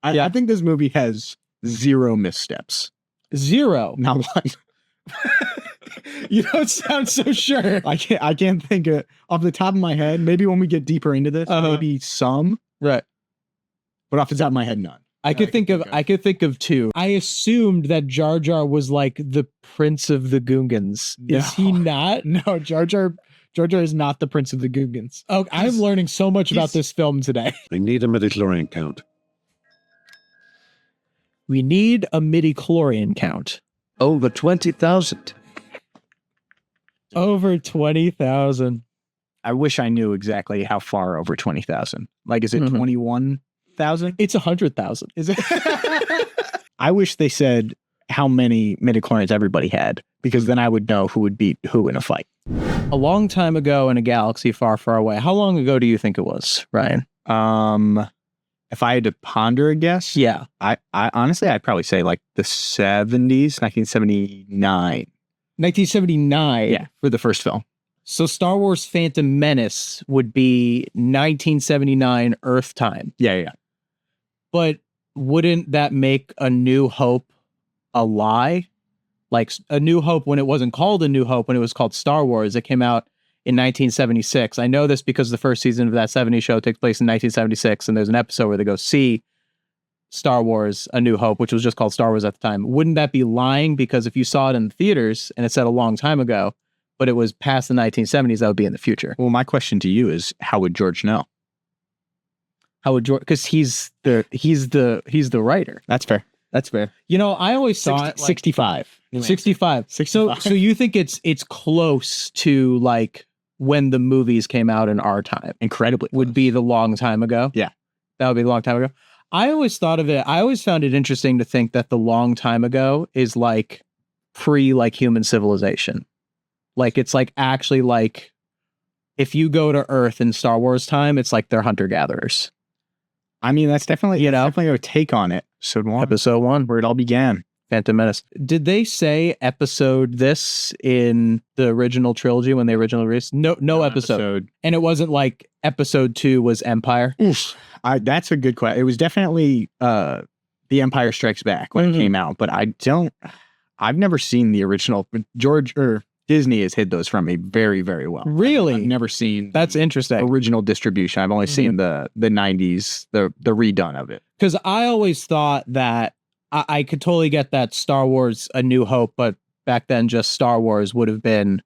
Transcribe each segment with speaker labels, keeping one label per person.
Speaker 1: I think this movie has zero missteps.
Speaker 2: Zero.
Speaker 1: Not one.
Speaker 2: You don't sound so sure.
Speaker 1: I can't think of off the top of my head. Maybe when we get deeper into this, maybe some.
Speaker 2: Right.
Speaker 1: But off the top of my head, none.
Speaker 2: I could think of two. I assumed that Jar Jar was like the Prince of the Gungans.
Speaker 1: No.
Speaker 2: Is he not?
Speaker 1: No, Jar Jar is not the Prince of the Gungans.
Speaker 2: Oh, I'm learning so much about this film today.
Speaker 3: I need a midichlorian count.
Speaker 2: We need a midichlorian count.
Speaker 4: Over 20,000.
Speaker 2: Over 20,000.
Speaker 1: I wish I knew exactly how far over 20,000. Like, is it 21,000?
Speaker 2: It's 100,000.
Speaker 1: Is it? I wish they said how many midichlorians everybody had, because then I would know who would beat who in a fight.
Speaker 2: A long time ago in a galaxy far, far away. How long ago do you think it was, Ryan?
Speaker 1: If I had to ponder a guess,
Speaker 2: Yeah.
Speaker 1: I honestly, I'd probably say like the 70s, 1979.
Speaker 2: 1979.
Speaker 1: Yeah, for the first film.
Speaker 2: So Star Wars Phantom Menace would be 1979 Earth time.
Speaker 1: Yeah.
Speaker 2: But wouldn't that make A New Hope a lie? Like A New Hope, when it wasn't called A New Hope, when it was called Star Wars, it came out in 1976. I know this because the first season of that 70s show takes place in 1976, and there's an episode where they go see Star Wars A New Hope, which was just called Star Wars at the time. Wouldn't that be lying? Because if you saw it in the theaters and it said a long time ago, but it was past the 1970s, that would be in the future.
Speaker 1: Well, my question to you is, how would George know?
Speaker 2: How would George? Because he's the writer.
Speaker 1: That's fair. That's fair.
Speaker 2: You know, I always saw it
Speaker 1: 65.
Speaker 2: 65.
Speaker 1: 65.
Speaker 2: So you think it's close to like when the movies came out in our time?
Speaker 1: Incredibly
Speaker 2: would be the long time ago.
Speaker 1: Yeah,
Speaker 2: that would be a long time ago. I always thought of it. I always found it interesting to think that the long time ago is like pre like human civilization. Like it's like actually like if you go to Earth in Star Wars time, it's like they're hunter gatherers.
Speaker 1: I mean, that's definitely definitely a take on it.
Speaker 2: Episode 1,
Speaker 1: where it all began.
Speaker 2: Phantom Menace. Did they say episode this in the original trilogy when they originally released? No episode. And it wasn't like episode 2 was Empire?
Speaker 1: Oof. That's a good question. It was definitely The Empire Strikes Back when it came out, but I've never seen the original. Disney has hid those from me very, very well.
Speaker 2: Really?
Speaker 1: I've never seen
Speaker 2: That's interesting.
Speaker 1: Original distribution. I've only seen the 90s, the redone of it.
Speaker 2: Because I always thought that I could totally get that Star Wars A New Hope, but back then just Star Wars would have been,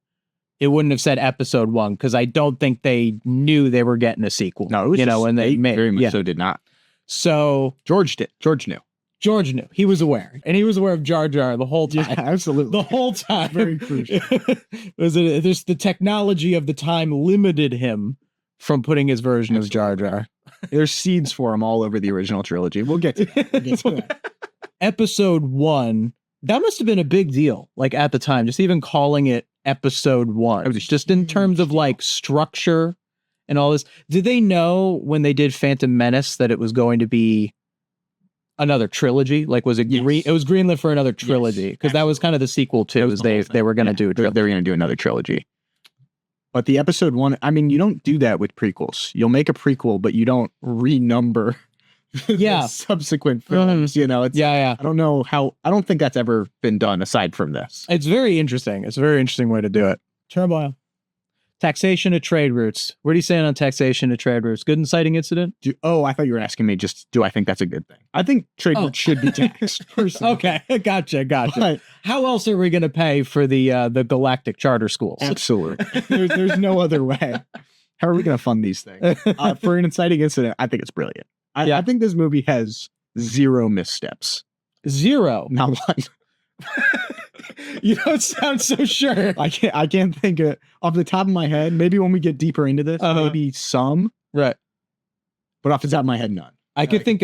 Speaker 2: it wouldn't have said episode 1, because I don't think they knew they were getting a sequel.
Speaker 1: No, it was
Speaker 2: when they made
Speaker 1: very much so did not.
Speaker 2: So
Speaker 1: George did. George knew.
Speaker 2: George knew. He was aware. And he was aware of Jar Jar the whole time.
Speaker 1: Yeah, absolutely.
Speaker 2: The whole time.
Speaker 1: Very crucial.
Speaker 2: There's the technology of the time limited him from putting his version of Jar Jar.
Speaker 1: There's seeds for him all over the original trilogy. We'll get to that.
Speaker 2: Episode 1, that must have been a big deal, like at the time, just even calling it episode 1. It was just in terms of like structure and all this. Did they know when they did Phantom Menace that it was going to be another trilogy? Like, was it it was greenlit for another trilogy? Because that was kind of the sequel too. They were going to do a trilogy.
Speaker 1: They were going to do another trilogy. But the episode 1, I mean, you don't do that with prequels. You'll make a prequel, but you don't renumber the subsequent films. You know, I don't know how, I don't think that's ever been done aside from this.
Speaker 2: It's very interesting. It's a very interesting way to do it. Turmoil. Taxation of trade routes. What are you saying on taxation of trade routes? Good inciting incident?
Speaker 1: I thought you were asking me do I think that's a good thing? I think trade routes should be taxed.
Speaker 2: Okay, gotcha. But how else are we going to pay for the galactic charter schools?
Speaker 1: Absolutely. There's no other way. How are we going to fund these things? For an inciting incident, I think it's brilliant. I think this movie has zero missteps.
Speaker 2: Zero?
Speaker 1: Not one.
Speaker 2: You don't sound so sure.
Speaker 1: I can't think of off the top of my head. Maybe when we get deeper into this, maybe some.
Speaker 2: Right.
Speaker 1: But off the top of my head, none.
Speaker 2: I could think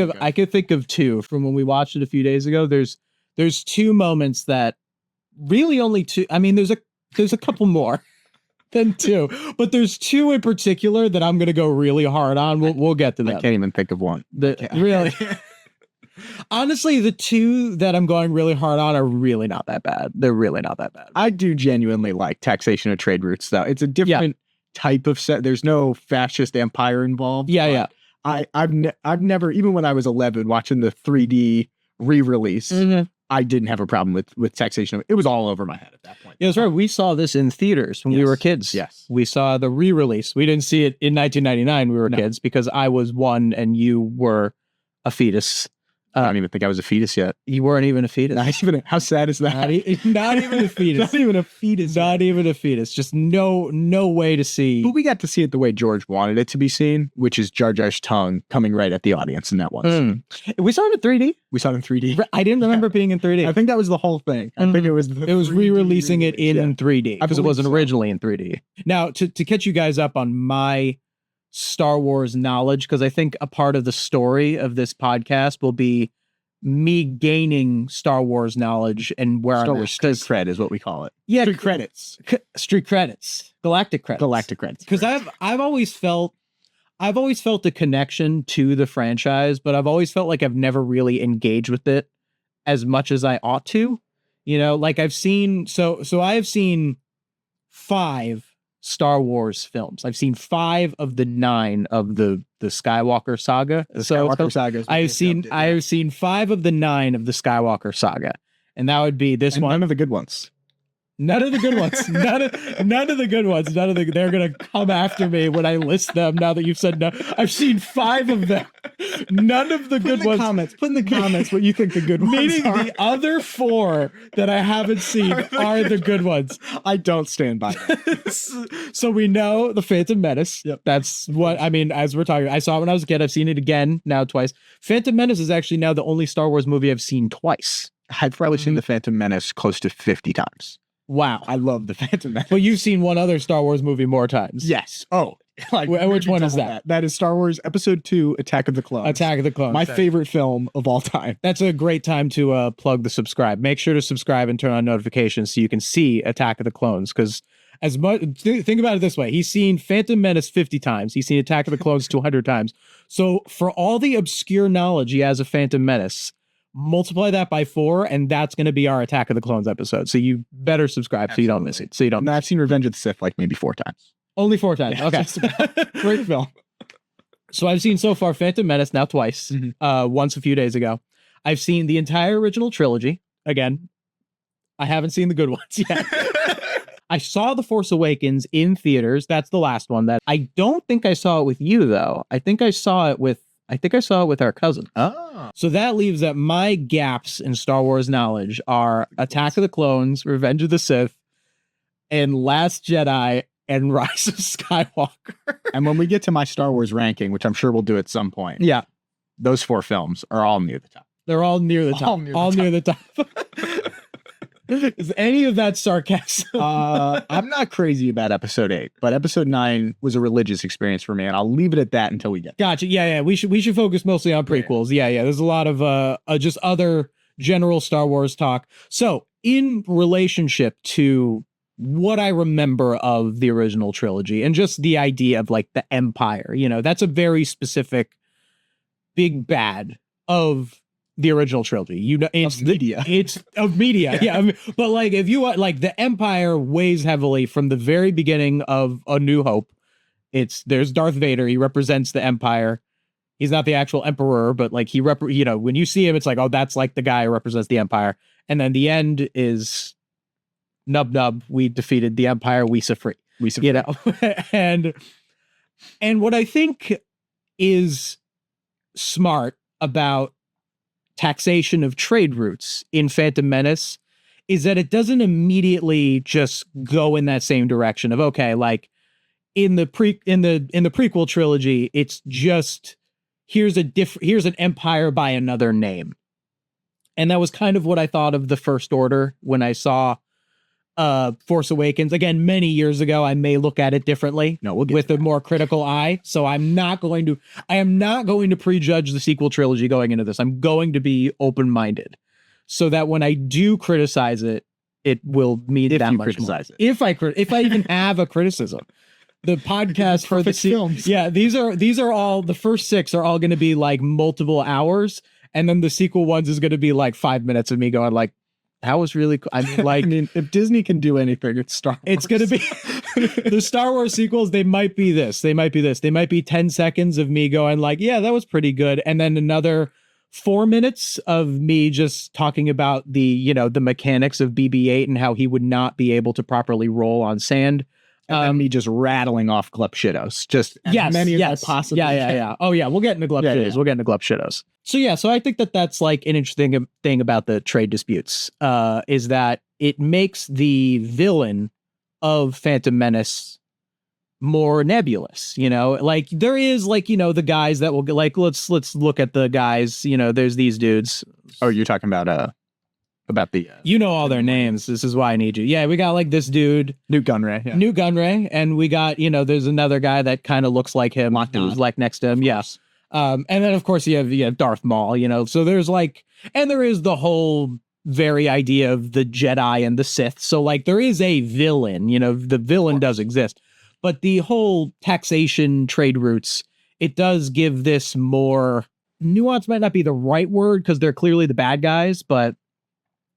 Speaker 2: of two from when we watched it a few days ago. There's two moments that really only two. I mean, there's a couple more than two, but there's two in particular that I'm going to go really hard on. We'll get to that.
Speaker 1: I can't even think of one.
Speaker 2: Really. Honestly, the two that I'm going really hard on are really not that bad. They're really not that bad.
Speaker 1: I do genuinely like taxation of trade routes, though. It's a different type of set. There's no fascist empire involved.
Speaker 2: Yeah.
Speaker 1: I've never, even when I was 11 watching the 3D re-release, I didn't have a problem with taxation. It was all over my head at that point.
Speaker 2: Yeah, that's right. We saw this in theaters when we were kids.
Speaker 1: Yes.
Speaker 2: We saw the re-release. We didn't see it in 1999. We were kids because I was 1 and you were a fetus.
Speaker 1: I don't even think I was a fetus yet.
Speaker 2: You weren't even a fetus.
Speaker 1: How sad is that?
Speaker 2: Not even a fetus.
Speaker 1: Not even a fetus.
Speaker 2: Not even a fetus. Just no way to see.
Speaker 1: But we got to see it the way George wanted it to be seen, which is Jar Jar's tongue coming right at the audience in that one.
Speaker 2: We saw it in 3D.
Speaker 1: We saw it in 3D.
Speaker 2: I didn't remember being in 3D.
Speaker 1: I think that was the whole thing. I think it was
Speaker 2: re-releasing it in 3D because it wasn't originally in 3D. Now, to catch you guys up on my Star Wars knowledge, because I think a part of the story of this podcast will be me gaining Star Wars knowledge and where
Speaker 1: Star
Speaker 2: I'm
Speaker 1: Wars street cred is what we call it.
Speaker 2: Yeah,
Speaker 1: street credits,
Speaker 2: galactic credits. Because I've always felt a connection to the franchise, but I've always felt like I've never really engaged with it as much as I ought to. You know, like I've seen I have seen 5 Star Wars films. I've seen 5 of the 9 of the Skywalker saga.
Speaker 1: Skywalker saga.
Speaker 2: I've seen 5 of the 9 of the Skywalker saga, and that would be this one.
Speaker 1: None of the good ones.
Speaker 2: None of the good ones. None of the good ones. They're gonna come after me when I list them. Now that you've said no, I've seen 5 of them. None of the good ones.
Speaker 1: Put in the comments what you think the good ones are.
Speaker 2: Meaning the other 4 that I haven't seen are the good ones.
Speaker 1: I don't stand by that.
Speaker 2: So we know the Phantom Menace.
Speaker 1: Yep.
Speaker 2: That's what I mean. As we're talking, I saw it when I was a kid. I've seen it again now twice. Phantom Menace is actually now the only Star Wars movie I've seen twice.
Speaker 1: I've probably seen the Phantom Menace close to 50 times.
Speaker 2: Wow.
Speaker 1: I love the Phantom Menace.
Speaker 2: Well, you've seen one other Star Wars movie more times.
Speaker 1: Yes. Oh.
Speaker 2: Which one is that?
Speaker 1: That is Star Wars Episode 2, Attack of the Clones.
Speaker 2: Attack of the Clones.
Speaker 1: My favorite film of all time.
Speaker 2: That's a great time to plug the subscribe. Make sure to subscribe and turn on notifications so you can see Attack of the Clones. Because as much, think about it this way. He's seen Phantom Menace 50 times. He's seen Attack of the Clones 200 times. So for all the obscure knowledge he has of Phantom Menace, multiply that by 4, and that's going to be our Attack of the Clones episode. So you better subscribe so you don't miss it. So you don't.
Speaker 1: No, I've seen Revenge of the Sith like maybe 4 times.
Speaker 2: Only 4 times.
Speaker 1: Yeah,
Speaker 2: okay.
Speaker 1: Great film.
Speaker 2: So I've seen so far Phantom Menace now twice. Once a few days ago. I've seen the entire original trilogy. Again, I haven't seen the good ones yet. I saw The Force Awakens in theaters. That's the last one. That I don't think I saw it with you though. I think I saw it with our cousin.
Speaker 1: Oh.
Speaker 2: So that leaves that my gaps in Star Wars knowledge are Attack of the Clones, Revenge of the Sith, and Last Jedi, and Rise of Skywalker.
Speaker 1: And when we get to my Star Wars ranking, which I'm sure we'll do at some point, those 4 films are all near the top.
Speaker 2: They're all near the top. All near the top. Is any of that sarcasm?
Speaker 1: I'm not crazy about Episode 8, but Episode 9 was a religious experience for me, and I'll leave it at that until we get there.
Speaker 2: Gotcha. Yeah. We should focus mostly on prequels. Yeah. There's a lot of just other general Star Wars talk. So in relationship to what I remember of the original trilogy and just the idea of like the Empire, you know, that's a very specific big bad of the original trilogy. You know, it's
Speaker 1: media.
Speaker 2: It's of media. Yeah. I mean, but like if you want, like the Empire weighs heavily from the very beginning of A New Hope. There's Darth Vader. He represents the Empire. He's not the actual emperor, but like when you see him, it's like, oh, that's like the guy who represents the Empire. And then the end is nub, we defeated the Empire, we set free. You know, and what I think is smart about taxation of trade routes in Phantom Menace is that it doesn't immediately just go in that same direction of, okay, like in the prequel trilogy, it's just here's an empire by another name. And that was kind of what I thought of the First Order when I saw Force Awakens. Again, many years ago, I may look at it differently with a more critical eye. So I am not going to prejudge the sequel trilogy going into this. I'm going to be open-minded so that when I do criticize it, it will mean that much more. If I even have a criticism. The podcast for the films. Yeah, these are all, the first 6 are all going to be like multiple hours. And then the sequel ones is going to be like 5 minutes of me going like, That was really cool. I mean, like,
Speaker 1: I mean, if Disney can do anything, it's Star Wars.
Speaker 2: It's going to be the Star Wars sequels. They might be this. They might be this. They might be 10 seconds of me going like, yeah, that was pretty good. And then another 4 minutes of me just talking about the mechanics of BB-8 and how he would not be able to properly roll on sand.
Speaker 1: Me just rattling off Glupshitos. Just as many as I possibly can.
Speaker 2: Yeah. Oh, yeah. We'll get into Glupshitos. We'll get into Glupshitos. So I think that's like an interesting thing about the trade disputes is that it makes the villain of Phantom Menace more nebulous, like there is like, the guys that will get like, let's look at the guys, there's these dudes.
Speaker 1: Oh, you're talking about the
Speaker 2: all their names. This is why I need you. Yeah, we got like this dude,
Speaker 1: Newt Gunray,
Speaker 2: and we got there's another guy that kind of looks like him, who's like next to him. Yes, and then of course you have Darth Maul. So there's like, and there is the whole very idea of the Jedi and the Sith. So like there is a villain. The villain does exist, but the whole taxation trade routes, it does give this more nuance. Might not be the right word because they're clearly the bad guys, but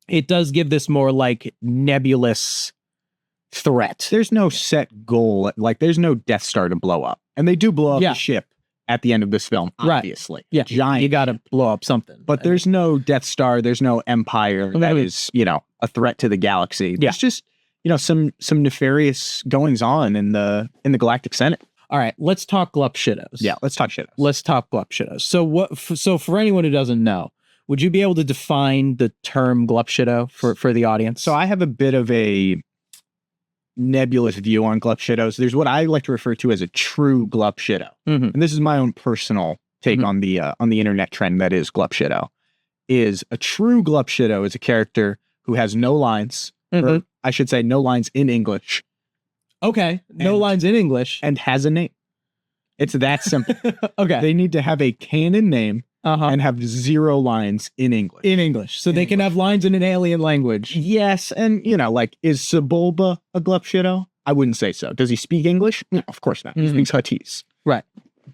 Speaker 2: it does give this more like nebulous threat.
Speaker 1: There's no set goal. Like there's no Death Star to blow up. And they do blow up the ship at the end of this film, obviously.
Speaker 2: Right. Yeah.
Speaker 1: Giant.
Speaker 2: You got to blow up something.
Speaker 1: But there's no Death Star. There's no Empire that is, a threat to the galaxy.
Speaker 2: Yeah.
Speaker 1: It's just, some nefarious goings on in the Galactic Senate.
Speaker 2: All right, let's talk Glupshitos.
Speaker 1: Yeah, let's talk shitos.
Speaker 2: Let's talk Glupshitos. So for anyone who doesn't know, would you be able to define the term Glupshito for the audience?
Speaker 1: So I have a bit of a nebulous view on Glupshitos. There's what I like to refer to as a true Glupshito.
Speaker 2: Mm-hmm.
Speaker 1: And this is my own personal take on the internet trend that is Glupshito. Is a true Glupshito is a character who has no lines, or I should say no lines in English.
Speaker 2: Okay, no lines in English.
Speaker 1: And has a name. It's that simple.
Speaker 2: Okay.
Speaker 1: They need to have a canon name and have 0 lines in English.
Speaker 2: So they can have lines in an alien language.
Speaker 1: Yes, and like, is Sebulba a Glupshito? I wouldn't say so. Does he speak English? No, of course not. He speaks Huttese.
Speaker 2: Right.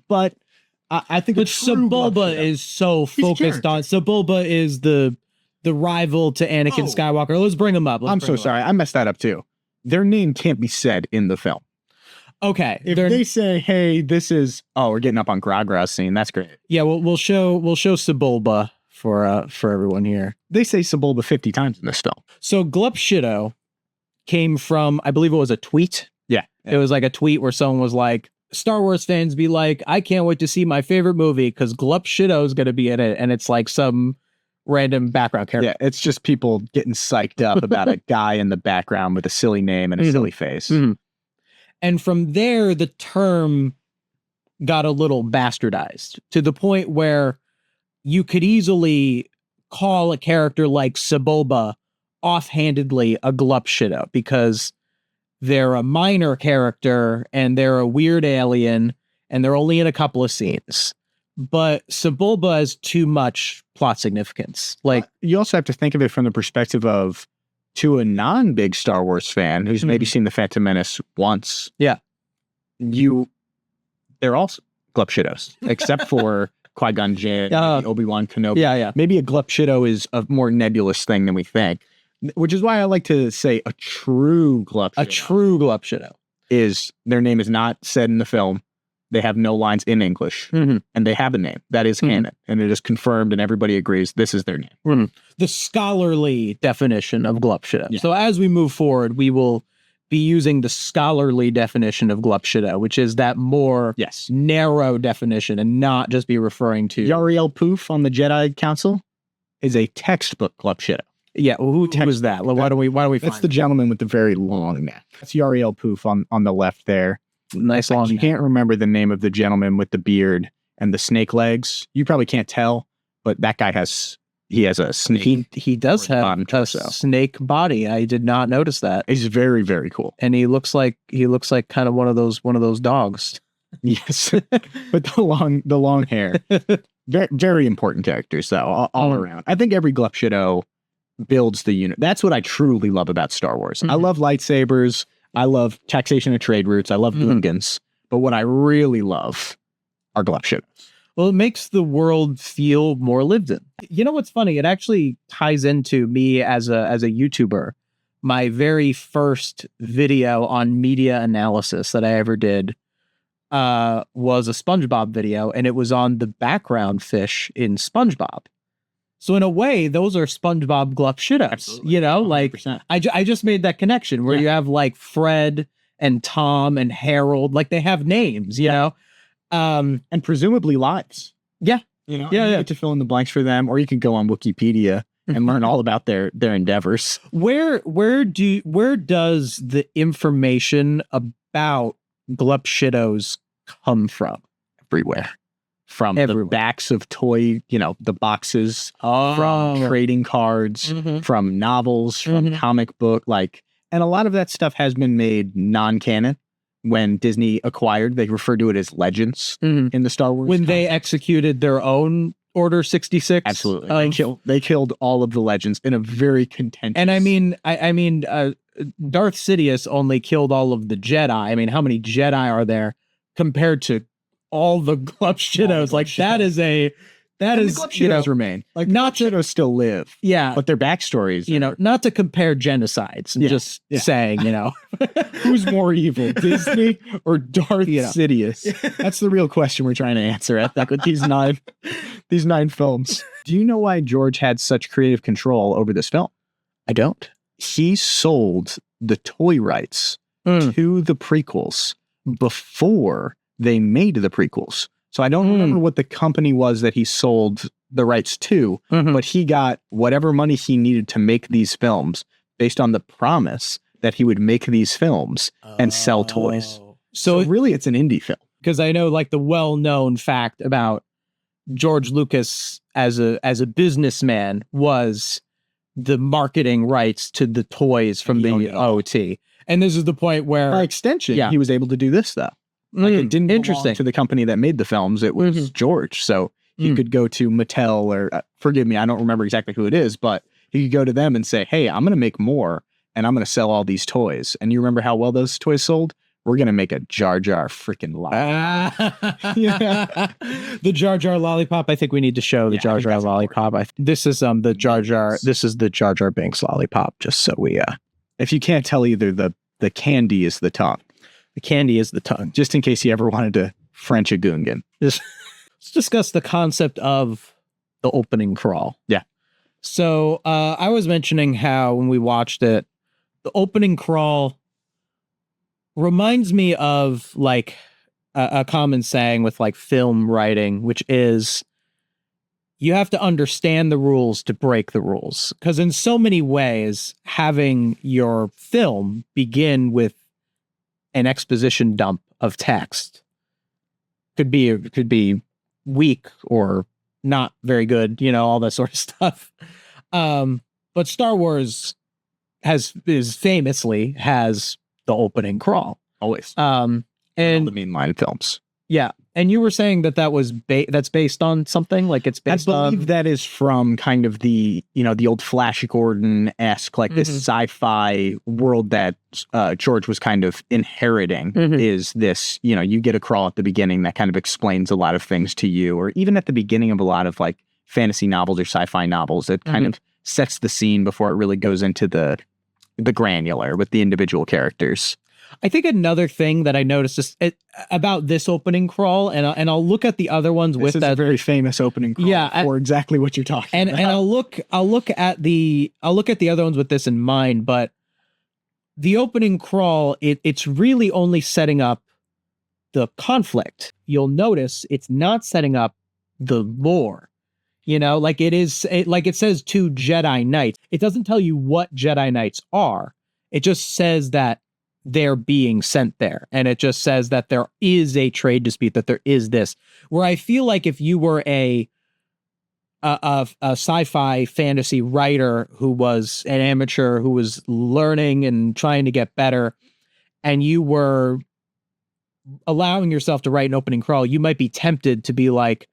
Speaker 1: But I think
Speaker 2: Sebulba is so focused on. Sebulba is the rival to Anakin Skywalker. Let's bring him up.
Speaker 1: I'm so sorry. I messed that up too. Their name can't be said in the film.
Speaker 2: Okay.
Speaker 1: If they say, "Hey, this is," we're getting up on Gragra's scene. That's great.
Speaker 2: Yeah, we'll show Sebulba for everyone here.
Speaker 1: They say Sebulba 50 times in this film.
Speaker 2: So Glupshito came from, I believe it was a tweet.
Speaker 1: Yeah.
Speaker 2: It was like a tweet where someone was like, Star Wars fans be like, I can't wait to see my favorite movie because Glupshito is going to be in it, and it's like some random background character.
Speaker 1: Yeah, it's just people getting psyched up about a guy in the background with a silly name and a silly face.
Speaker 2: Mm-hmm. And from there, the term got a little bastardized to the point where you could easily call a character like Sebulba offhandedly a Glupshito because they're a minor character and they're a weird alien and they're only in a couple of scenes. But Sebulba has too much plot significance. Like,
Speaker 1: you also have to think of it from the perspective of, to a non-big Star Wars fan who's maybe seen the Phantom Menace once.
Speaker 2: Yeah.
Speaker 1: They're all Glupshitos, except for Qui-Gon Jinn, Obi-Wan Kenobi.
Speaker 2: Yeah.
Speaker 1: Maybe a Glupshito is a more nebulous thing than we think, which is why I like to say a true Glupshito.
Speaker 2: A true Glupshito
Speaker 1: is their name is not said in the film. They have no lines in English, and they have a name that is canon, and it is confirmed, and everybody agrees this is their name.
Speaker 2: The scholarly definition of Glupshito.
Speaker 1: Yeah.
Speaker 2: So as we move forward, we will be using the scholarly definition of Glupshito, which is that more narrow definition, and not just be referring to
Speaker 1: Yariel Poof on the Jedi Council is a textbook Glupshito.
Speaker 2: Yeah, well, who was that? Why do we find
Speaker 1: That's the gentleman with the very long neck. That's Yariel Poof on the left there.
Speaker 2: Nice long
Speaker 1: neck. Can't remember the name of the gentleman with the beard and the snake legs. You probably can't tell, but that guy has a snake.
Speaker 2: He does have a snake body. I did not notice that.
Speaker 1: He's very, very cool.
Speaker 2: And he looks like kind of one of those dogs.
Speaker 1: Yes. But the long hair. Very, very important characters though, all around. I think every Glupshito builds the unit. That's what I truly love about Star Wars. I love lightsabers. I love taxation of trade routes. I love Gungans. But what I really love are Glupshitos.
Speaker 2: Well, it makes the world feel more lived in. You know what's funny? It actually ties into me as a YouTuber. My very first video on media analysis that I ever did was a SpongeBob video, and it was on the background fish in SpongeBob. So in a way, those are SpongeBob Glupshitos.
Speaker 1: Absolutely.
Speaker 2: You know, like
Speaker 1: 100%.
Speaker 2: I just made that connection where you have like Fred and Tom and Harold, like they have names, you know.
Speaker 1: And presumably lives.
Speaker 2: Yeah.
Speaker 1: You know,
Speaker 2: Yeah,
Speaker 1: you
Speaker 2: yeah.
Speaker 1: get to fill in the blanks for them, or you can go on Wikipedia and learn all about their endeavors.
Speaker 2: Where does the information about Glupshitos come from?
Speaker 1: Everywhere. From
Speaker 2: Everywhere.
Speaker 1: the backs of toy, you know, the boxes,
Speaker 2: Oh.
Speaker 1: from trading cards, from novels, from comic book, like, and a lot of that stuff has been made non-canon. When Disney acquired, they refer to it as legends in the Star Wars.
Speaker 2: When they executed their own Order 66.
Speaker 1: Absolutely. They killed all of the legends in a very contentious.
Speaker 2: And I mean, Darth Sidious only killed all of the Jedi. I mean, how many Jedi are there compared to all the Glupshitos? Like that is
Speaker 1: Glupshitos remain. Like
Speaker 2: not to
Speaker 1: Glupshitos still live.
Speaker 2: Yeah.
Speaker 1: But their backstories,
Speaker 2: You know, not to compare genocides. Just saying, you know.
Speaker 1: who's more evil, Disney or Darth Sidious? That's the real question we're trying to answer, I think, with these nine films. Do you know why George had such creative control over this film?
Speaker 2: I don't.
Speaker 1: He sold the toy rights to the prequels before they made the prequels. So I don't remember what the company was that he sold the rights to, but he got whatever money he needed to make these films based on the promise that he would make these films and sell toys. So really, it's an indie film.
Speaker 2: Because I know, like, the well-known fact about George Lucas as a businessman was the marketing rights to the toys from the OT. And this is the point where,
Speaker 1: by extension, he was able to do this, though. Like, it didn't belong to the company that made the films. It was George. So he could go to Mattel or, forgive me, I don't remember exactly who it is, but he could go to them and say, hey, I'm going to make more and I'm going to sell all these toys. And you remember how well those toys sold? We're going to make a Jar Jar freaking lollipop.
Speaker 2: The Jar Jar lollipop. I think we need to show the Jar Jar lollipop. This is the Jar Jar. This is the Jar Jar Binks lollipop. Just so we,
Speaker 1: if you can't tell either, the candy is the tongue.
Speaker 2: The candy is the tongue.
Speaker 1: Just in case you ever wanted to French a Gungan.
Speaker 2: Let's discuss the concept of the opening crawl.
Speaker 1: Yeah.
Speaker 2: So I was mentioning how when we watched it, the opening crawl reminds me of like a common saying with like film writing, which is you have to understand the rules to break the rules. Because in so many ways, having your film begin with an exposition dump of text could be weak or not very good, you know, all that sort of stuff. But Star Wars famously has the opening crawl
Speaker 1: always.
Speaker 2: And
Speaker 1: all the mainline films.
Speaker 2: Yeah. And you were saying that was that's based on something, like it's based on.
Speaker 1: I believe that is from kind of the, you know, the old Flash Gordon-esque, like this sci-fi world that George was kind of inheriting is this, you know, you get a crawl at the beginning that kind of explains a lot of things to you, or even at the beginning of a lot of like fantasy novels or sci-fi novels, it kind of sets the scene before it really goes into the granular with the individual characters.
Speaker 2: I think another thing that I noticed is about this opening crawl, and I'll look at the other ones with that
Speaker 1: very famous opening crawl.
Speaker 2: Yeah,
Speaker 1: for exactly what you're talking about.
Speaker 2: And I'll look at the other ones with this in mind. But the opening crawl, it's really only setting up the conflict. You'll notice it's not setting up the lore. You know, like it says 2 Jedi Knights. It doesn't tell you what Jedi Knights are. It just says that they're being sent there. And it just says that there is a trade dispute, that there is this. Where I feel like if you were a sci-fi fantasy writer who was an amateur, who was learning and trying to get better, and you were allowing yourself to write an opening crawl, you might be tempted to be like,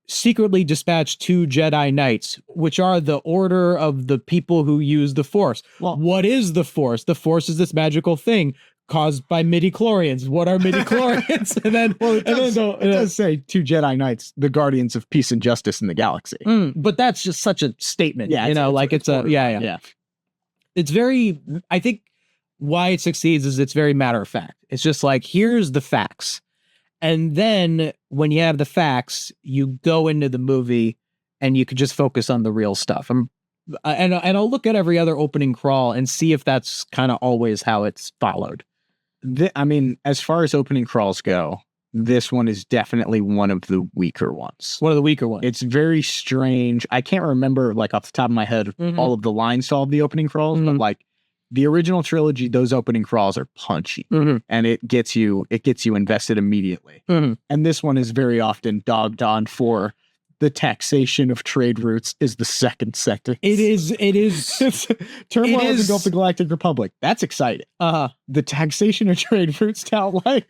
Speaker 2: secretly dispatch 2 Jedi Knights, which are the order of the people who use the Force. Well, what is the Force? The Force is this magical thing. caused by midichlorians. What are midichlorians? And then,
Speaker 1: it does say 2 Jedi Knights, the guardians of peace and justice in the galaxy.
Speaker 2: But that's just such a statement.
Speaker 1: Yeah,
Speaker 2: yeah. It's very, I think why it succeeds is it's very matter of fact. It's just like, here's the facts. And then when you have the facts, you go into the movie and you can just focus on the real stuff. And I'll look at every other opening crawl and see if that's kind of always how it's followed.
Speaker 1: I mean, as far as opening crawls go, this one is definitely one of the weaker ones.
Speaker 2: One of the weaker ones.
Speaker 1: It's very strange. I can't remember, like, off the top of my head, all of the lines to all of the opening crawls, but like the original trilogy, those opening crawls are punchy, and it gets you invested immediatly. And this one is very often dogged on for the taxation of trade routes is the second sentence.
Speaker 2: It is.
Speaker 1: Turmoil of the Gulf of Galactic Republic. That's exciting. The taxation of trade routes to like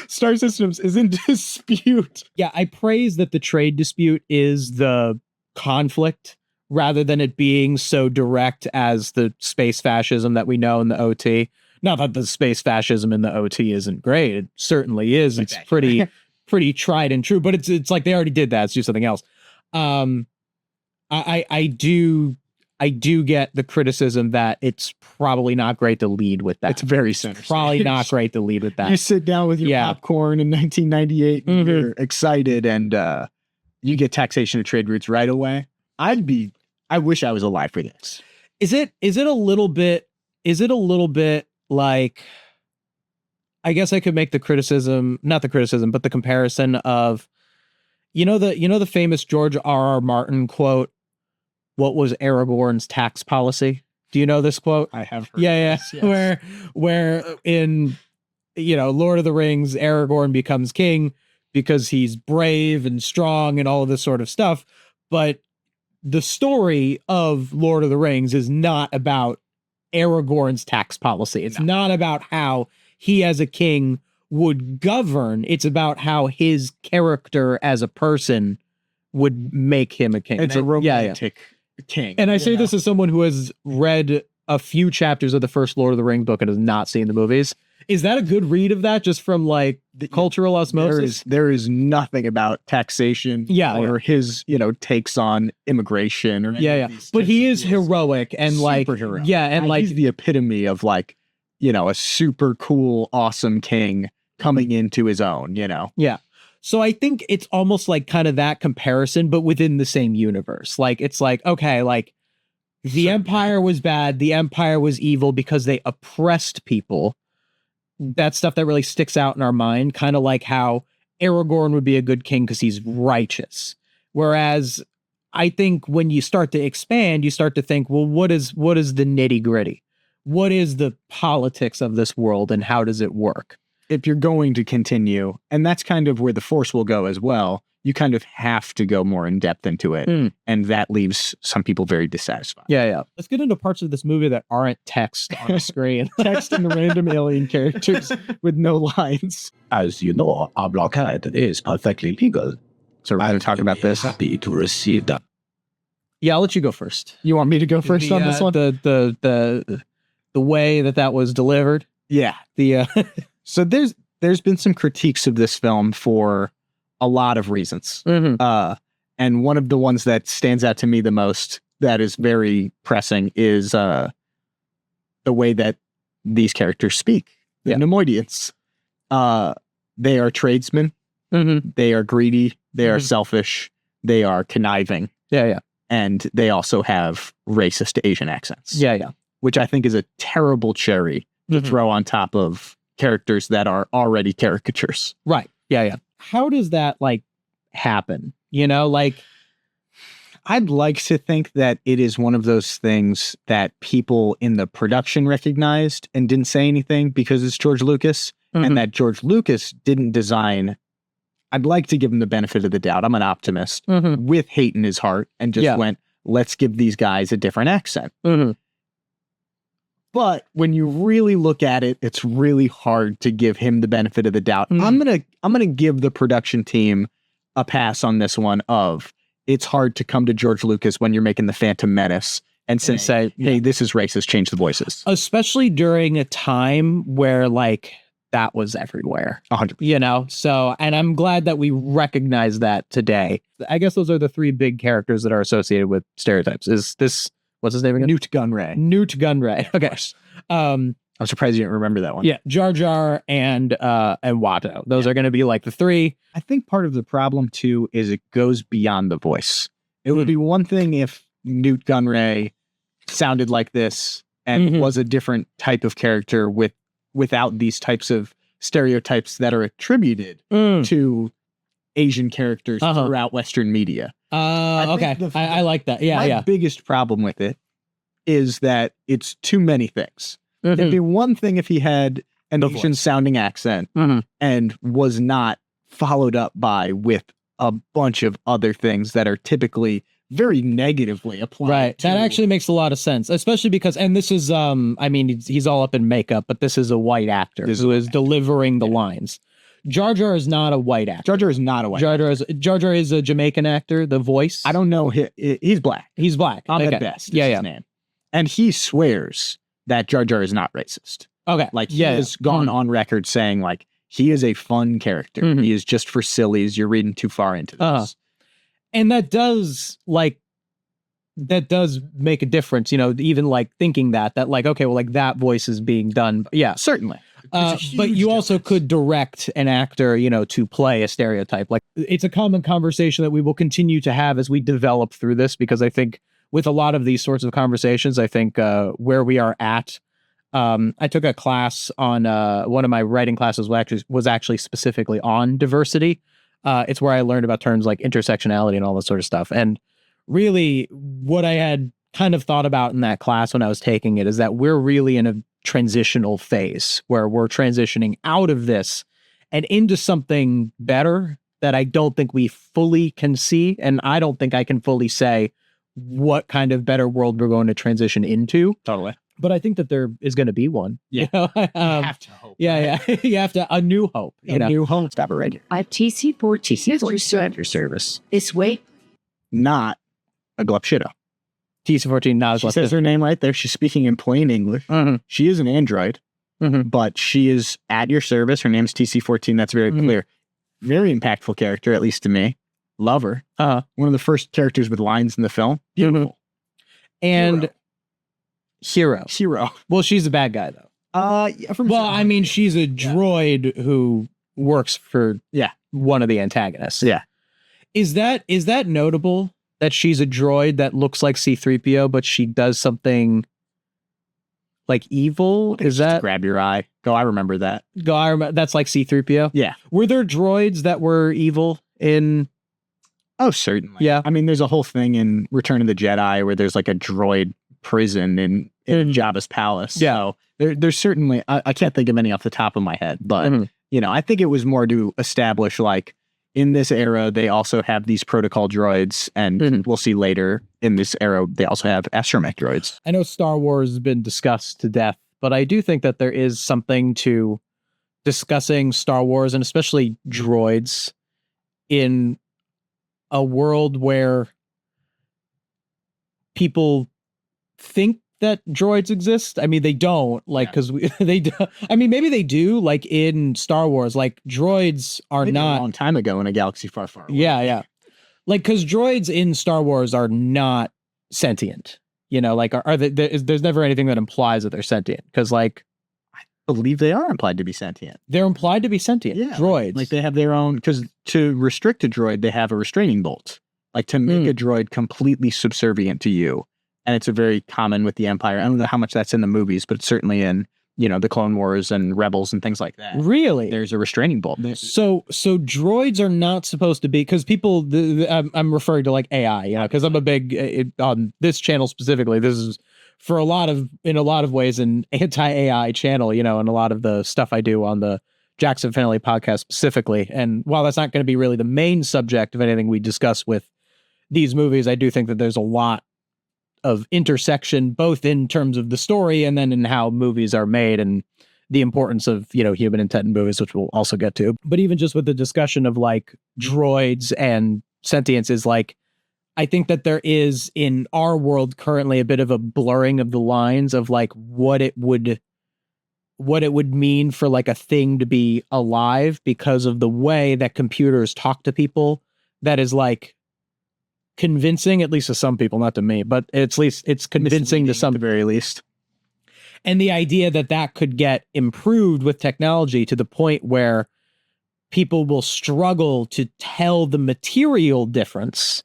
Speaker 1: star systems is in dispute.
Speaker 2: Yeah, I praise that the trade dispute is the conflict rather than it being so direct as the space fascism that we know in the OT. Not that the space fascism in the OT isn't great. It certainly is. It's pretty tried and true, but it's like they already did that. Let's do something else. I do get the criticism that it's probably not great to lead with that.
Speaker 1: It's very center.
Speaker 2: Probably not great to lead with that.
Speaker 1: You sit down with your popcorn in 1998, and you're excited, and you get taxation of trade routes right away. I wish I was alive for this.
Speaker 2: Is it a little bit like, I guess I could make the criticism, not the criticism, but the comparison of, the famous George R.R. Martin quote, "What was Aragorn's tax policy?" Do you know this quote?
Speaker 1: I have heard
Speaker 2: this, yes. Where in, Lord of the Rings, Aragorn becomes king because he's brave and strong and all of this sort of stuff. But the story of Lord of the Rings is not about Aragorn's tax policy. It's not about how he as a king would govern. It's about how his character as a person would make him a king.
Speaker 1: It's a romantic king.
Speaker 2: And I say this as someone who has read a few chapters of the first Lord of the Rings book and has not seen the movies. Is that a good read of that, just from like the cultural osmosis?
Speaker 1: There is nothing about taxation or his, takes on immigration or
Speaker 2: but he is heroic and like
Speaker 1: superhero.
Speaker 2: And like
Speaker 1: he's the epitome of like, a super cool, awesome king coming into his own,
Speaker 2: Yeah. So I think it's almost like kind of that comparison, but within the same universe. Like, it's like, okay, like the Empire was bad. The Empire was evil because they oppressed people. That's stuff that really sticks out in our mind, kind of like how Aragorn would be a good king because he's righteous. Whereas I think when you start to expand, you start to think, well, what is the nitty gritty? What is the politics of this world and how does it work?
Speaker 1: If you're going to continue, and that's kind of where the Force will go as well, you kind of have to go more in depth into it. And that leaves some people very dissatisfied.
Speaker 2: Yeah. Let's get into parts of this movie that aren't text on the screen.
Speaker 1: Text and random alien characters with no lines.
Speaker 4: As you know, our blockade is perfectly legal.
Speaker 1: So we're going to talk about this.
Speaker 4: Happy to receive that.
Speaker 2: Yeah, I'll let you go first.
Speaker 1: You want me to go first on this one?
Speaker 2: The way that was delivered.
Speaker 1: Yeah. So there's been some critiques of this film for a lot of reasons. And one of the ones that stands out to me the most that is very pressing is the way that these characters speak. The Neimoidians. They are tradesmen. They are greedy. They are selfish. They are conniving. And they also have racist Asian accents. Which I think is a terrible cherry to throw on top of characters that are already caricatures.
Speaker 2: Right. How does that like happen? Like,
Speaker 1: I'd like to think that it is one of those things that people in the production recognized and didn't say anything because it's George Lucas, and that George Lucas didn't design. I'd like to give him the benefit of the doubt. I'm an optimist with hate in his heart and just went, let's give these guys a different accent. But when you really look at it, it's really hard to give him the benefit of the doubt. I'm gonna give the production team a pass on this one. It's hard to come to George Lucas when you're making the Phantom Menace and say, hey, this is racist, change the voices.
Speaker 2: Especially during a time where like that was everywhere.
Speaker 1: 100%.
Speaker 2: So, and I'm glad that we recognize that today. I guess those are the three big characters that are associated with stereotypes. Is this, what's his name again?
Speaker 1: Newt Gunray.
Speaker 2: Newt Gunray. Okay.
Speaker 1: I'm surprised you didn't remember that one.
Speaker 2: Yeah, Jar Jar and Watto. Those are going to be like the three.
Speaker 1: I think part of the problem too is it goes beyond the voice. It would be one thing if Newt Gunray sounded like this and was a different type of character without these types of stereotypes that are attributed to Asian characters throughout Western media.
Speaker 2: Okay. I like that. Yeah,
Speaker 1: my biggest problem with it is that it's too many things. It'd be one thing if he had an Asian sounding accent and was not followed up with a bunch of other things that are typically very negatively applied.
Speaker 2: Right. That actually makes a lot of sense, especially because, and this is, I mean, he's all up in makeup, but this is a white actor who is delivering the lines. Jar Jar is not a white actor.
Speaker 1: Jar Jar is not a white actor.
Speaker 2: Jar Jar is a Jamaican actor, the voice.
Speaker 1: I don't know. He's black.
Speaker 2: He's black.
Speaker 1: Ahmed Best is his name. And he swears that Jar Jar is not racist.
Speaker 2: Okay.
Speaker 1: Like, he has gone on record saying, like, he is a fun character. He is just for sillies. You're reading too far into this.
Speaker 2: And that does make a difference, even like thinking that like, okay, well, like that voice is being done. Yeah,
Speaker 1: certainly.
Speaker 2: But you also could direct an actor, to play a stereotype. Like, it's a common conversation that we will continue to have as we develop through this, because I think with a lot of these sorts of conversations, I think where we are at, I took a class on one of my writing classes was actually specifically on diversity. It's where I learned about terms like intersectionality and all this sort of stuff. And really what I had kind of thought about in that class when I was taking it is that we're really in a transitional phase where we're transitioning out of this and into something better that I don't think we fully can see. And I don't think I can fully say what kind of better world we're going to transition into.
Speaker 1: Totally.
Speaker 2: But I think that there is going to be one.
Speaker 1: Yeah. You have to hope.
Speaker 2: Yeah, yeah. You have to, a new hope.
Speaker 1: New hope. Stop it right here.
Speaker 5: I have TC14 at your service. This way.
Speaker 1: Not a Glupshita.
Speaker 2: TC14, not a Glupshita.
Speaker 1: She says her name right there. She's speaking in plain English. She is an android, but she is at your service. Her name's TC14. That's very clear. Very impactful character, at least to me. Love her. One of the first characters with lines in the film. Beautiful.
Speaker 2: And Hero. Well, she's a bad guy, though. I mean, she's a droid who works for one of the antagonists.
Speaker 1: Yeah.
Speaker 2: Is that notable that she's a droid that looks like C-3PO, but she does something like evil? Is that
Speaker 1: grab your eye? I remember that.
Speaker 2: That's like C-3PO?
Speaker 1: Yeah.
Speaker 2: Were there droids that were evil in...
Speaker 1: Oh, certainly.
Speaker 2: Yeah.
Speaker 1: I mean, there's a whole thing in Return of the Jedi where there's like a droid prison in Jabba's palace.
Speaker 2: Yeah.
Speaker 1: So there's certainly, I can't think of any off the top of my head, but I think it was more to establish like in this era, they also have these protocol droids, and we'll see later in this era, they also have astromech droids.
Speaker 2: I know Star Wars has been discussed to death, but I do think that there is something to discussing Star Wars and especially droids in a world where people think that droids exist. I mean, they don't, like, because they do. I mean, maybe they do, like in Star Wars, like droids are maybe not
Speaker 1: a long time ago in a galaxy far, far away.
Speaker 2: Yeah. Like, because droids in Star Wars are not sentient, like there's never anything that implies that they're sentient. Because like,
Speaker 1: I believe they are implied to be sentient.
Speaker 2: They're implied to be sentient.
Speaker 1: Yeah.
Speaker 2: Droids.
Speaker 1: Like they have their own, because to restrict a droid, they have a restraining bolt. Like to make a droid completely subservient to you. And it's a very common with the Empire. I don't know how much that's in the movies, but it's certainly in, the Clone Wars and Rebels and things like that.
Speaker 2: Really?
Speaker 1: There's a restraining bolt.
Speaker 2: So droids are not supposed to be, because people, I'm referring to like AI, because I'm a big, on this channel specifically, this is in a lot of ways an anti-AI channel, and a lot of the stuff I do on the Jackson Fanelli podcast specifically. And while that's not going to be really the main subject of anything we discuss with these movies, I do think that there's a lot of intersection, both in terms of the story and then in how movies are made and the importance of, human intent in movies, which we'll also get to. But even just with the discussion of like droids and sentience is like, I think that there is in our world currently a bit of a blurring of the lines of like what it would mean for like a thing to be alive because of the way that computers talk to people that is like convincing, at least to some people, not to me, but at least it's convincing to some,
Speaker 1: at the very least.
Speaker 2: And the idea that that could get improved with technology to the point where people will struggle to tell the material difference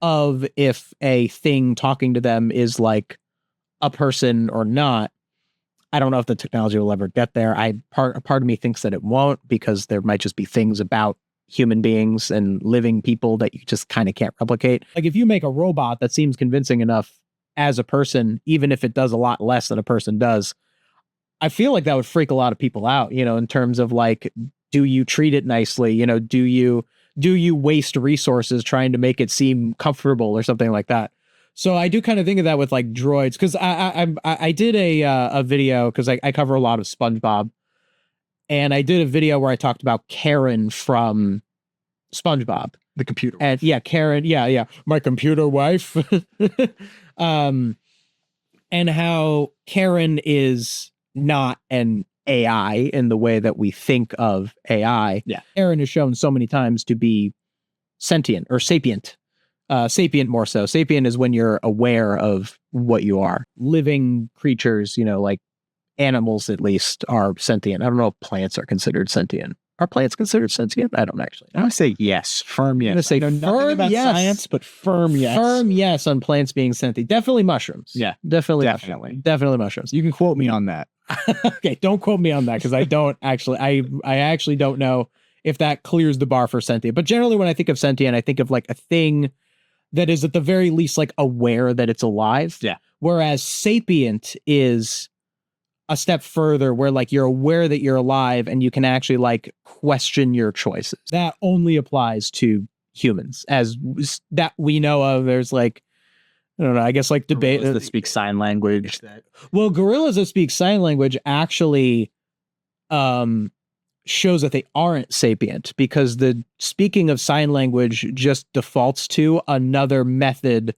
Speaker 2: of if a thing talking to them is like a person or not. I don't know if the technology will ever get there. Part of me thinks that it won't, because there might just be things about human beings and living people that you just kind of can't replicate. Like if you make a robot that seems convincing enough as a person, even if it does a lot less than a person does, I feel like that would freak a lot of people out, you know, in terms of like, do you treat it nicely? You know, do you waste resources trying to make it seem comfortable or something like that? So I do kind of think of that with like droids, because I did a video, because I cover a lot of SpongeBob, and I did a video where I talked about Karen from SpongeBob,
Speaker 1: The computer.
Speaker 2: and yeah, Karen, yeah, my computer wife, and how Karen is not an AI in the way that we think of AI.
Speaker 1: Yeah,
Speaker 2: Karen is shown so many times to be sentient or sapient. Sapient more so. Sapient is when you're aware of what you are. Living creatures, you know, like animals at least, are sentient. I don't know if plants are considered sentient. Are plants considered sentient? I don't actually know.
Speaker 1: I would say yes. Firm yes.
Speaker 2: I'm going to say
Speaker 1: I know nothing
Speaker 2: firm
Speaker 1: about
Speaker 2: yes.
Speaker 1: science, but firm yes.
Speaker 2: Firm yes on plants being sentient. Definitely mushrooms.
Speaker 1: Yeah.
Speaker 2: Definitely.
Speaker 1: Definitely
Speaker 2: Mushrooms.
Speaker 1: You can quote me on that.
Speaker 2: Okay, don't quote me on that, because I don't actually, I actually don't know if that clears the bar for sentient. But generally when I think of sentient, I think of like a thing that is at the very least like aware that it's alive.
Speaker 1: Yeah.
Speaker 2: Whereas sapient is a step further, where like you're aware that you're alive and you can actually like question your choices. That only applies to humans, as that we know of. There's like, I don't know, I guess like debate
Speaker 1: that speak sign language.
Speaker 2: Well, gorillas that speak sign language actually shows that they aren't sapient, because the speaking of sign language just defaults to another method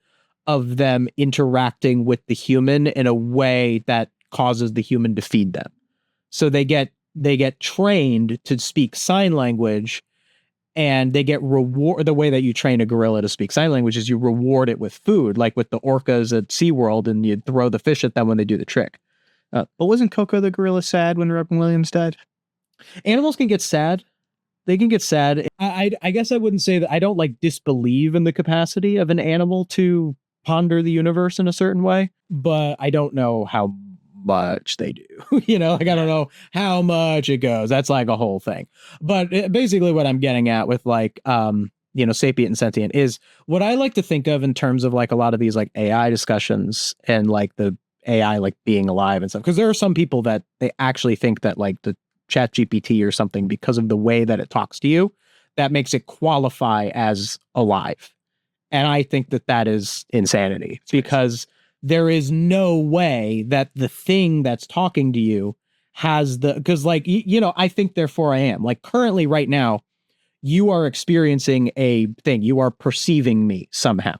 Speaker 2: of them interacting with the human in a way that causes the human to feed them. So they get trained to speak sign language, and they get reward. The way that you train a gorilla to speak sign language is you reward it with food, like with the orcas at SeaWorld, and you throw the fish at them when they do the trick.
Speaker 1: But wasn't Coco the gorilla sad when Robin Williams died?
Speaker 2: Animals can get sad. They can get sad. I guess I wouldn't say that I don't like disbelieve in the capacity of an animal to ponder the universe in a certain way, but I don't know how much they do. You know, like I don't know how much it goes. That's like a whole thing. But basically what I'm getting at with like you know, sapient and sentient is what I like to think of in terms of like a lot of these like AI discussions and like the AI like being alive and stuff. Because there are some people that they actually think that like the Chat GPT or something, because of the way that it talks to you, that makes it qualify as alive. And I think that that is insanity, because there is no way that the thing that's talking to you has the, because like, you know, I think therefore I am. Like currently right now, you are experiencing a thing. You are perceiving me somehow.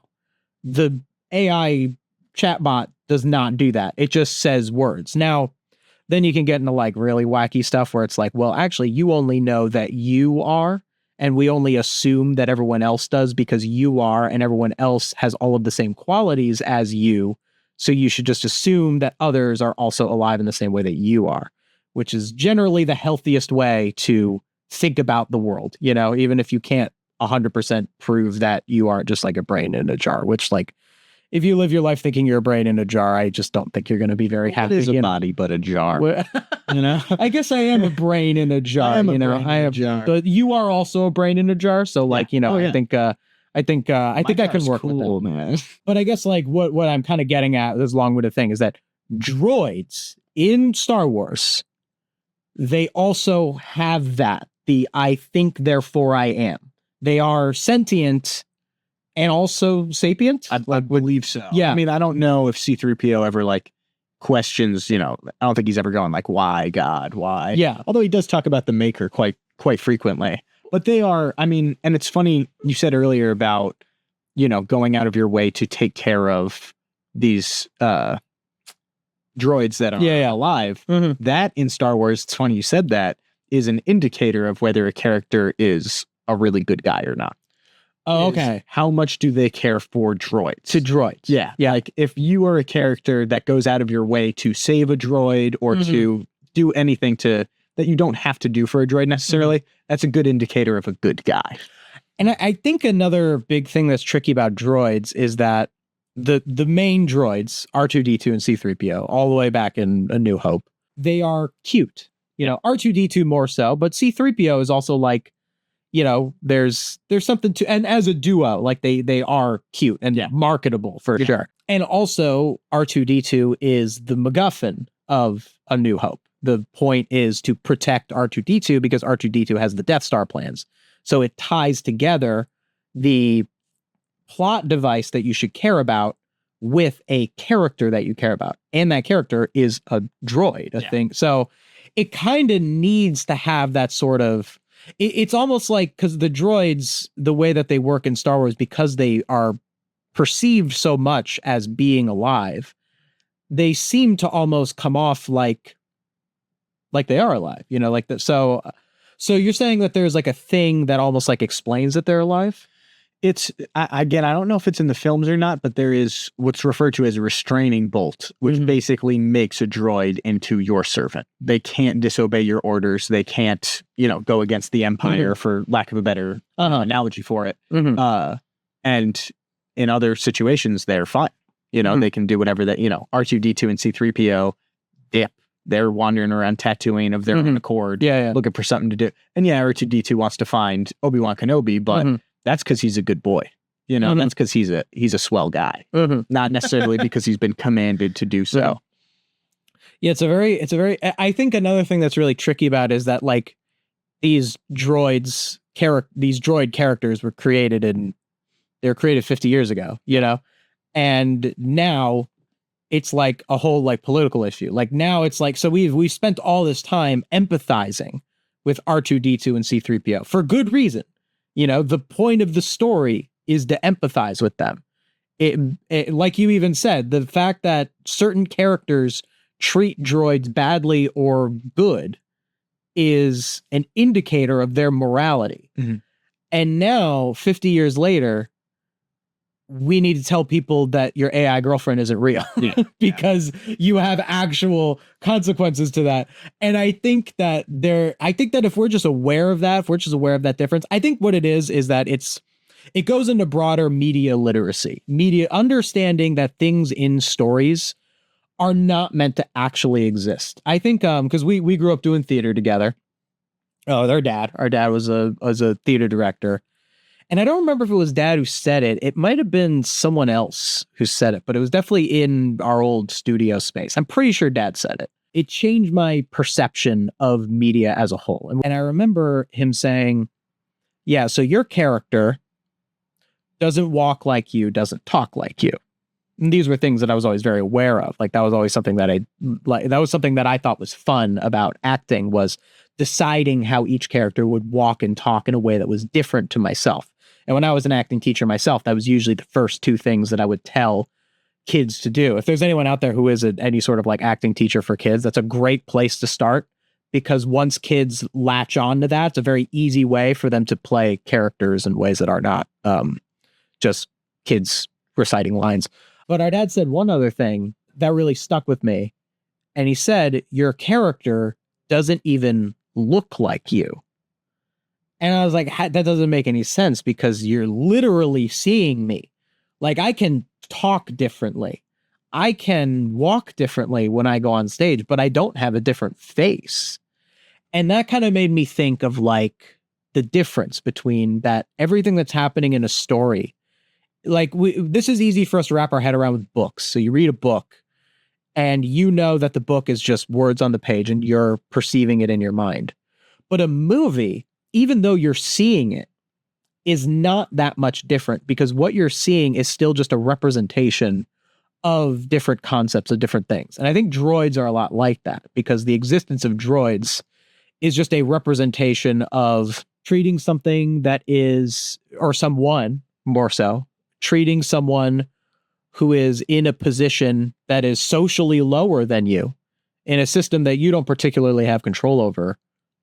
Speaker 2: The AI chatbot does not do that. It just says words. Now, then you can get into like really wacky stuff where it's like, well, actually, you only know that you are, and we only assume that everyone else does because you are, and everyone else has all of the same qualities as you. So you should just assume that others are also alive in the same way that you are, which is generally the healthiest way to think about the world, you know, even if you can't 100% prove that you aren't just like a brain in a jar, which like, if you live your life thinking you're a brain in a jar, I just don't think you're going to be very happy.
Speaker 1: It is a body, but a jar. You know,
Speaker 2: I guess I am a brain in a jar. I am a jar. But you are also a brain in a jar. So, like, you know, I think I think that can work with it.
Speaker 1: Man.
Speaker 2: But I guess like what I'm kind of getting at this long-winded thing is that droids in Star Wars, they also have that. The I think, therefore I am. They are sentient and also sapient.
Speaker 1: I believe so.
Speaker 2: Yeah.
Speaker 1: I mean, I don't know if C-3PO ever like questions, you know, I don't think he's ever going like, why God, why?
Speaker 2: Yeah.
Speaker 1: Although he does talk about the maker quite frequently. But they are, I mean, and it's funny, you said earlier about, going out of your way to take care of these droids that are alive.
Speaker 2: Mm-hmm.
Speaker 1: That in Star Wars, it's funny you said that, is an indicator of whether a character is a really good guy or not.
Speaker 2: Oh, okay.
Speaker 1: How much do they care for droids?
Speaker 2: To droids.
Speaker 1: Yeah. Like if you are a character that goes out of your way to save a droid or to do anything that you don't have to do for a droid necessarily, that's a good indicator of a good guy.
Speaker 2: And I think another big thing that's tricky about droids is that the main droids, R2-D2 and C-3PO, all the way back in A New Hope, they are cute. R2-D2 more so, but C-3PO is also like, there's something to, and as a duo, like they are cute and marketable for sure. And also R2-D2 is the MacGuffin of A New Hope. The point is to protect R2-D2 because R2-D2 has the Death Star plans. So it ties together the plot device that you should care about with a character that you care about. And that character is a droid, a thing. So it kind of needs to have that sort of, it's almost like, because the droids, the way that they work in Star Wars, because they are perceived so much as being alive, they seem to almost come off like they are alive, like that. So you're saying that there's like a thing that almost like explains that they're alive?
Speaker 1: It's, again, I don't know if it's in the films or not, but there is what's referred to as a restraining bolt, which basically makes a droid into your servant. They can't disobey your orders. They can't, go against the Empire, for lack of a better analogy for it. And in other situations, they're fine. They can do whatever that, R2-D2 and C-3PO dip. They're wandering around Tatooine of their own accord, looking for something to do. And R2-D2 wants to find Obi-Wan Kenobi, but that's because he's a good boy. That's because he's a swell guy, not necessarily because he's been commanded to do so.
Speaker 2: Yeah, it's a very, I think another thing that's really tricky about is that like these droid characters were created they were created 50 years ago, and now it's like a whole like political issue. Like now it's like, so we've spent all this time empathizing with R2-D2 and C-3PO for good reason. The point of the story is to empathize with them. It like you even said, the fact that certain characters treat droids badly or good is an indicator of their morality. And now, 50 years later, we need to tell people that your AI girlfriend isn't real because you have actual consequences to that. And I think that if we're just aware of that, if we're just aware of that difference, I think what it is that it goes into broader media literacy, media understanding that things in stories are not meant to actually exist. I think, because we grew up doing theater together. Oh, our dad was a theater director. And I don't remember if it was Dad who said it. It might have been someone else who said it, but it was definitely in our old studio space. I'm pretty sure Dad said it. It changed my perception of media as a whole. And I remember him saying, so your character doesn't walk like you, doesn't talk like you. And these were things that I was always very aware of. Like that was always something that I thought was fun about acting, was deciding how each character would walk and talk in a way that was different to myself. And when I was an acting teacher myself, that was usually the first two things that I would tell kids to do. If there's anyone out there who is any sort of like acting teacher for kids, that's a great place to start, because once kids latch on to that, it's a very easy way for them to play characters in ways that are not just kids reciting lines. But our dad said one other thing that really stuck with me. And he said, your character doesn't even look like you. And I was like, that doesn't make any sense, because you're literally seeing me. Like, I can talk differently. I can walk differently when I go on stage, but I don't have a different face. And that kind of made me think of like the difference between that, everything that's happening in a story. Like this is easy for us to wrap our head around with books. So you read a book and you know that the book is just words on the page and you're perceiving it in your mind. But a movie, even though you're seeing it, is not that much different, because what you're seeing is still just a representation of different concepts of different things. And I think droids are a lot like that, because the existence of droids is just a representation of treating something that is, or someone more so, treating someone who is in a position that is socially lower than you in a system that you don't particularly have control over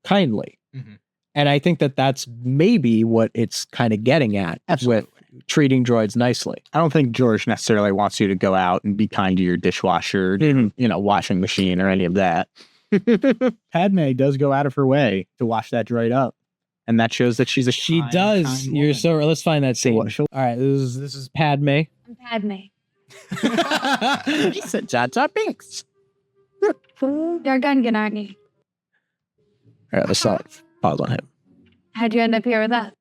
Speaker 2: kindly. Mm-hmm. And I think that that's maybe what it's kind of getting at with treating droids nicely.
Speaker 1: I don't think George necessarily wants you to go out and be kind to your dishwasher, washing machine or any of that. Padme does go out of her way to wash that droid up. And that shows that she's a
Speaker 2: She does. You're so let's find that scene. All right, this is Padme.
Speaker 6: I'm Padme.
Speaker 1: He said Jar Jar Binks.
Speaker 6: You're Gungan, aren't you?
Speaker 2: All right, let's pause on him.
Speaker 6: How'd you end up here with that?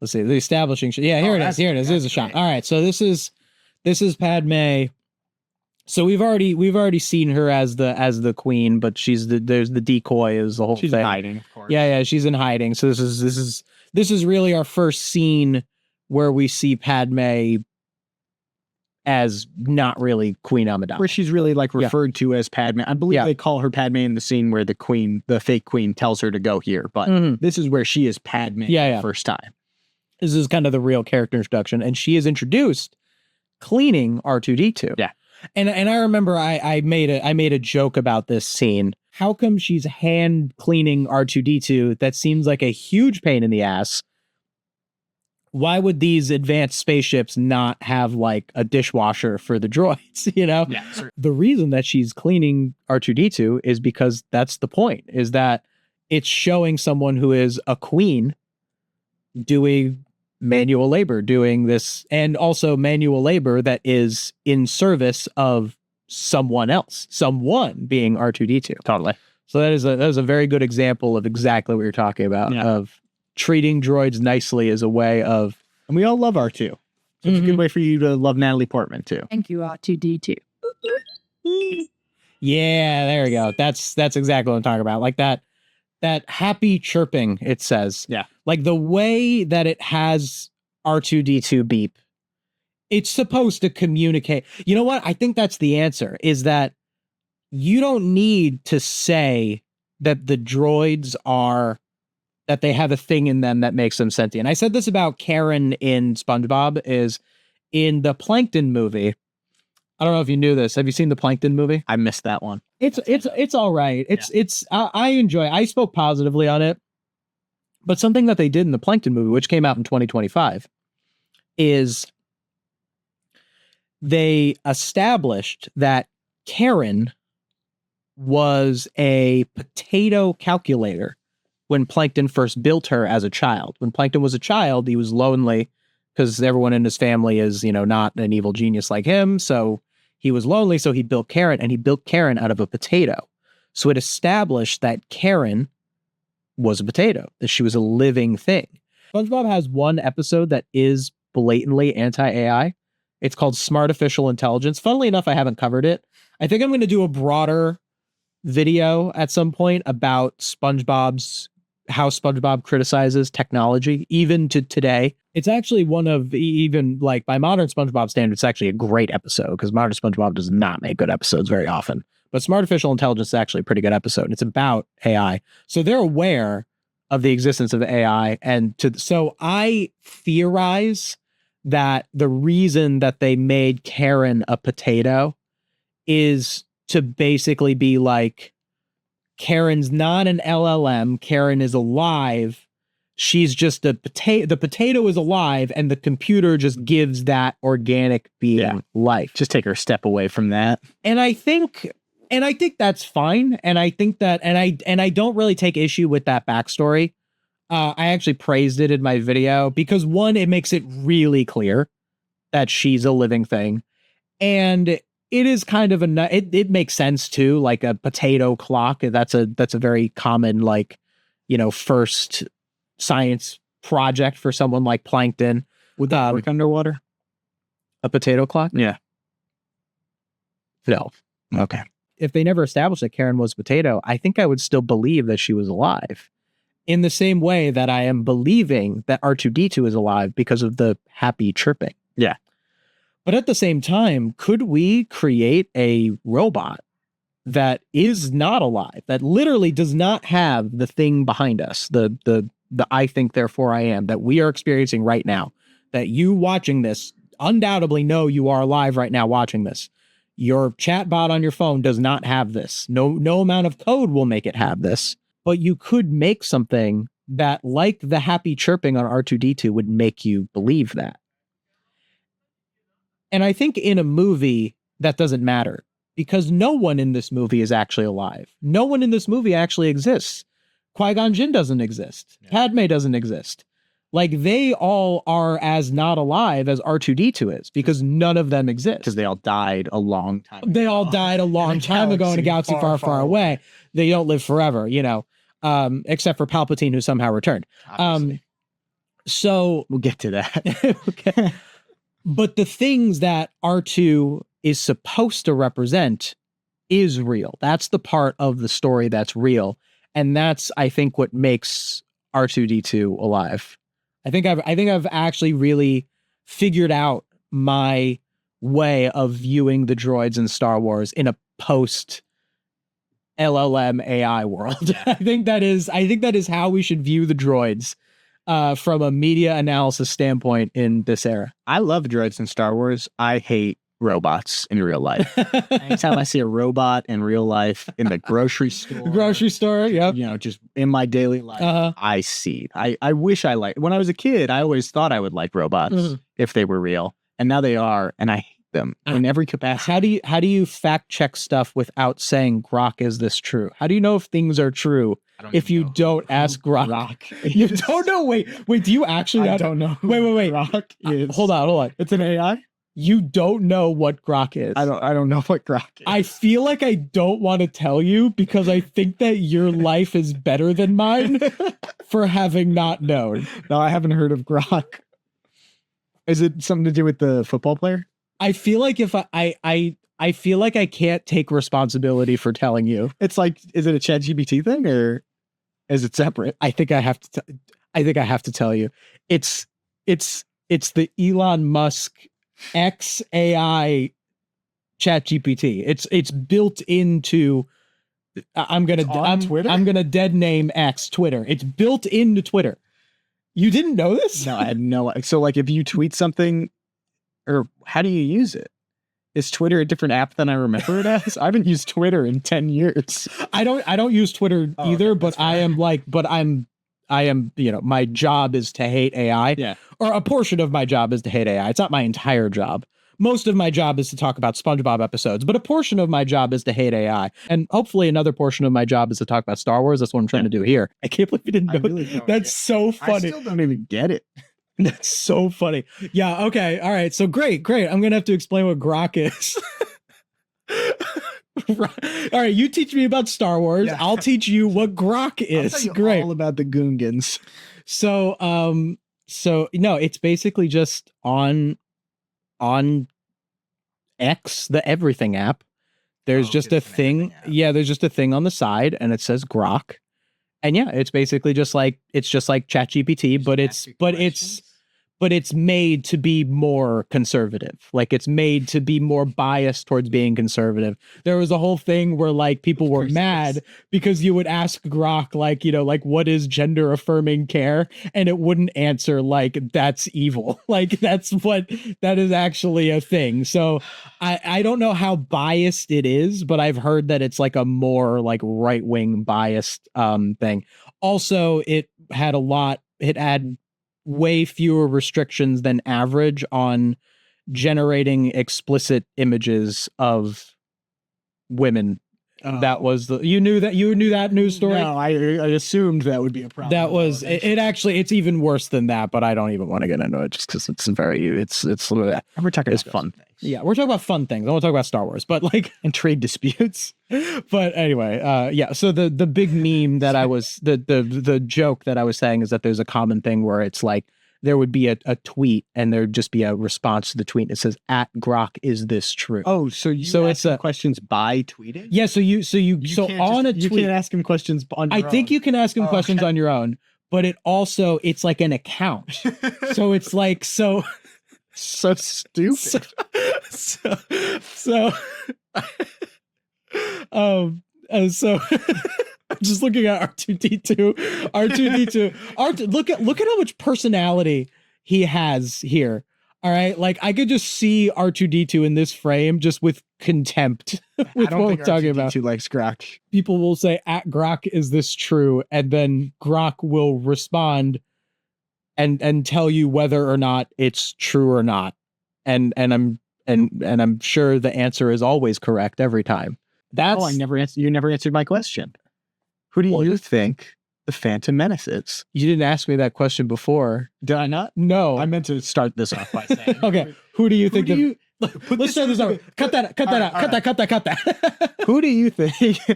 Speaker 2: Let's see the establishing. Yeah, here it is. Here it is. Here's a shot. All right, so this is Padme. So we've already seen her as the queen, but there's the decoy is the whole
Speaker 1: she's
Speaker 2: thing.
Speaker 1: In hiding, of course.
Speaker 2: Yeah, she's in hiding. So this is really our first scene where we see Padme as not really Queen Amidala.
Speaker 1: Where she's really like referred to as Padme. I believe they call her Padme in the scene where the fake queen tells her to go here, but this is where she is Padme for the first time.
Speaker 2: This is kind of the real character introduction, and she is introduced cleaning R2-D2.
Speaker 1: Yeah.
Speaker 2: And I remember I made a joke about this scene. How come she's hand cleaning R2-D2? That seems like a huge pain in the ass. Why would these advanced spaceships not have like a dishwasher for the droids?
Speaker 1: Yeah,
Speaker 2: the reason that she's cleaning R2-D2 is because that's the point, is that it's showing someone who is a queen doing manual labor, doing this, and also manual labor that is in service of someone else, someone being R2-D2.
Speaker 1: Totally.
Speaker 2: So that is a very good example of exactly what you're talking about, of treating droids nicely as a way of...
Speaker 1: And we all love R2. So it's a good way for you to love Natalie Portman, too.
Speaker 5: Thank you, R2-D2.
Speaker 2: Yeah, there we go. That's exactly what I'm talking about. Like that happy chirping, it says.
Speaker 1: Yeah.
Speaker 2: Like the way that it has R2-D2 beep, it's supposed to communicate. You know what? I think that's the answer, is that you don't need to say that the droids that they have a thing in them that makes them sentient. I said this about Karen in SpongeBob, is in the Plankton movie. I don't know if you knew this. Have you seen the Plankton movie?
Speaker 1: I missed that one.
Speaker 2: It's all right. I enjoy it. I spoke positively on it. But something that they did in the Plankton movie, which came out in 2025, is they established that Karen was a potato calculator when Plankton first built her as a child. When Plankton was a child, he was lonely because everyone in his family is, not an evil genius like him. So he was lonely, so he built Karen, and he built Karen out of a potato. So it established that Karen was a potato, that she was a living thing. SpongeBob has one episode that is blatantly anti-AI. It's called Smartificial Intelligence. Funnily enough, I haven't covered it. I think I'm going to do a broader video at some point about how SpongeBob criticizes technology, even to today. It's actually one of, even like by modern SpongeBob standards, it's actually a great episode, because modern SpongeBob does not make good episodes very often. But Smartificial Intelligence is actually a pretty good episode, and it's about AI. So they're aware of the existence of AI, so I theorize that the reason that they made Karen a potato is to basically be like, Karen's not an LLM. Karen is alive. She's just a potato. The potato is alive, and the computer just gives that organic being life.
Speaker 1: Just take her a step away from that.
Speaker 2: And I think that's fine. And I think that, and I don't really take issue with that backstory. I actually praised it in my video because, one, it makes it really clear that she's a living thing, and it is kind of it makes sense too, like a potato clock. That's a very common, first science project for someone like Plankton.
Speaker 1: Would that work underwater?
Speaker 2: A potato clock?
Speaker 1: Yeah.
Speaker 2: No.
Speaker 1: Okay.
Speaker 2: If they never established that Karen was a potato, I think I would still believe that she was alive. In the same way that I am believing that R2-D2 is alive because of the happy chirping.
Speaker 1: Yeah.
Speaker 2: But at the same time, could we create a robot that is not alive, that literally does not have the thing behind us, the I think, therefore I am, that we are experiencing right now, that you watching this undoubtedly know you are alive right now watching this. Your chat bot on your phone does not have this. No amount of code will make it have this. But you could make something that, like the happy chirping on R2-D2, would make you believe that. And I think in a movie, that doesn't matter, because no one in this movie is actually alive. No one in this movie actually exists. Qui-Gon Jinn doesn't exist. Yeah. Padme doesn't exist. Like, they all are as not alive as R2-D2 is, because none of them exist.
Speaker 1: Because they all died a long time ago.
Speaker 2: They all died a long time ago in a galaxy far, far away. They don't live forever, you know, except for Palpatine, who somehow returned. So
Speaker 1: we'll get to that.
Speaker 2: Okay. But the things that R2 is supposed to represent is real. That's the part of the story that's real. And that's, I think, what makes R2-D2 alive. I think I've actually really figured out my way of viewing the droids in Star Wars in a post LLM AI world. I think that is how we should view the droids from a media analysis standpoint in this era.
Speaker 1: I love droids in Star Wars. I hate robots in real life. Anytime I see a robot in real life in the grocery store,
Speaker 2: yep.
Speaker 1: You know, just in my daily life, I see. I wish I liked. When I was a kid, I always thought I would like robots if they were real, and now they are, and I hate them in every capacity.
Speaker 2: How do you fact check stuff without saying, Grok, is this true? How do you know if things are true if you don't ask Grok? You don't know. Wait. Do you actually?
Speaker 1: I don't know.
Speaker 2: Wait.
Speaker 1: Grok is.
Speaker 2: Hold on.
Speaker 1: It's an AI.
Speaker 2: You don't know what Grok is.
Speaker 1: I don't know what Grok is.
Speaker 2: I feel like I don't want to tell you because I think that your life is better than mine for having not known.
Speaker 1: No, I haven't heard of Grok. Is it something to do with the football player?
Speaker 2: I feel like if I feel like I can't take responsibility for telling you.
Speaker 1: It's like, is it a ChatGPT thing or is it separate?
Speaker 2: I think I have to tell you. It's the Elon Musk XAI ChatGPT. It's built into
Speaker 1: Twitter?
Speaker 2: I'm gonna dead name X Twitter. It's built into Twitter. You didn't know this?
Speaker 1: No, I had no. So like if you tweet something, or how do you use it? Is Twitter a different app than I remember it as? I haven't used Twitter in 10 years.
Speaker 2: I don't use Twitter either, okay, but I am, you know, my job is to hate AI.
Speaker 1: Yeah.
Speaker 2: Or a portion of my job is to hate AI. It's not my entire job. Most of my job is to talk about SpongeBob episodes, but a portion of my job is to hate AI. And hopefully another portion of my job is to talk about Star Wars. That's what I'm trying to do here. I can't believe you didn't know. Really That's so funny.
Speaker 1: I still don't even get it.
Speaker 2: That's so funny. Yeah, okay. All right. So great. I'm going to have to explain what Grok is. All right, you teach me about Star Wars. Yeah. I'll teach you what Grok is.
Speaker 1: I'll tell you
Speaker 2: great.
Speaker 1: All about the Goongans.
Speaker 2: So no, it's basically just on X, the everything app. There's just a thing. Yeah, there's just a thing on the side, and it says Grok. And yeah, it's basically just like ChatGPT, but it's made to be more conservative. Like it's made to be more biased towards being conservative. There was a whole thing where like people were mad because you would ask Grok, like, you know, like what is gender affirming care? And it wouldn't answer like that's evil. Like that is actually a thing. So I don't know how biased it is, but I've heard that it's like a more like right-wing biased thing. Also, it had way fewer restrictions than average on generating explicit images of women. That was you knew that news story?
Speaker 1: No, I assumed that would be a problem.
Speaker 2: That was it actually, it's even worse than that, but I don't even want to get into it just because it's
Speaker 1: we're talking about fun things.
Speaker 2: Yeah, we're talking about fun things. I want to talk about Star Wars, but like
Speaker 1: and trade disputes.
Speaker 2: But anyway, yeah. So the big meme that I was the joke that I was saying is that there's a common thing where it's like there would be a tweet and there'd just be a response to the tweet. It says "@Grok, is this true?"
Speaker 1: Oh, so it's questions by tweeting?
Speaker 2: Yeah. So on a tweet,
Speaker 1: you can't ask him questions on your own.
Speaker 2: I think you can ask him questions on your own, but it's like an account. So it's like so
Speaker 1: stupid.
Speaker 2: So I'm just looking at R2-D2. Look at how much personality he has here. All right, like I could just see R2D2 in this frame just with contempt with what we're talking about.
Speaker 1: R2D2 likes Grok.
Speaker 2: People will say, "At Grok, is this true?" And then Grok will respond and tell you whether or not it's true or not. And I'm sure the answer is always correct every time. That's
Speaker 1: I never answered. You never answered my question. Who do you think the Phantom Menace is?
Speaker 2: You didn't ask me that question before.
Speaker 1: Did I not?
Speaker 2: No.
Speaker 1: I meant to start this off by saying.
Speaker 2: Okay. Who do you think? Let's start this over. Cut that out.
Speaker 1: Who do you think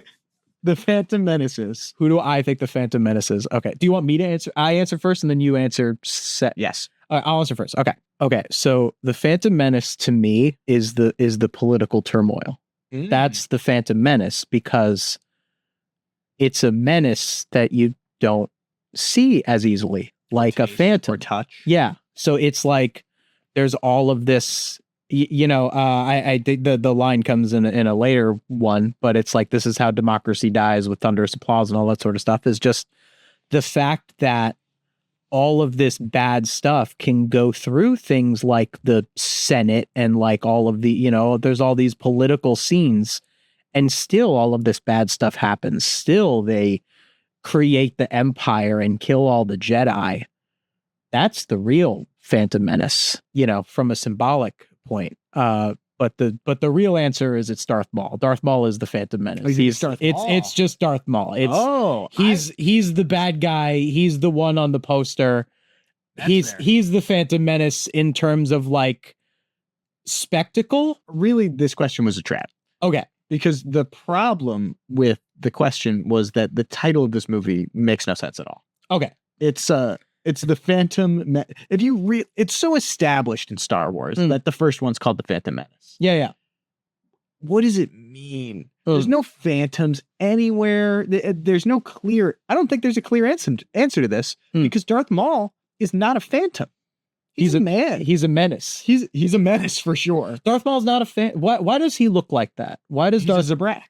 Speaker 1: the Phantom Menace is?
Speaker 2: Who do I think the Phantom Menace is? Okay. Do you want me to answer? I answer first and then you answer
Speaker 1: Yes.
Speaker 2: I'll answer first. Okay. Okay. So the Phantom Menace to me is the political turmoil. That's the Phantom Menace because it's a menace that you don't see as easily, like a phantom
Speaker 1: or touch.
Speaker 2: Yeah. So it's like there's all of this, I think the line comes in a later one, but it's like, this is how democracy dies with thunderous applause and all that sort of stuff, is just the fact that all of this bad stuff can go through things like the Senate and like all of the, there's all these political scenes and still all of this bad stuff happens. Still they create the Empire and kill all the Jedi. That's the real Phantom Menace, from a symbolic point. But the real answer is it's Darth Maul. Darth Maul is the Phantom Menace. It's just Darth Maul. He's the bad guy. He's the one on the poster. He's the Phantom Menace in terms of like spectacle.
Speaker 1: Really, this question was a trap.
Speaker 2: Okay.
Speaker 1: Because the problem with the question was that the title of this movie makes no sense at all.
Speaker 2: Okay.
Speaker 1: It's the Phantom. It's so established in Star Wars that the first one's called the Phantom Menace.
Speaker 2: Yeah.
Speaker 1: What does it mean? There's no phantoms anywhere. There's no clear. I don't think there's a clear answer to this because Darth Maul is not a phantom. He's a man.
Speaker 2: He's a menace.
Speaker 1: He's a menace for sure.
Speaker 2: Darth Maul's not a fan. Why does he look like that? Why does
Speaker 1: He's a Zabrak?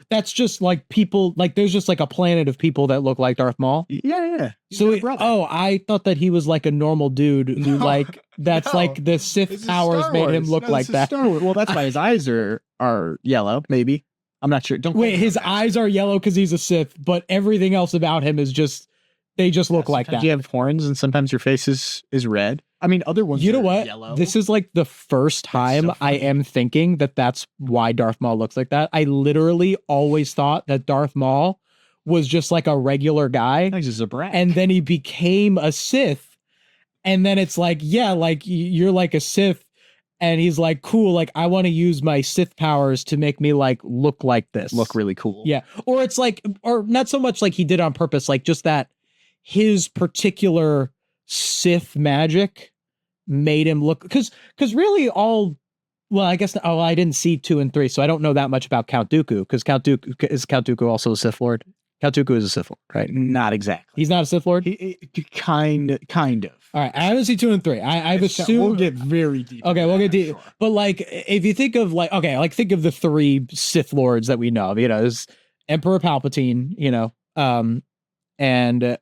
Speaker 2: That's just like people, like there's just like a planet of people that look like Darth Maul.
Speaker 1: Yeah.
Speaker 2: So, I thought that he was like a normal dude who like the Sith powers made him look like that.
Speaker 1: Well, that's why his eyes are yellow, maybe. I'm not sure.
Speaker 2: His eyes are yellow because he's a Sith, but everything else about him is they just look like that.
Speaker 1: You have horns and sometimes your face is red. I mean, other ones
Speaker 2: you know what?
Speaker 1: Yellow.
Speaker 2: This is like the first time I am thinking that's why Darth Maul looks like that. I literally always thought that Darth Maul was just like a regular guy.
Speaker 1: He's a Zabrak.
Speaker 2: And then he became a Sith. And then it's like, yeah, like you're like a Sith. And he's like, cool, like I want to use my Sith powers to make me like look like this.
Speaker 1: Look really cool.
Speaker 2: Yeah. Or it's like, or not so much like he did on purpose, like just that his particular Sith magic made him look, because really I guess I didn't see 2 and 3, so I don't know that much about Count Dooku, because Count Dooku also a Sith Lord? Count Dooku is a Sith Lord, right?
Speaker 1: Not exactly.
Speaker 2: He's not a Sith Lord?
Speaker 1: Kind of.
Speaker 2: All right, I haven't seen 2 and 3. I've assumed
Speaker 1: we'll get very deep.
Speaker 2: Okay, we'll get deep. Sure. But like, if you think of like, okay, like think of the 3 Sith Lords that we know of, there's Emperor Palpatine, and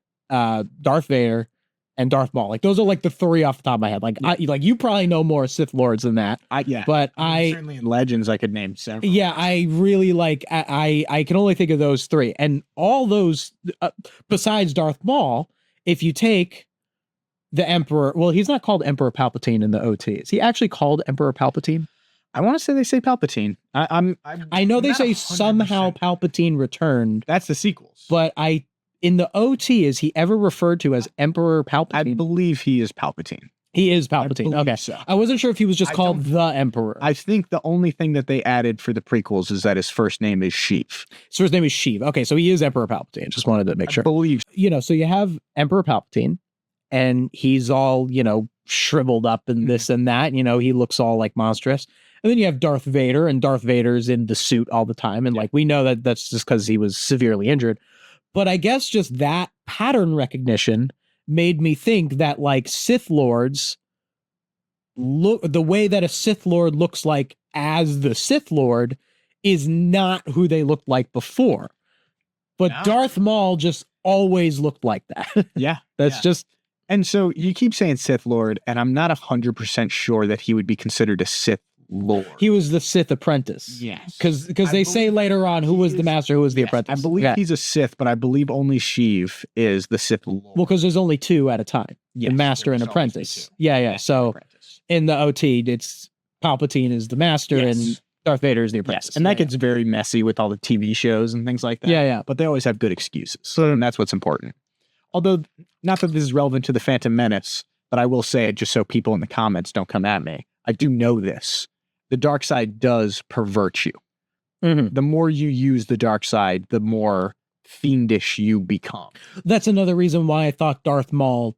Speaker 2: Darth Vader and Darth Maul. Like those are like the 3 off the top of my head. Like you probably know more Sith Lords than that. But
Speaker 1: certainly in Legends I could name several.
Speaker 2: Yeah, I really like. I can only think of those 3, and all those besides Darth Maul. If you take the Emperor, well, he's not called Emperor Palpatine in the OT. Is he actually called Emperor Palpatine?
Speaker 1: I want to say they say Palpatine.
Speaker 2: I know they say 100%. Somehow Palpatine returned.
Speaker 1: That's the sequels.
Speaker 2: But in the OT, is he ever referred to as Emperor Palpatine?
Speaker 1: I believe he is Palpatine.
Speaker 2: He is Palpatine. Okay. So. I wasn't sure if he was just called the Emperor.
Speaker 1: I think the only thing that they added for the prequels is that his first name is Sheev.
Speaker 2: So his name is Sheev. Okay, so he is Emperor Palpatine. Just wanted to make sure.
Speaker 1: I believe.
Speaker 2: So you have Emperor Palpatine, and he's all, shriveled up and this and that. He looks all like monstrous. And then you have Darth Vader, and Darth Vader's in the suit all the time. And like, we know that that's just because he was severely injured. But I guess just that pattern recognition made me think that like Sith Lords look, the way that a Sith Lord looks like as the Sith Lord is not who they looked like before. But Darth Maul just always looked like that.
Speaker 1: Yeah.
Speaker 2: That's just
Speaker 1: And so you keep saying Sith Lord, and I'm not 100% sure that he would be considered a Sith Lord.
Speaker 2: He was the Sith apprentice.
Speaker 1: Yes.
Speaker 2: Because they say later on who was the master, who was the apprentice.
Speaker 1: I believe he's a Sith, but I believe only Sheev is the Sith Lord.
Speaker 2: Well, because there's only two at a time.
Speaker 1: Yes,
Speaker 2: the master and apprentice. Yeah. So in the OT, it's Palpatine is the master and Darth Vader is the apprentice.
Speaker 1: Yes, and that gets very messy with all the TV shows and things like that.
Speaker 2: Yeah.
Speaker 1: But they always have good excuses, and that's what's important. Although, not that this is relevant to the Phantom Menace, but I will say it just so people in the comments don't come at me. I do know this. The dark side does pervert you.
Speaker 2: Mm-hmm.
Speaker 1: The more you use the dark side, the more fiendish you become.
Speaker 2: That's another reason why I thought Darth Maul,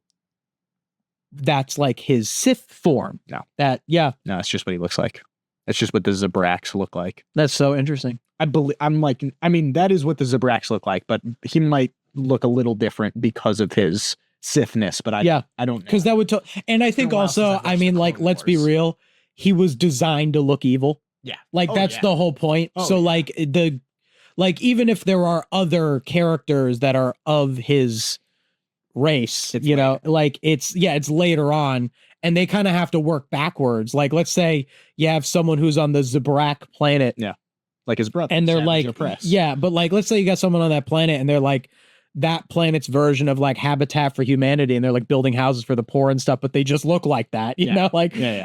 Speaker 2: that's like his Sith form.
Speaker 1: No, it's just what he looks like. It's just what the Zabraks look like.
Speaker 2: That's so interesting.
Speaker 1: That is what the Zabraks look like, but he might look a little different because of his Sithness, but I don't know.
Speaker 2: Because that would and I think also, let's be real, he was designed to look evil.
Speaker 1: Yeah.
Speaker 2: That's the whole point. Even if there are other characters that are of his race, it's later on, and they kind of have to work backwards. Like, let's say you have someone who's on the Zabrak planet.
Speaker 1: Yeah. Like his brother.
Speaker 2: And they're
Speaker 1: Savage
Speaker 2: like,
Speaker 1: Opress.
Speaker 2: yeah, but let's say you got someone on that planet and they're like that planet's version of Habitat for Humanity, and they're building houses for the poor and stuff, but they just look like that, you know,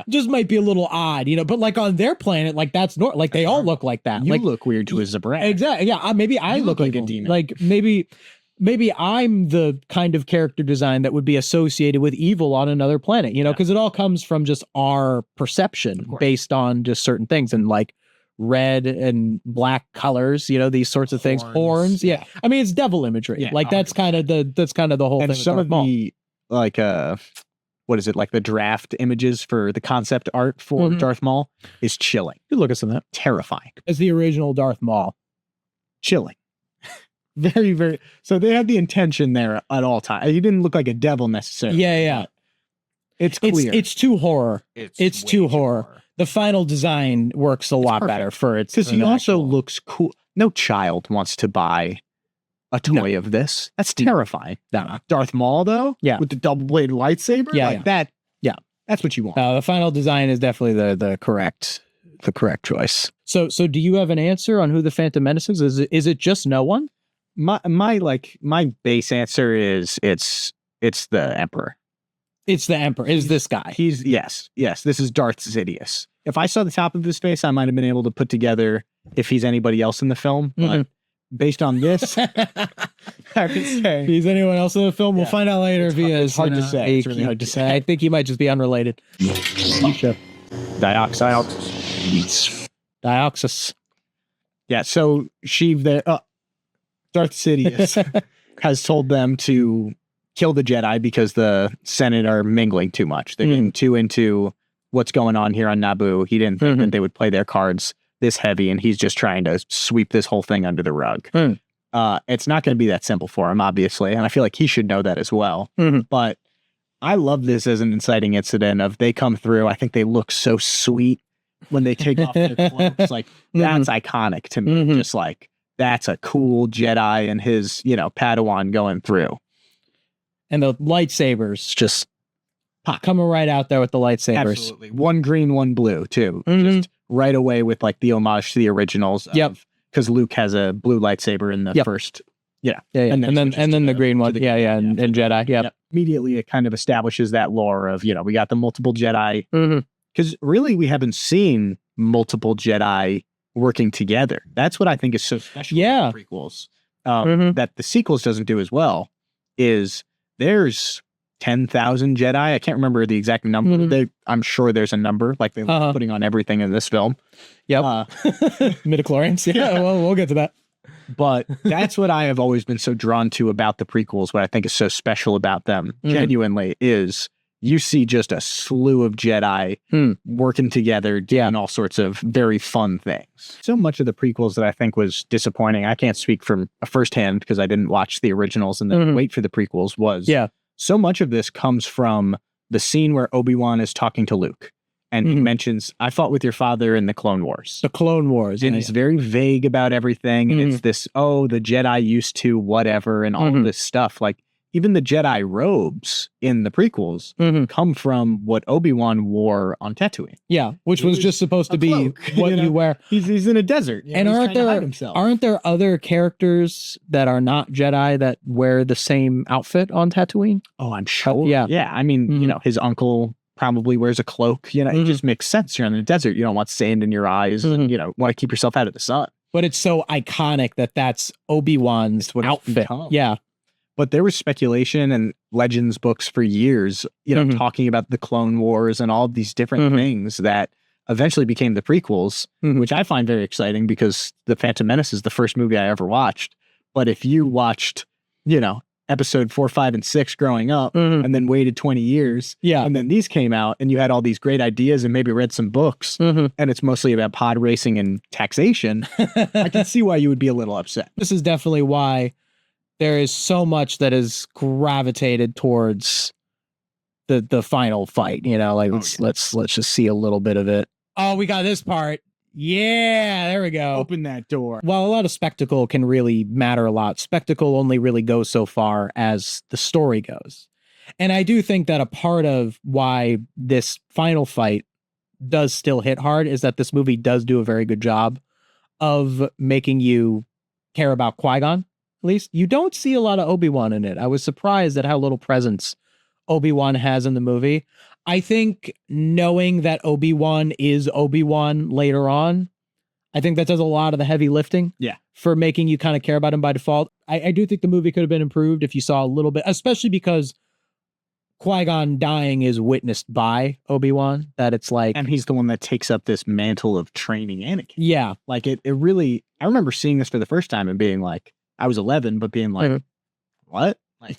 Speaker 2: just might be a little odd, but on their planet, that's they all look like that.
Speaker 1: You look weird to a Zabrak.
Speaker 2: Exactly. Yeah. Maybe I look like
Speaker 1: a demon.
Speaker 2: Maybe I'm the kind of character design that would be associated with evil on another planet, because it all comes from just our perception based on just certain things, and red and black colors, these sorts of things, horns. Yeah. It's devil imagery.
Speaker 1: Yeah,
Speaker 2: that's kind of the whole
Speaker 1: and
Speaker 2: thing.
Speaker 1: Some of the what is it, the draft images for the concept art for Darth Maul is chilling.
Speaker 2: You look at some of that.
Speaker 1: Terrifying.
Speaker 2: As the original Darth Maul.
Speaker 1: Chilling. Very, very. So they had the intention there at all times. He didn't look like a devil necessarily.
Speaker 2: Yeah.
Speaker 1: It's clear.
Speaker 2: It's too horror. It's too horror. The final design works a lot better for it.
Speaker 1: Because he also looks cool. No child wants to buy a toy of this. That's terrifying.
Speaker 2: No.
Speaker 1: Darth Maul, though?
Speaker 2: Yeah.
Speaker 1: With the double-bladed lightsaber? That. Yeah. That's what you want.
Speaker 2: The final design is definitely the correct choice. So do you have an answer on who the Phantom Menace is? Is it just no one?
Speaker 1: My base answer is it's the Emperor.
Speaker 2: It's the Emperor. Is this guy?
Speaker 1: Yes. This is Darth Sidious. If I saw the top of his face, I might have been able to put together if he's anybody else in the film. But based on this, I can say
Speaker 2: if he's anyone else in the film. We'll find out later if he is.
Speaker 1: It's hard to say.
Speaker 2: It's really hard to say. I think he might just be unrelated. Dioxys.
Speaker 1: Yeah. So Sheev there. Darth Sidious has told them to kill the Jedi because the Senate are mingling too much. They're getting too into what's going on here on Naboo. He didn't think that they would play their cards this heavy, and he's just trying to sweep this whole thing under the rug. It's not going to be that simple for him, obviously, and I feel like he should know that as well. But I love this as an inciting incident of they come through. I think they look so sweet when they take off their cloaks. That's iconic to me. Just that's a cool Jedi and his, Padawan going through.
Speaker 2: And the lightsabers just coming right out there with the lightsabers.
Speaker 1: Absolutely. One green, one blue, too. Just right away with the homage to the originals.
Speaker 2: Yep.
Speaker 1: Because Luke has a blue lightsaber in the first. Yeah.
Speaker 2: And then the green one. And Jedi. Yep.
Speaker 1: Immediately it kind of establishes that lore of, we got the multiple Jedi. Because really we haven't seen multiple Jedi working together. That's what I think is so special about the prequels. That the sequels doesn't do as well is there's 10,000 Jedi. I can't remember the exact number. I'm sure there's a number they were putting on everything in this film.
Speaker 2: Yep. Midichlorians. Yeah. Well, we'll get to that.
Speaker 1: But that's what I have always been so drawn to about the prequels. What I think is so special about them, genuinely, is you see just a slew of Jedi working together, doing all sorts of very fun things. So much of the prequels that I think was disappointing, I can't speak from a firsthand because I didn't watch the originals and then wait for the prequels, was so much of this comes from the scene where Obi-Wan is talking to Luke. And he mentions, I fought with your father in the Clone Wars.
Speaker 2: The Clone Wars.
Speaker 1: And he's very vague about everything. And it's this, the Jedi used to whatever and all this stuff. even the Jedi robes in the prequels come from what Obi-Wan wore on Tatooine.
Speaker 2: Yeah, which was just supposed to be
Speaker 1: cloak,
Speaker 2: what you wear.
Speaker 1: He's in a desert.
Speaker 2: And aren't there other characters that are not Jedi that wear the same outfit on Tatooine?
Speaker 1: Oh, I'm sure.
Speaker 2: Yeah.
Speaker 1: Yeah. I mean, you know, his uncle probably wears a cloak. You know, it just makes sense. You're in the desert. You don't want sand in your eyes. And, you know, want to keep yourself out of the sun.
Speaker 2: But it's so iconic that that's Obi-Wan's outfit. Yeah.
Speaker 1: But there was speculation and legends books for years, you know, talking about the Clone Wars and all these different things that eventually became the prequels, which I find very exciting because The Phantom Menace is the first movie I ever watched. But if you watched, you know, episode 4, 5, and 6 growing up and then waited 20 years, and then these came out and you had all these great ideas and maybe read some books and it's mostly about pod racing and taxation, I can see why you would be a little upset.
Speaker 2: This is definitely why there is so much that is gravitated towards the final fight, you know, like let's just see a little bit of it. Oh, we got this part. Yeah, there we go.
Speaker 1: Open that door.
Speaker 2: Well, a lot of spectacle can really matter a lot. Spectacle only really goes so far as the story goes. And I do think that a part of why this final fight does still hit hard is that this movie does do a very good job of making you care about Qui-Gon. At least you don't see a lot of Obi-Wan in it. I was surprised at how little presence Obi-Wan has in the movie. I think knowing that Obi-Wan is Obi-Wan later on, I think that does a lot of the heavy lifting for making you kind of care about him by default. I do think the movie could have been improved if you saw a little bit, especially because Qui-Gon dying is witnessed by Obi-Wan, that it's like...
Speaker 1: And he's the one that takes up this mantle of training Anakin.
Speaker 2: Yeah.
Speaker 1: Like it really... I remember seeing this for the first time and being like, I was 11, but being like, what? Like,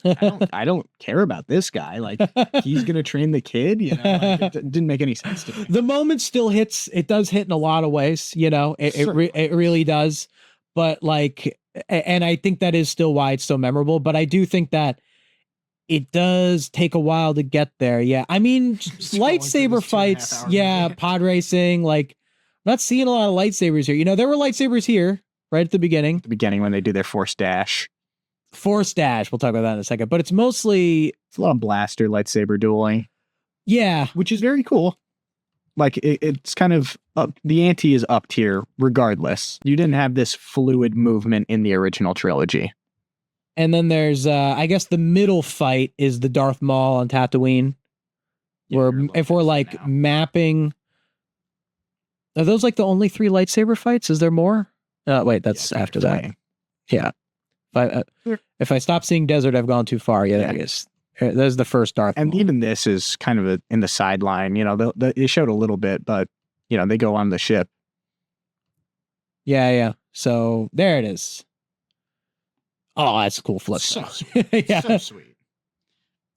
Speaker 1: I don't care about this guy. Like, he's going to train the kid, you know? Like, it didn't make any sense to me.
Speaker 2: The moment still hits. It does hit in a lot of ways, you know? It really does. But like, and I think that is still why it's so memorable. But I do think that it does take a while to get there. Yeah. I mean, lightsaber fights. Yeah. Pod racing. Like, I'm not seeing a lot of lightsabers here. You know, there were lightsabers here right at the beginning.
Speaker 1: The beginning when they do their Force Dash.
Speaker 2: Force Dash. We'll talk about that in a second. But it's mostly...
Speaker 1: It's a lot of blaster lightsaber dueling.
Speaker 2: Yeah.
Speaker 1: Which is very cool. Like, it's kind of... the ante is up tier regardless. You didn't have this fluid movement in the original trilogy.
Speaker 2: And then there's, I guess the middle fight is the Darth Maul on Tatooine. Where if we're like mapping... Are those like the only 3 lightsaber fights? Is there more? Wait, that's after that. Yeah. If I stop seeing desert, I've gone too far. Yeah, I guess there's the first Darth Maul.
Speaker 1: And even this is kind of in the sideline. You know, they showed a little bit, but you know, they go on the ship.
Speaker 2: Yeah. So there it is. Oh, that's a cool flip.
Speaker 1: So sweet.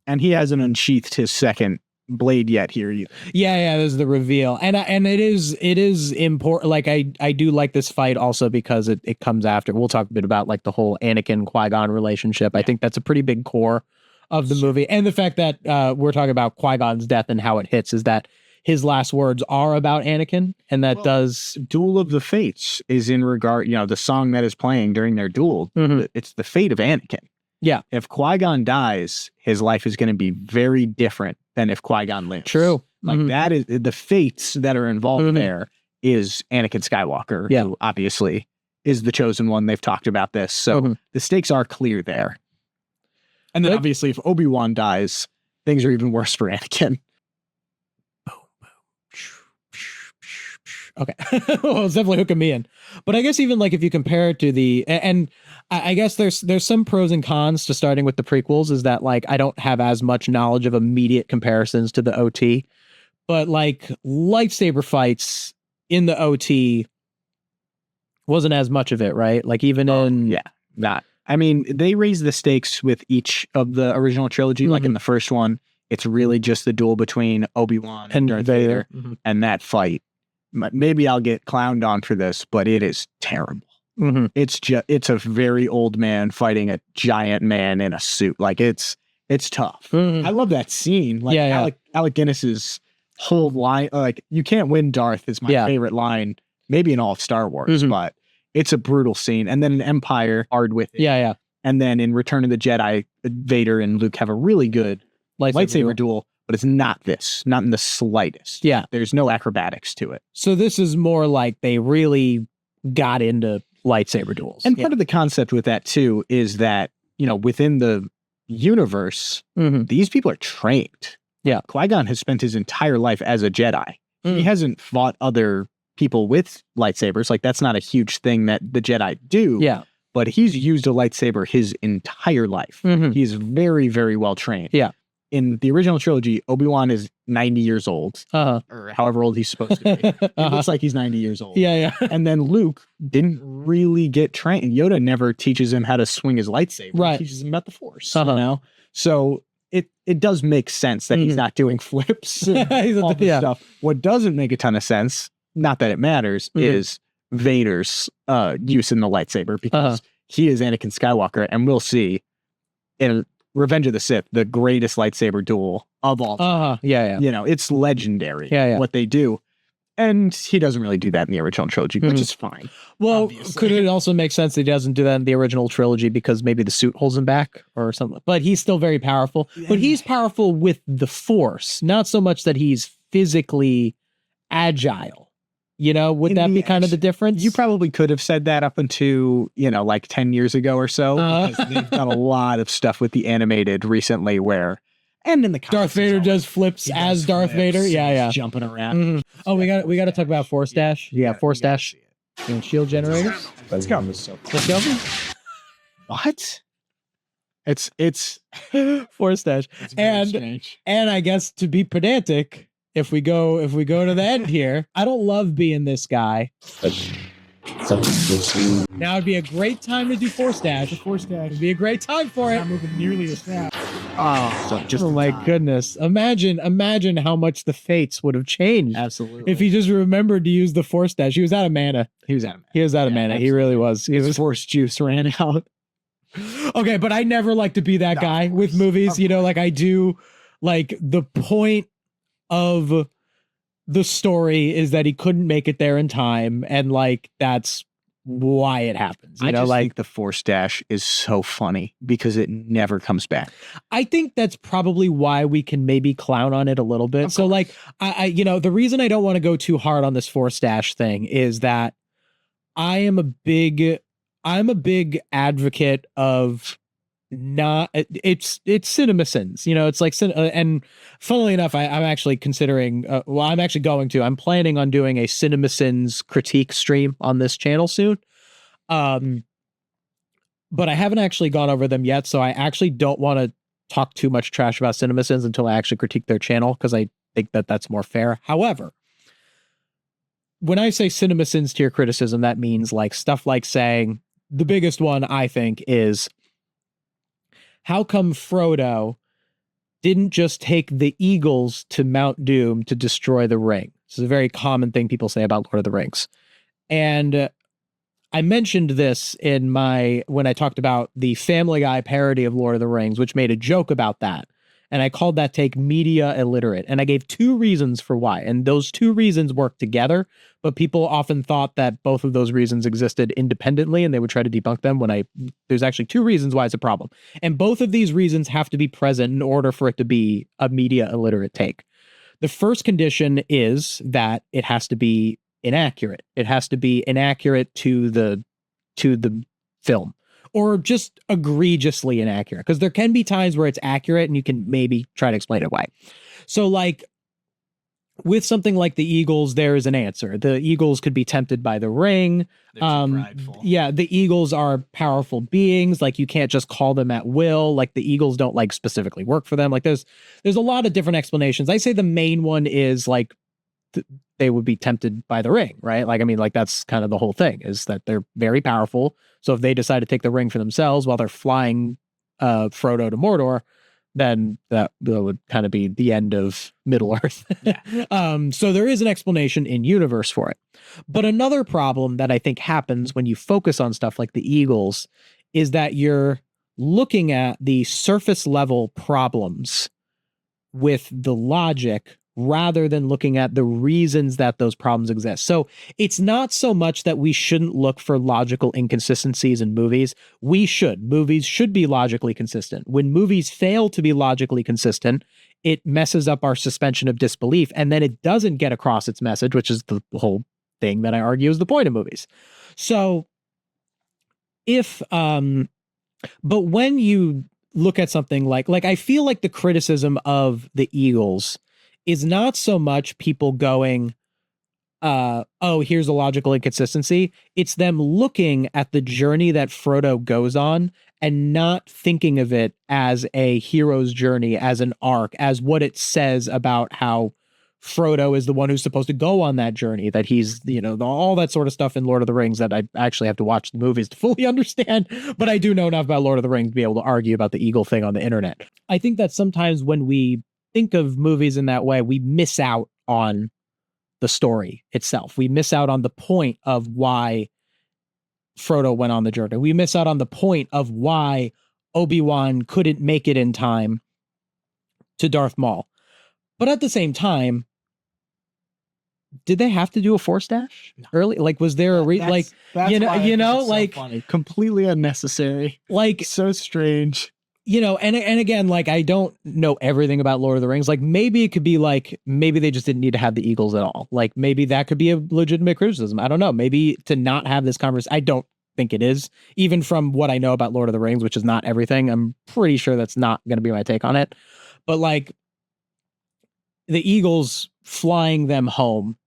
Speaker 1: And he hasn't unsheathed his second blade yet here either.
Speaker 2: Yeah, there's the reveal. And it is important. Like I do like this fight also because it comes after. We'll talk a bit about like the whole Anakin Qui-Gon relationship. I think that's a pretty big core of the movie. And the fact that we're talking about Qui-Gon's death and how it hits is that his last words are about Anakin, and that does...
Speaker 1: Duel of the Fates is in regard, you know, the song that is playing during their duel. It's the fate of Anakin.
Speaker 2: Yeah.
Speaker 1: If Qui-Gon dies, his life is going to be very different than if Qui-Gon lives.
Speaker 2: True.
Speaker 1: Like that is the fates that are involved there is Anakin Skywalker, who obviously is the chosen one. They've talked about this. So the stakes are clear there. And then obviously if Obi-Wan dies, things are even worse for Anakin.
Speaker 2: Okay. Well, it's definitely hooking me in. But I guess even like if you compare it to and I guess there's some pros and cons to starting with the prequels, is that like I don't have as much knowledge of immediate comparisons to the OT, but like lightsaber fights in the OT wasn't as much of it, right? Like even
Speaker 1: I mean, they raised the stakes with each of the original trilogy. Like in the first one, it's really just the duel between Obi-Wan and Darth Vader. And that fight, maybe I'll get clowned on for this, but it is terrible. It's a very old man fighting a giant man in a suit. Like it's tough. I love that scene. Like Alec Guinness's whole line, like you can't win Darth is my favorite line, maybe in all of Star Wars, but it's a brutal scene. And then an Empire hard with it. And then in Return of the Jedi, Vader and Luke have a really good lightsaber duel, but it's not in the slightest.
Speaker 2: Yeah.
Speaker 1: There's no acrobatics to it.
Speaker 2: So this is more like they really got into lightsaber duels.
Speaker 1: And part of the concept with that too is that, within the universe, these people are trained.
Speaker 2: Yeah.
Speaker 1: Qui-Gon has spent his entire life as a Jedi. He hasn't fought other people with lightsabers. Like, that's not a huge thing that the Jedi do.
Speaker 2: Yeah.
Speaker 1: But he's used a lightsaber his entire life. He's very, very well trained.
Speaker 2: Yeah.
Speaker 1: In the original trilogy, Obi-Wan is 90 years old, or however old he's supposed to be. It looks like he's 90 years old.
Speaker 2: Yeah.
Speaker 1: And then Luke didn't really get trained. Yoda never teaches him how to swing his lightsaber.
Speaker 2: Right.
Speaker 1: He teaches him about the Force. So it does make sense that he's not doing flips and all this stuff. What doesn't make a ton of sense, not that it matters, is Vader's use in the lightsaber, because he is Anakin Skywalker, and we'll see in Revenge of the Sith the greatest lightsaber duel of all time. It's legendary what they do. And he doesn't really do that in the original trilogy, which is fine.
Speaker 2: Well,
Speaker 1: obviously.
Speaker 2: could it also make sense that he doesn't do that in the original trilogy because maybe the suit holds him back or something? But he's still very powerful. But he's powerful with the Force, not so much that he's physically agile. Would that be kind of the difference?
Speaker 1: You probably could have said that up until, like 10 years ago or so. Because they've done a lot of stuff with the animated recently where... And in the
Speaker 2: Darth Vader does flips as Darth Vader. Yeah.
Speaker 1: Jumping around.
Speaker 2: Oh, we got to talk about Force Dash. Yeah, Force Dash and shield generators.
Speaker 1: Let's go.
Speaker 2: Let's go.
Speaker 1: What? It's
Speaker 2: Force Dash. And I guess to be pedantic, if we go to the end here, I don't love being this guy. Now would be a great time to do Force Dash. It'd be a great time for it.
Speaker 7: Not moving nearly as fast.
Speaker 2: Oh my goodness. Imagine how much the fates would have changed.
Speaker 1: Absolutely.
Speaker 2: If he just remembered to use the Force Dash. He was out of mana.
Speaker 1: He was out of mana.
Speaker 2: He really was.
Speaker 1: His Force juice ran out.
Speaker 2: Okay, but I never like to be that guy with movies. Like I do, like the point of the story is that he couldn't make it there in time, and like that's why it happens.
Speaker 1: I think the Force Dash is so funny because it never comes back.
Speaker 2: I think that's probably why we can maybe clown on it a little bit. So like I the reason I don't want to go too hard on this Force Dash thing is that I'm a big advocate of it's CinemaSins, it's like, and funnily enough, I'm actually considering, I'm planning on doing a CinemaSins critique stream on this channel soon. But I haven't actually gone over them yet. So I actually don't want to talk too much trash about CinemaSins until I actually critique their channel, because I think that that's more fair. However, when I say CinemaSins tier criticism, that means like stuff like saying, the biggest one I think is, how come Frodo didn't just take the eagles to Mount Doom to destroy the ring? This is a very common thing people say about Lord of the Rings. And I mentioned this when I talked about the Family Guy parody of Lord of the Rings, which made a joke about that. And I called that take media illiterate. And I gave 2 reasons for why. And those 2 reasons work together, but people often thought that both of those reasons existed independently, and they would try to debunk them there's actually 2 reasons why it's a problem. And both of these reasons have to be present in order for it to be a media illiterate take. The first condition is that it has to be inaccurate. It has to be inaccurate to the film. Or just egregiously inaccurate, because there can be times where it's accurate and you can maybe try to explain it why. So like with something like the eagles, there is an answer. The eagles could be tempted by the ring. Yeah, the eagles are powerful beings. Like you can't just call them at will. Like the eagles don't like specifically work for them. Like there's a lot of different explanations. I say the main one is like they would be tempted by the ring, right? Like, I mean, like that's kind of the whole thing, is that they're very powerful. So if they decide to take the ring for themselves while they're flying Frodo to Mordor, then that would kind of be the end of Middle Earth. Yeah. So there is an explanation in universe for it. But another problem that I think happens when you focus on stuff like the eagles is that you're looking at the surface level problems with the logic rather than looking at the reasons that those problems exist. So it's not so much that we shouldn't look for logical inconsistencies in movies. We should. Movies should be logically consistent. When movies fail to be logically consistent, it messes up our suspension of disbelief, and then it doesn't get across its message, which is the whole thing that I argue is the point of movies. So but when you look at something like I feel like the criticism of the Eagles is not so much people going, oh, here's a logical inconsistency. It's them looking at the journey that Frodo goes on and not thinking of it as a hero's journey, as an arc, as what it says about how Frodo is the one who's supposed to go on that journey, that he's, all that sort of stuff in Lord of the Rings that I actually have to watch the movies to fully understand, but I do know enough about Lord of the Rings to be able to argue about the eagle thing on the internet. I think that sometimes when we think of movies in that way, we miss out on the story itself. We miss out on the point of why Frodo went on the journey. We miss out on the point of why Obi-Wan couldn't make it in time to Darth Maul. But at the same time, did they have to do a Force dash early? Like, was there a
Speaker 1: so funny. Completely unnecessary.
Speaker 2: Like,
Speaker 1: so strange.
Speaker 2: And again, I don't know everything about Lord of the Rings. Like, maybe it could be maybe they just didn't need to have the Eagles at all. Like, maybe that could be a legitimate criticism. I don't know. Maybe to not have this conversation, I don't think it is. Even from what I know about Lord of the Rings, which is not everything, I'm pretty sure that's not going to be my take on it. But the Eagles flying them home,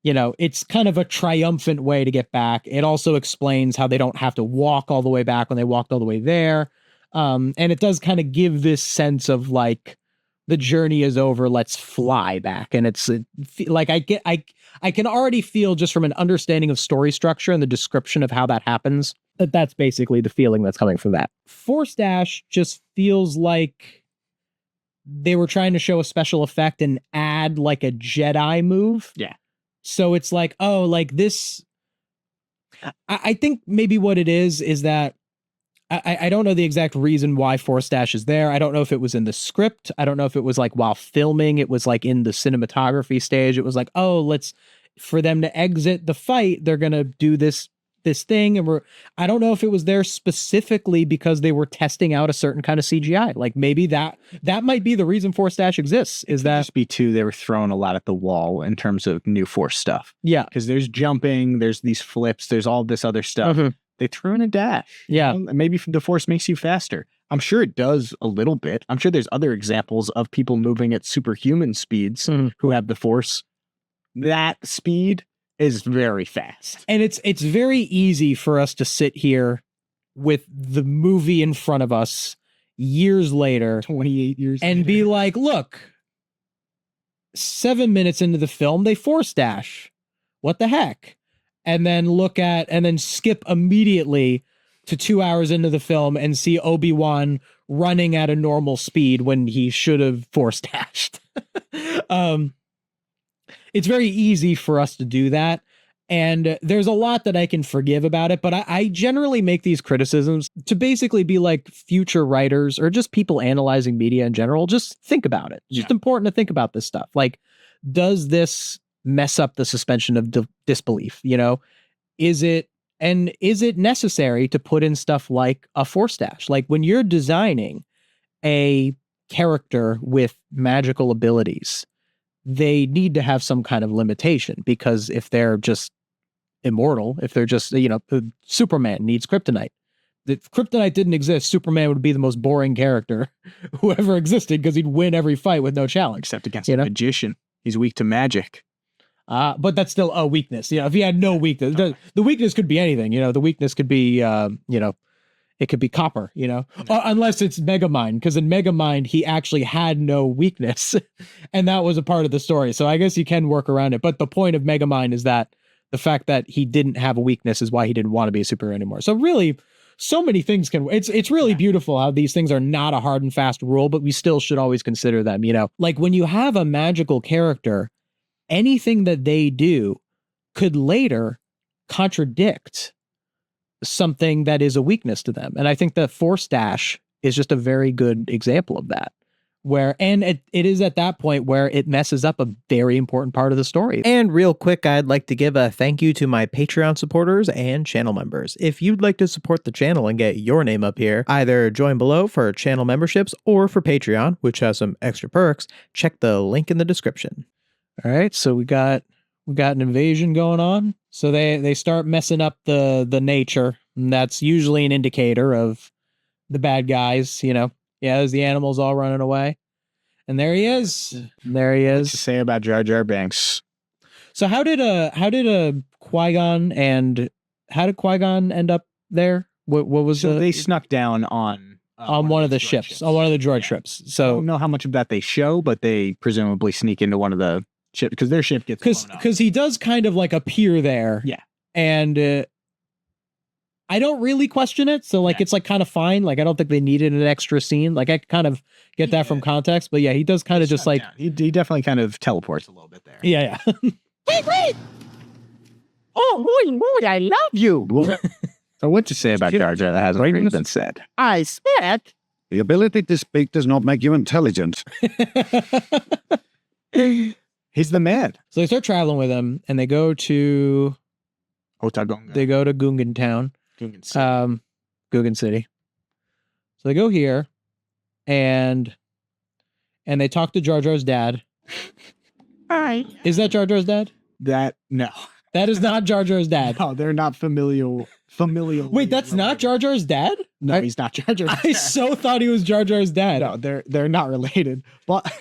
Speaker 2: it's kind of a triumphant way to get back. It also explains how they don't have to walk all the way back when they walked all the way there. And it does kind of give this sense of the journey is over, let's fly back. And it's I can already feel, just from an understanding of story structure and the description of how that happens, that's basically the feeling that's coming from that. Force Dash just feels like they were trying to show a special effect and add a Jedi move.
Speaker 1: Yeah.
Speaker 2: So it's this. I think maybe what it is that I don't know the exact reason why Force Dash is there. I don't know if it was in the script. I don't know if it was while filming, it was in the cinematography stage. It was for them to exit the fight, they're going to do this thing. And I don't know if it was there specifically because they were testing out a certain kind of CGI. Maybe that might be the reason Force Dash exists. Is that
Speaker 1: just be too, they were throwing a lot at the wall in terms of new Force stuff.
Speaker 2: Yeah.
Speaker 1: Because there's jumping, there's these flips, there's all this other stuff. Mm-hmm. They threw in a dash.
Speaker 2: Yeah.
Speaker 1: Maybe the Force makes you faster. I'm sure it does a little bit. I'm sure there's other examples of people moving at superhuman speeds who have the Force. That speed is very fast.
Speaker 2: And it's very easy for us to sit here with the movie in front of us years later,
Speaker 1: 28 years
Speaker 2: and
Speaker 1: later,
Speaker 2: be like, look, 7 minutes into the film, they Force Dash. What the heck? And then skip immediately to 2 hours into the film and see Obi-Wan running at a normal speed when he should have Force Dashed. It's very easy for us to do that. And there's a lot that I can forgive about it, but I generally make these criticisms to basically be future writers or just people analyzing media in general. Just think about it. It's just important to think about this stuff. Does this mess up the suspension of disbelief? Is it necessary to put in stuff like a Force Dash? When you're designing a character with magical abilities, they need to have some kind of limitation, because if they're just immortal, if they're just, Superman needs kryptonite. If kryptonite didn't exist, Superman would be the most boring character who ever existed, because he'd win every fight with no challenge.
Speaker 1: Except against a magician. He's weak to magic.
Speaker 2: But that's still a weakness. If he had no weakness, the weakness could be anything. The weakness could be, it could be copper, unless it's Megamind, because in Megamind, he actually had no weakness, and that was a part of the story. So I guess you can work around it. But the point of Megamind is that the fact that he didn't have a weakness is why he didn't want to be a superhero anymore. So really, so many things it's really beautiful how these things are not a hard and fast rule, but we still should always consider them, when you have a magical character, anything that they do could later contradict something that is a weakness to them. And I think that Force Dash is just a very good example of that, and it is at that point where it messes up a very important part of the story. And real quick, I'd like to give a thank you to my Patreon supporters and channel members. If you'd like to support the channel and get your name up here, either join below for channel memberships or for Patreon, which has some extra perks, check the link in the description. All right, so we got an invasion going on. So they start messing up the nature, and that's usually an indicator of the bad guys, Yeah, there's the animals all running away. And there he is. There he is.
Speaker 1: To say about Jar Jar Binks.
Speaker 2: So how did Qui-Gon end up there? What was
Speaker 1: they snuck down on
Speaker 2: one of the ships, on one of the droid ships. So
Speaker 1: I don't know how much of that they show, but they presumably sneak into one of the ships because their ship gets blown up.
Speaker 2: Because he does kind of like appear there.
Speaker 1: Yeah.
Speaker 2: And I don't really question it. So it's like kind of fine. Like I don't think they needed an extra scene. Like I kind of get that from context, but yeah, he does kind of just like
Speaker 1: he definitely kind of teleports a little bit there.
Speaker 2: Yeah.
Speaker 5: Wait. Oh, boy, I love you.
Speaker 1: So what to say about Jar Jar that hasn't already been said?
Speaker 5: I said.
Speaker 3: The ability to speak does not make you intelligent.
Speaker 1: He's the man.
Speaker 2: So they start traveling with him, and they go to
Speaker 1: Otagonga.
Speaker 2: They go to Gungan Town.
Speaker 1: Gungan City.
Speaker 2: Gungan City. So they go here, and they talk to Jar Jar's dad.
Speaker 5: Hi.
Speaker 2: Is that Jar Jar's dad?
Speaker 1: No.
Speaker 2: That is not Jar Jar's dad.
Speaker 1: No, they're not familial.
Speaker 2: Wait, that's not Jar Jar's dad?
Speaker 1: No, he's not Jar Jar's dad.
Speaker 2: I so thought he was Jar Jar's dad.
Speaker 1: No, they're not related. But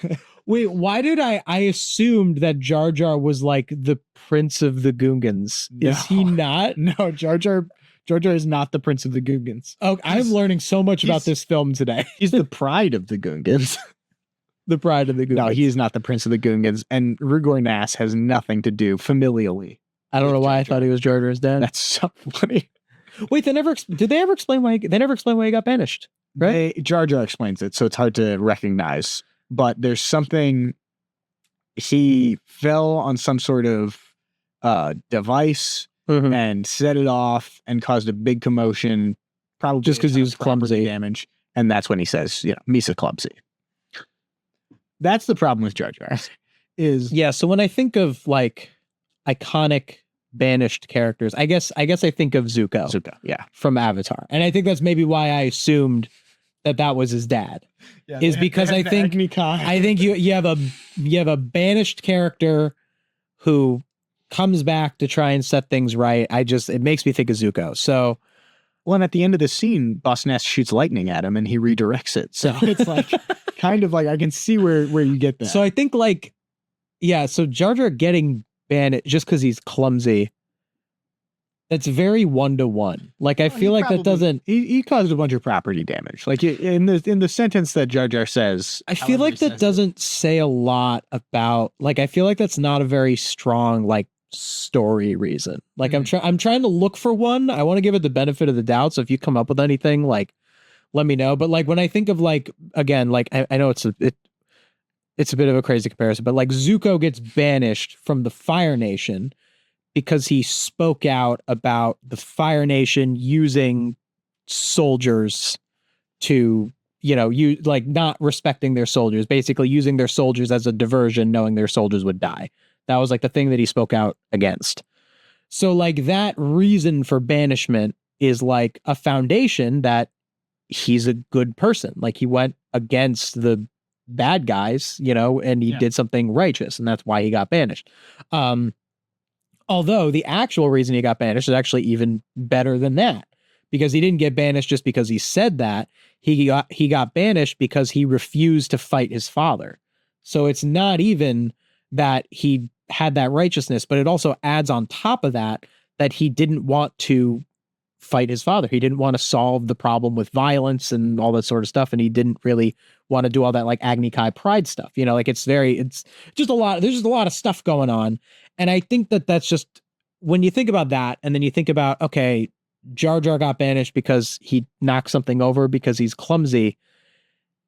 Speaker 2: wait, why did I assumed that Jar Jar was like the prince of the Gungans? Is he not?
Speaker 1: No, Jar Jar is not the prince of the Gungans.
Speaker 2: Oh, I'm learning so much about this film today.
Speaker 1: He's the pride of the Gungans.
Speaker 2: The pride of the Gungans.
Speaker 1: No, he is not the prince of the Gungans, and Rugor Nass has nothing to do familially.
Speaker 2: I don't know why I thought he was Jar Jar's dad.
Speaker 1: That's so funny.
Speaker 2: Wait, did they ever explain why? They never explain why he got banished, right?
Speaker 1: Jar Jar explains it, so it's hard to recognize. But there's something. He fell on some sort of device and set it off and caused a big commotion, probably
Speaker 2: just because he was clumsy.
Speaker 1: Damage, and that's when he says, Misa clumsy. That's the problem with Jar Jar.
Speaker 2: So when I think of like iconic banished characters, I guess I think of Zuko.
Speaker 1: Zuko, yeah,
Speaker 2: from Avatar, and I think that's maybe why I assumed that was his dad. Yeah, is because I think you have a banished character who comes back to try and set things right. It makes me think of Zuko. So,
Speaker 1: well, and at the end of the scene, Boss Nass shoots lightning at him and he redirects it. So it's like kind of like I can see where you get that.
Speaker 2: So I think so Jar Jar getting banned just because he's clumsy. That's very 1-to-1. Like I feel like that doesn't.
Speaker 1: He caused a bunch of property damage. Like in the sentence that Jar Jar says,
Speaker 2: I feel like that doesn't say a lot about. Like I feel like that's not a very strong story reason. Like I'm trying to look for one. I want to give it the benefit of the doubt. So if you come up with anything, let me know. But when I think of again, I know it's a bit of a crazy comparison, but Zuko gets banished from the Fire Nation because he spoke out about the Fire Nation using soldiers to, not respecting their soldiers, basically using their soldiers as a diversion, knowing their soldiers would die. That was the thing that he spoke out against. So that reason for banishment is a foundation that he's a good person. He went against the bad guys, and he did something righteous, and that's why he got banished. Although the actual reason he got banished is actually even better than that, because he didn't get banished just because he said that. He got banished because he refused to fight his father. So it's not even that he had that righteousness, but it also adds on top of that he didn't want to fight his father. He didn't want to solve the problem with violence and all that sort of stuff, and he didn't really want to do all that Agni Kai pride stuff. It's just a lot. There's just a lot of stuff going on. And I think that's just, when you think about that, and then you think about, okay, Jar Jar got banished because he knocked something over because he's clumsy.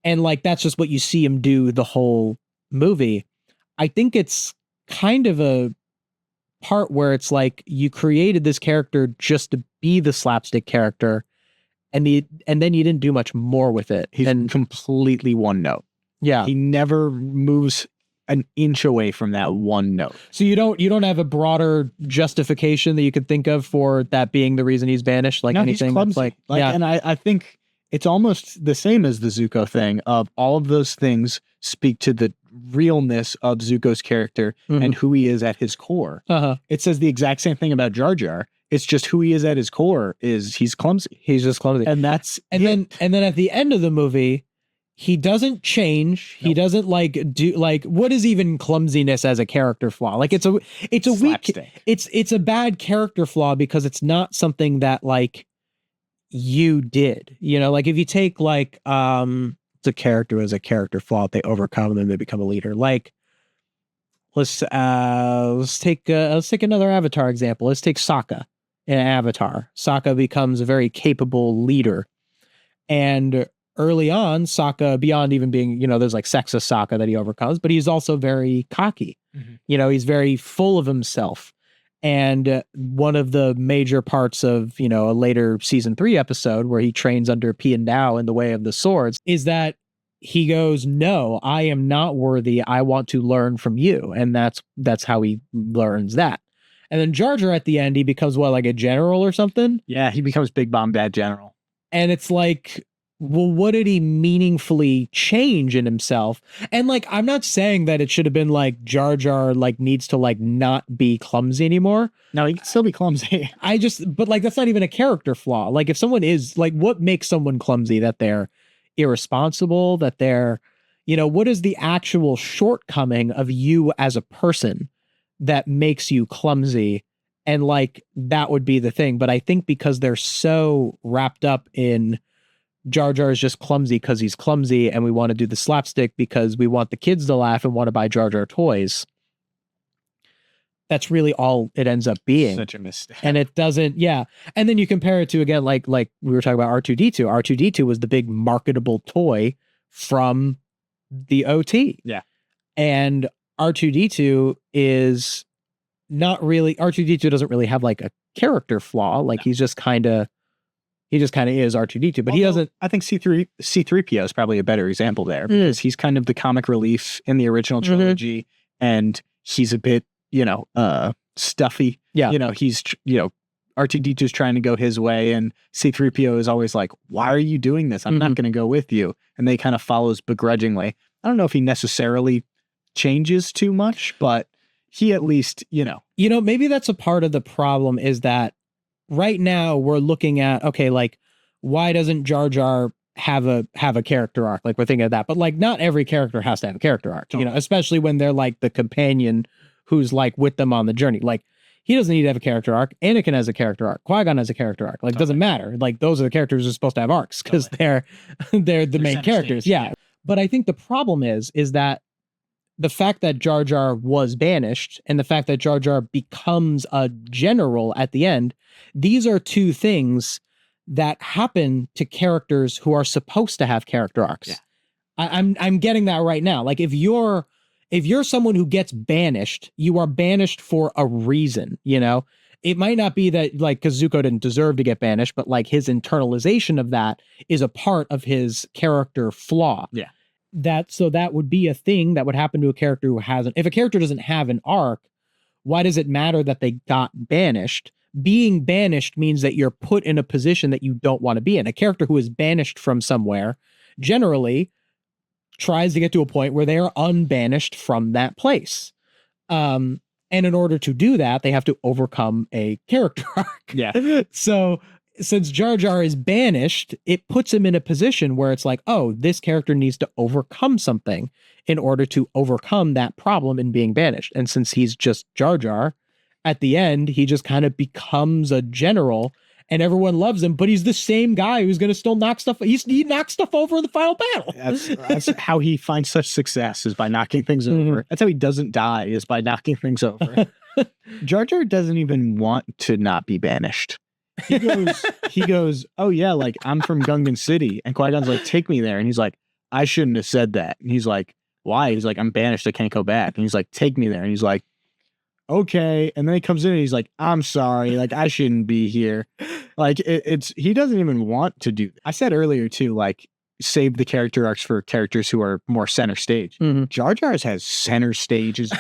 Speaker 2: And that's just what you see him do the whole movie. I think it's kind of a part where it's you created this character just to be the slapstick character, and then you didn't do much more with it.
Speaker 1: He's completely one note.
Speaker 2: Yeah.
Speaker 1: He never moves an inch away from that one note.
Speaker 2: So you don't have a broader justification that you could think of for that being the reason he's banished? Like
Speaker 1: No,
Speaker 2: anything
Speaker 1: he's clumsy.
Speaker 2: that's like yeah.
Speaker 1: And I think it's almost the same as the Zuko thing of all of those things speak to the realness of Zuko's character and who he is at his core. It says the exact same thing about Jar Jar. It's just who he is at his core is he's clumsy.
Speaker 2: He's just clumsy.
Speaker 1: And that's
Speaker 2: then at the end of the movie, he doesn't change. Nope. He doesn't do what is even clumsiness as a character flaw? Like it's a
Speaker 1: slapstick.
Speaker 2: Weak it's a bad character flaw because it's not something that like you did. You know, like if you take like the character as a character flaw, they overcome and then they become a leader. Like let's take another Avatar example. Let's take Sokka in Avatar. Sokka becomes a very capable leader, and early on, Sokka, beyond even being, you know, there's like sexist Sokka that he overcomes, but he's also very cocky. You know, he's very full of himself. And one of the major parts of, you know, a later season 3 episode where he trains under Pian Dao in the Way of the Swords is that he goes, "No, I am not worthy. I want to learn from you." And that's how he learns that. And then Jar Jar at the end, he becomes what, like a general or something?
Speaker 1: Yeah, he becomes Big Bomb Bad General.
Speaker 2: And it's like, well, what did he meaningfully change in himself? And like, I'm not saying that it should have been like Jar Jar like needs to like not be clumsy anymore.
Speaker 1: No, he can still be clumsy.
Speaker 2: But like, that's not even a character flaw. Like if someone is like, what makes someone clumsy? That they're irresponsible, that they're, you know, what is the actual shortcoming of you as a person that makes you clumsy? And like, that would be the thing. But I think because they're so wrapped up in Jar Jar is just clumsy because he's clumsy, and we want to do the slapstick because we want the kids to laugh and want to buy Jar Jar toys. That's really all it ends up being.
Speaker 1: Such a mistake.
Speaker 2: And it doesn't, yeah. And then you compare it to, again, like we were talking about R2-D2. R2-D2 was the big marketable toy from the OT.
Speaker 1: Yeah.
Speaker 2: And R2-D2 is not really, R2-D2 doesn't really have like a character flaw. Like he just kind of is R2-D2, but he doesn't.
Speaker 1: I think C3PO is probably a better example there because he's kind of the comic relief in the original trilogy, and he's a bit, you know, stuffy.
Speaker 2: Yeah.
Speaker 1: You know, he's, you know, R2-D2 is trying to go his way, and C3PO is always like, "Why are you doing this? I'm not going to go with you." And they kind of follows begrudgingly. I don't know if he necessarily changes too much, but he at least, you know,
Speaker 2: maybe that's a part of the problem is that right now we're looking at, okay, like why doesn't Jar Jar have a character arc? Like we're thinking of that, but like not every character has to have a character arc, you know, especially when they're like the companion who's like with them on the journey. Like he doesn't need to have a character arc. Anakin has a character arc. Qui-Gon has a character arc. Like it doesn't matter. Like those are the characters who are supposed to have arcs because they're the main characters. Stage, yeah. But I think the problem is that the fact that Jar Jar was banished and the fact that Jar Jar becomes a general at the end, these are two things that happen to characters who are supposed to have character arcs. Yeah. I'm getting that right now. Like if you're someone who gets banished, you are banished for a reason, you know? It might not be that like because Zuko didn't deserve to get banished, but like his internalization of that is a part of his character flaw.
Speaker 1: Yeah.
Speaker 2: That would be a thing that would happen to a character who hasn't. If a character doesn't have an arc, why does it matter that they got banished? Being banished means that you're put in a position that you don't want to be in. A character who is banished from somewhere generally tries to get to a point where they are unbanished from that place. And in order to do that, they have to overcome a character arc.
Speaker 1: Yeah.
Speaker 2: So since Jar Jar is banished, it puts him in a position where it's like, oh, this character needs to overcome something in order to overcome that problem in being banished. And since he's just Jar Jar, at the end, he just kind of becomes a general and everyone loves him, but he's the same guy who's going to still knock stuff. He knocks stuff over in the final battle.
Speaker 1: That's how he finds such success, is by knocking things over. That's how he doesn't die, is by knocking things over. Jar Jar doesn't even want to not be banished. He goes, oh yeah, like I'm from Gungan City. And Qui-Gon's like, take me there. And he's like, I shouldn't have said that. And he's like, why? He's like, I'm banished. I can't go back. And he's like, take me there. And he's like, okay. And then he comes in and he's like, I'm sorry. Like I shouldn't be here. Like he doesn't even want to do that. I said earlier too, like save the character arcs for characters who are more center stage. Jar Jar's has center stage as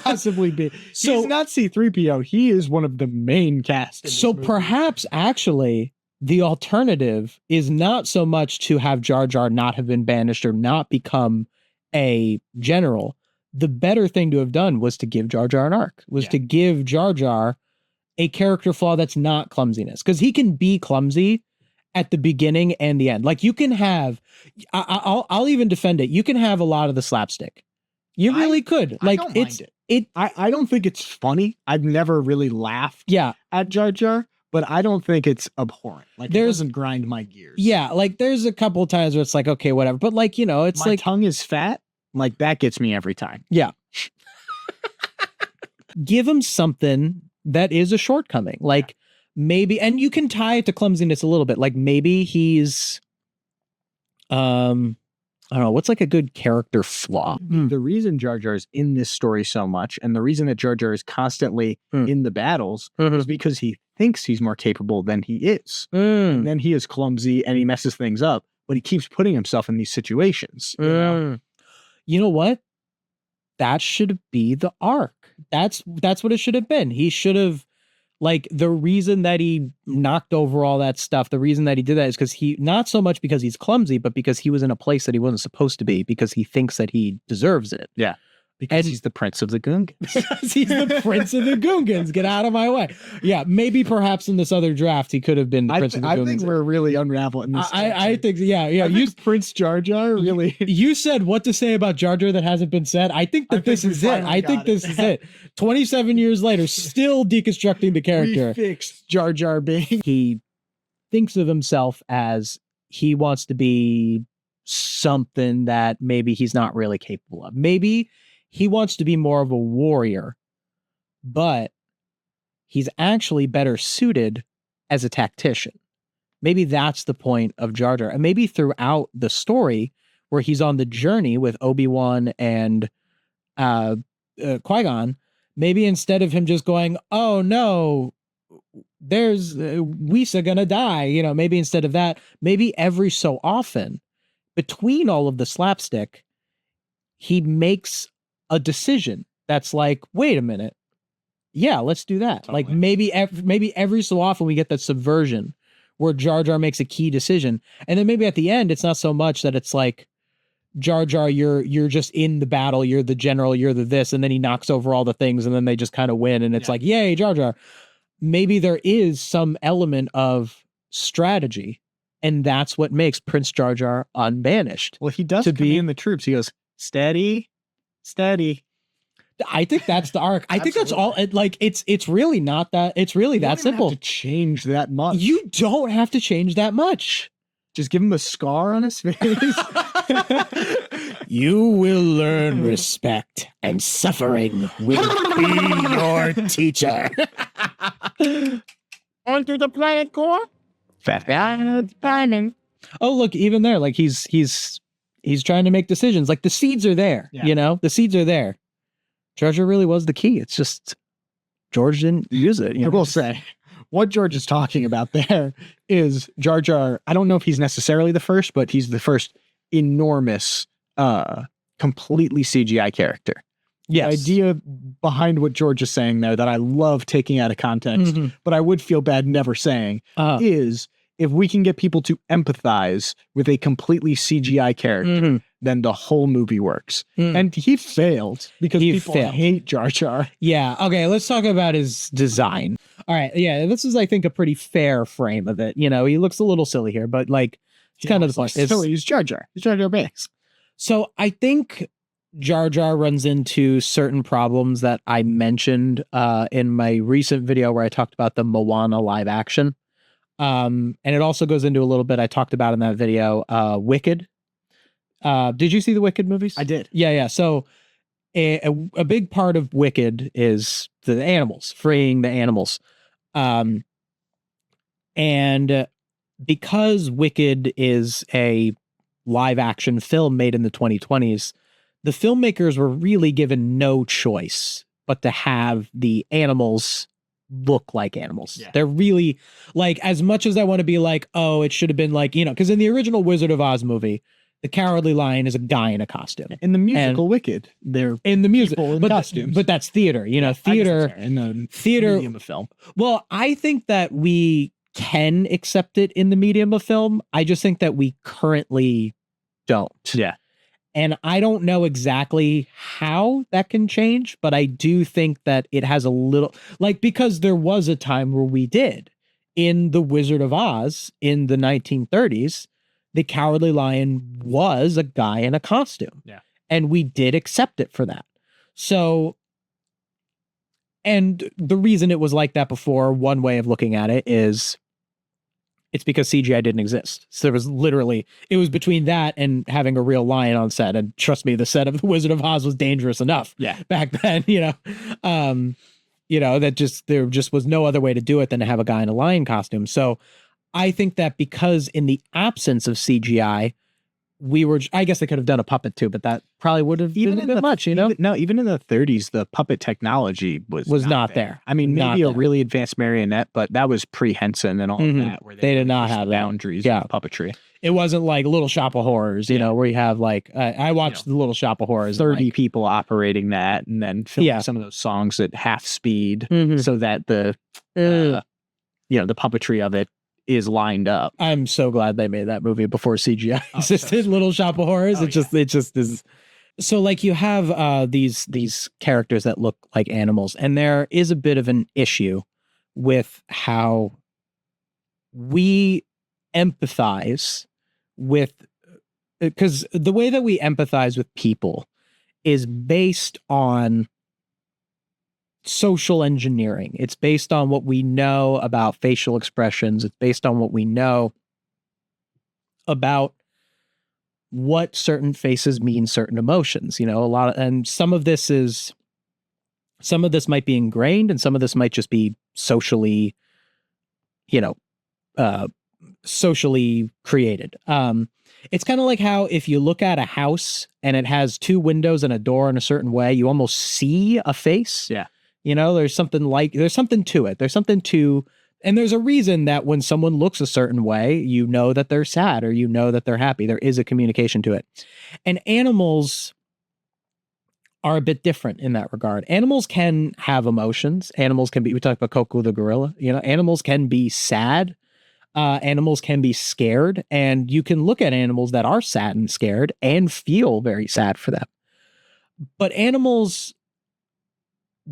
Speaker 1: possibly be. So he's not C-3PO. He is one of the main cast.
Speaker 2: So perhaps actually the alternative is not so much to have Jar Jar not have been banished or not become a general. The better thing to have done was to give Jar Jar an arc, was to give Jar Jar a character flaw that's not clumsiness. Because he can be clumsy at the beginning and the end. Like you can have, I'll even defend it. You can have a lot of the slapstick. You really could. Like
Speaker 1: I don't mind it. I don't think it's funny. I've never really laughed at Jar Jar, but I don't think it's abhorrent. Like it doesn't grind my gears.
Speaker 2: Yeah, like there's a couple of times where it's like, okay, whatever. But like, you know, it's
Speaker 1: my
Speaker 2: like
Speaker 1: tongue is fat. Like that gets me every time.
Speaker 2: Yeah. Give him something that is a shortcoming. Like maybe, and you can tie it to clumsiness a little bit. Like maybe he's, I don't know, what's like a good character flaw?
Speaker 1: The reason Jar Jar is in this story so much, and the reason that Jar Jar is constantly in the battles is because he thinks he's more capable than he is. And then he is clumsy and he messes things up, but he keeps putting himself in these situations.
Speaker 2: You know what? That should be the arc. That's what it should have been. He should have, like, the reason that he knocked over all that stuff, the reason that he did that is because not so much because he's clumsy, but because he was in a place that he wasn't supposed to be, because he thinks that he deserves it.
Speaker 1: Yeah. Because he's the Prince of the Gungans.
Speaker 2: He's the Prince of the Gungans. Get out of my way. Yeah, maybe perhaps in this other draft he could have been the Prince of the Gungans.
Speaker 1: I think we're really unraveling this.
Speaker 2: I think, yeah.
Speaker 1: You Prince Jar Jar really.
Speaker 2: You said what to say about Jar Jar that hasn't been said. I think this is it. I think this is it. 27 years later, still deconstructing the character.
Speaker 1: We fixed Jar Jar being.
Speaker 2: He thinks of himself as he wants to be something that maybe he's not really capable of. Maybe he wants to be more of a warrior, but he's actually better suited as a tactician. Maybe that's the point of Jar Jar. And maybe throughout the story where he's on the journey with Obi-Wan and Qui-Gon, maybe instead of him just going, oh no, there's Wisa gonna die, you know, maybe instead of that, maybe every so often between all of the slapstick, he makes a decision that's like, wait a minute, yeah, let's do that. Totally. Like maybe every so often we get that subversion where Jar Jar makes a key decision, and then maybe at the end it's not so much that it's like, Jar Jar, you're just in the battle, you're the general, you're the this, and then he knocks over all the things, and then they just kind of win, and it's like, yay, Jar Jar. Maybe there is some element of strategy, and that's what makes Prince Jar Jar unbanished.
Speaker 1: Well, he does to be in the troops. He goes, steady.
Speaker 2: I think that's the arc. I think that's all. Like it's really not that. It's really that simple.
Speaker 1: Have to change that much.
Speaker 2: You don't have to change that much.
Speaker 1: Just give him a scar on his face.
Speaker 2: You will learn respect, and suffering will be your teacher.
Speaker 5: Onto the planet core. Planning.
Speaker 2: Oh, look, even there, like he's trying to make decisions. Like the seeds are there, you know, the seeds are there. Jar Jar really was the key. It's just George didn't use it.
Speaker 1: I will say, what George is talking about there is Jar Jar. I don't know if he's necessarily the first, but he's the first enormous, completely CGI character.
Speaker 2: Yes.
Speaker 1: The idea behind what George is saying there that I love taking out of context, but I would feel bad never saying, is if we can get people to empathize with a completely CGI character, then the whole movie works. And he failed because people hate Jar Jar.
Speaker 2: Yeah. Okay. Let's talk about his design. All right. Yeah. This is, I think, a pretty fair frame of it. You know, he looks a little silly here, but like, it's kind of the point.
Speaker 1: Silly. He's Jar Jar. He's Jar Jar Binks.
Speaker 2: So I think Jar Jar runs into certain problems that I mentioned in my recent video where I talked about the Moana live action. And it also goes into a little bit I talked about in that video, Wicked. Did you see the Wicked movies?
Speaker 1: I did.
Speaker 2: Yeah. So a big part of Wicked is the animals, freeing the animals. And because Wicked is a live action film made in the 2020s, the filmmakers were really given no choice but to have the animals look like animals.
Speaker 1: Yeah.
Speaker 2: They're really like, as much as I want to be like, oh, it should have been like, because in the original Wizard of Oz movie, the Cowardly Lion is a guy in a costume.
Speaker 1: In the musical Wicked, they're
Speaker 2: in the music,
Speaker 1: people in costumes.
Speaker 2: but that's theater. Theater
Speaker 1: in the
Speaker 2: theater
Speaker 1: medium of film.
Speaker 2: Well, I think that we can accept it in the medium of film. I just think that we currently don't.
Speaker 1: Yeah.
Speaker 2: And I don't know exactly how that can change, but I do think that it has a little, like, because there was a time where we did in the Wizard of Oz in the 1930s, the Cowardly Lion was a guy in a costume.
Speaker 1: Yeah.
Speaker 2: And we did accept it for that. So, and the reason it was like that before, one way of looking at it is it's because CGI didn't exist. So there was literally, it was between that and having a real lion on set. And trust me, the set of The Wizard of Oz was dangerous enough back then, there just was no other way to do it than to have a guy in a lion costume. So I think that because in the absence of CGI, I guess they could have done a puppet too, but that probably would have been a bit much,
Speaker 1: even in the 30s, the puppet technology was
Speaker 2: not there.
Speaker 1: I mean, maybe a really advanced marionette, but that was pre-Henson and all of that, where
Speaker 2: they did not have
Speaker 1: boundaries of puppetry.
Speaker 2: It wasn't like Little Shop of Horrors, where you have like, I watched the Little Shop of Horrors.
Speaker 1: 30 people operating that and then filming some of those songs at half speed so that the puppetry of it is lined up.
Speaker 2: I'm so glad they made that movie before CGI existed. Little Shop of Horrors. It just is. So like you have these characters that look like animals, and there is a bit of an issue with how we empathize with, because the way that we empathize with people is based on social engineering. It's based on what we know about facial expressions. It's based on what we know about what certain faces mean certain emotions. And some of this might be ingrained and some of this might just be socially, socially created. It's kind of like how if you look at a house and it has two windows and a door in a certain way, you almost see a face.
Speaker 1: Yeah.
Speaker 2: There's something to it. And there's a reason that when someone looks a certain way, you know that they're sad or you know that they're happy. There is a communication to it. And animals are a bit different in that regard. Animals can have emotions. Animals can be, we talked about Coco the gorilla, animals can be sad. Animals can be scared. And you can look at animals that are sad and scared and feel very sad for them. But animals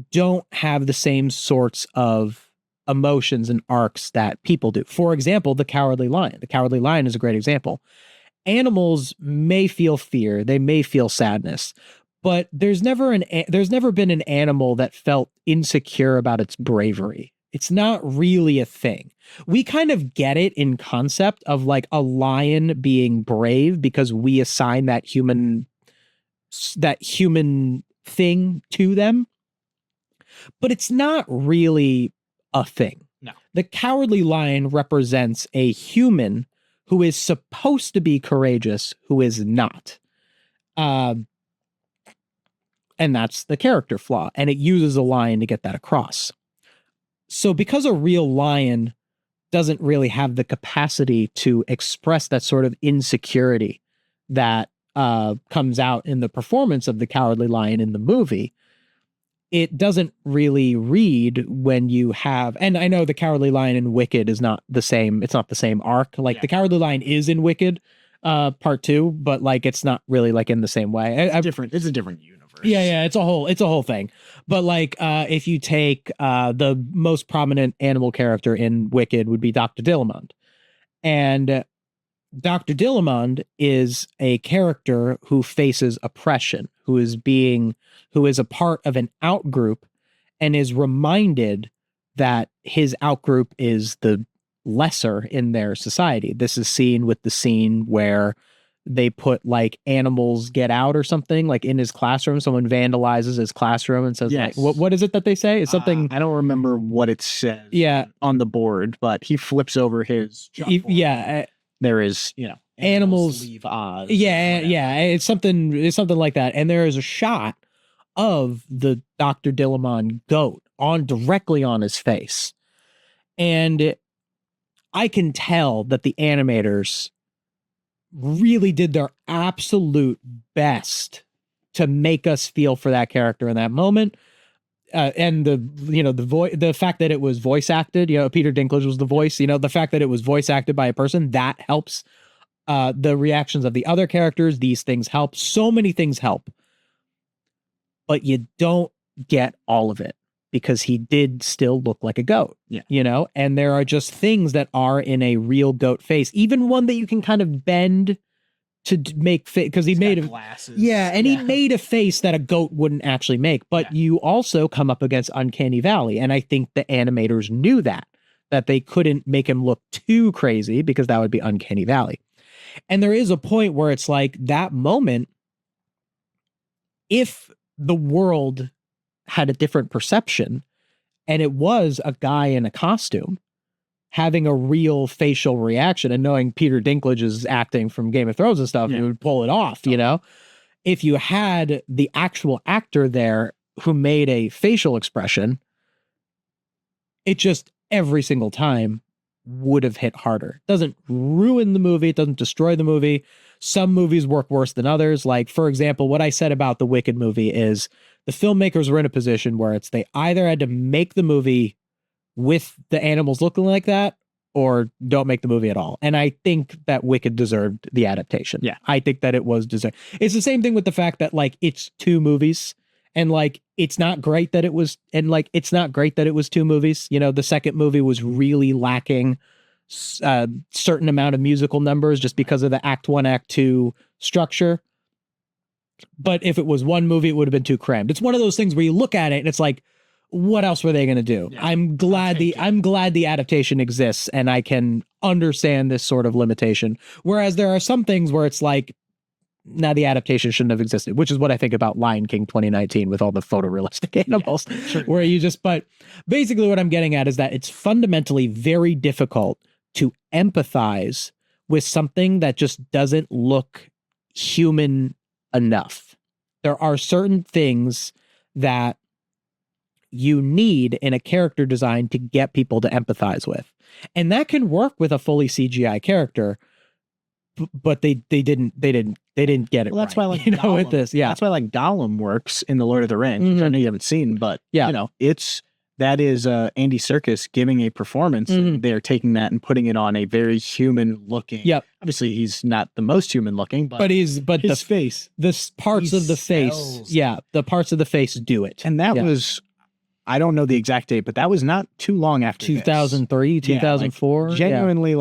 Speaker 2: don't have the same sorts of emotions and arcs that people do. For example, the Cowardly Lion. The Cowardly Lion is a great example. Animals may feel fear, they may feel sadness, but there's never been an animal that felt insecure about its bravery. It's not really a thing. We kind of get it in concept of like a lion being brave because we assign that human thing to them. But it's not really a thing.
Speaker 1: No.
Speaker 2: The Cowardly Lion represents a human who is supposed to be courageous, who is not. And that's the character flaw. And it uses a lion to get that across. So because a real lion doesn't really have the capacity to express that sort of insecurity that comes out in the performance of the Cowardly Lion in the movie, it doesn't really read when you have, and I know the Cowardly Lion in Wicked is not the same. It's not the same arc. Like the Cowardly Lion is in Wicked, part 2, but like it's not really like in the same way.
Speaker 1: It's a different universe.
Speaker 2: Yeah, it's a whole thing. But like, if you take the most prominent animal character in Wicked would be Dr. Dillamond, and Dr. Dillamond is a character who faces oppression, who is a part of an outgroup and is reminded that his outgroup is the lesser in their society. This is seen with the scene where they put like animals get out or something like in his classroom. Someone vandalizes his classroom and says,
Speaker 1: yes.
Speaker 2: like, what is it that they say? It's something.
Speaker 1: I don't remember what it says on the board, but he flips over his chalkboard. There is,
Speaker 2: animals
Speaker 1: leave Oz.
Speaker 2: Yeah. It's something like that. And there is a shot of the Dr. Dillamond goat directly on his face. And I can tell that the animators really did their absolute best to make us feel for that character in that moment. And the fact that it was voice acted, Peter Dinklage was the voice, the fact that it was voice acted by a person, that helps. The reactions of the other characters, these things help. So many things help. But you don't get all of it because he did still look like a goat, and there are just things that are in a real goat face, even one that you can kind of bend to make fit, because he made
Speaker 1: glasses.
Speaker 2: He made a face that a goat wouldn't actually make. But you also come up against Uncanny Valley, and I think the animators knew that they couldn't make him look too crazy because that would be Uncanny Valley. And there is a point where it's like that moment, if the world had a different perception and it was a guy in a costume having a real facial reaction and knowing Peter Dinklage is acting from Game of Thrones and stuff, it would pull it off, If you had the actual actor there who made a facial expression, it just every single time would have hit harder. It doesn't ruin the movie. It doesn't destroy the movie. Some movies work worse than others. Like, for example, what I said about the Wicked movie is the filmmakers were in a position where they either had to make the movie with the animals looking like that or don't make the movie at all. And I think that Wicked deserved the adaptation. Yeah. I think that it was deserved. It's the same thing with the fact that it's two movies and it's not great that it was, it's not great that it was two movies. The second movie was really lacking certain amount of musical numbers just because of the Act 1, Act 2 structure. But if it was one movie, it would have been too crammed. It's one of those things where you look at it and it's like, what else were they going to do? Yeah, I'm glad the adaptation exists and I can understand this sort of limitation. Whereas there are some things where it's like, now the adaptation shouldn't have existed, which is what I think about Lion King 2019 with all the photorealistic animals, where but basically what I'm getting at is that it's fundamentally very difficult to empathize with something that just doesn't look human enough. There are certain things that you need in a character design to get people to empathize with. And that can work with a fully CGI character, but they didn't get it.
Speaker 1: Well, that's
Speaker 2: right,
Speaker 1: why
Speaker 2: Gollum, with this. Yeah.
Speaker 1: That's why Gollum works in the Lord of the Rings, which I know you haven't seen, but that is Andy Serkis giving a performance. They're taking that and putting it on a very human looking.
Speaker 2: Yep.
Speaker 1: Obviously he's not the most human looking, but his face,
Speaker 2: the parts of the face. Yeah. The parts of the face do it.
Speaker 1: And that was, I don't know the exact date, but that was not too long after
Speaker 2: 2003, 2004.
Speaker 1: Genuinely,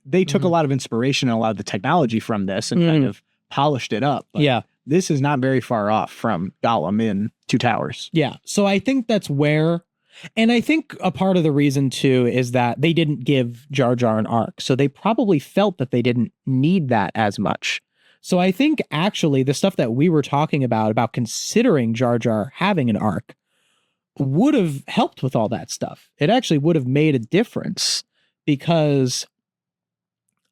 Speaker 1: they took a lot of inspiration and a lot of the technology from this and kind of polished it up. But this is not very far off from Gollum in Two Towers.
Speaker 2: Yeah. So I think that's where, and I think a part of the reason too is that they didn't give Jar Jar an arc. So they probably felt that they didn't need that as much. So I think actually the stuff that we were talking about considering Jar Jar having an arc would have helped with all that stuff. It actually would have made a difference because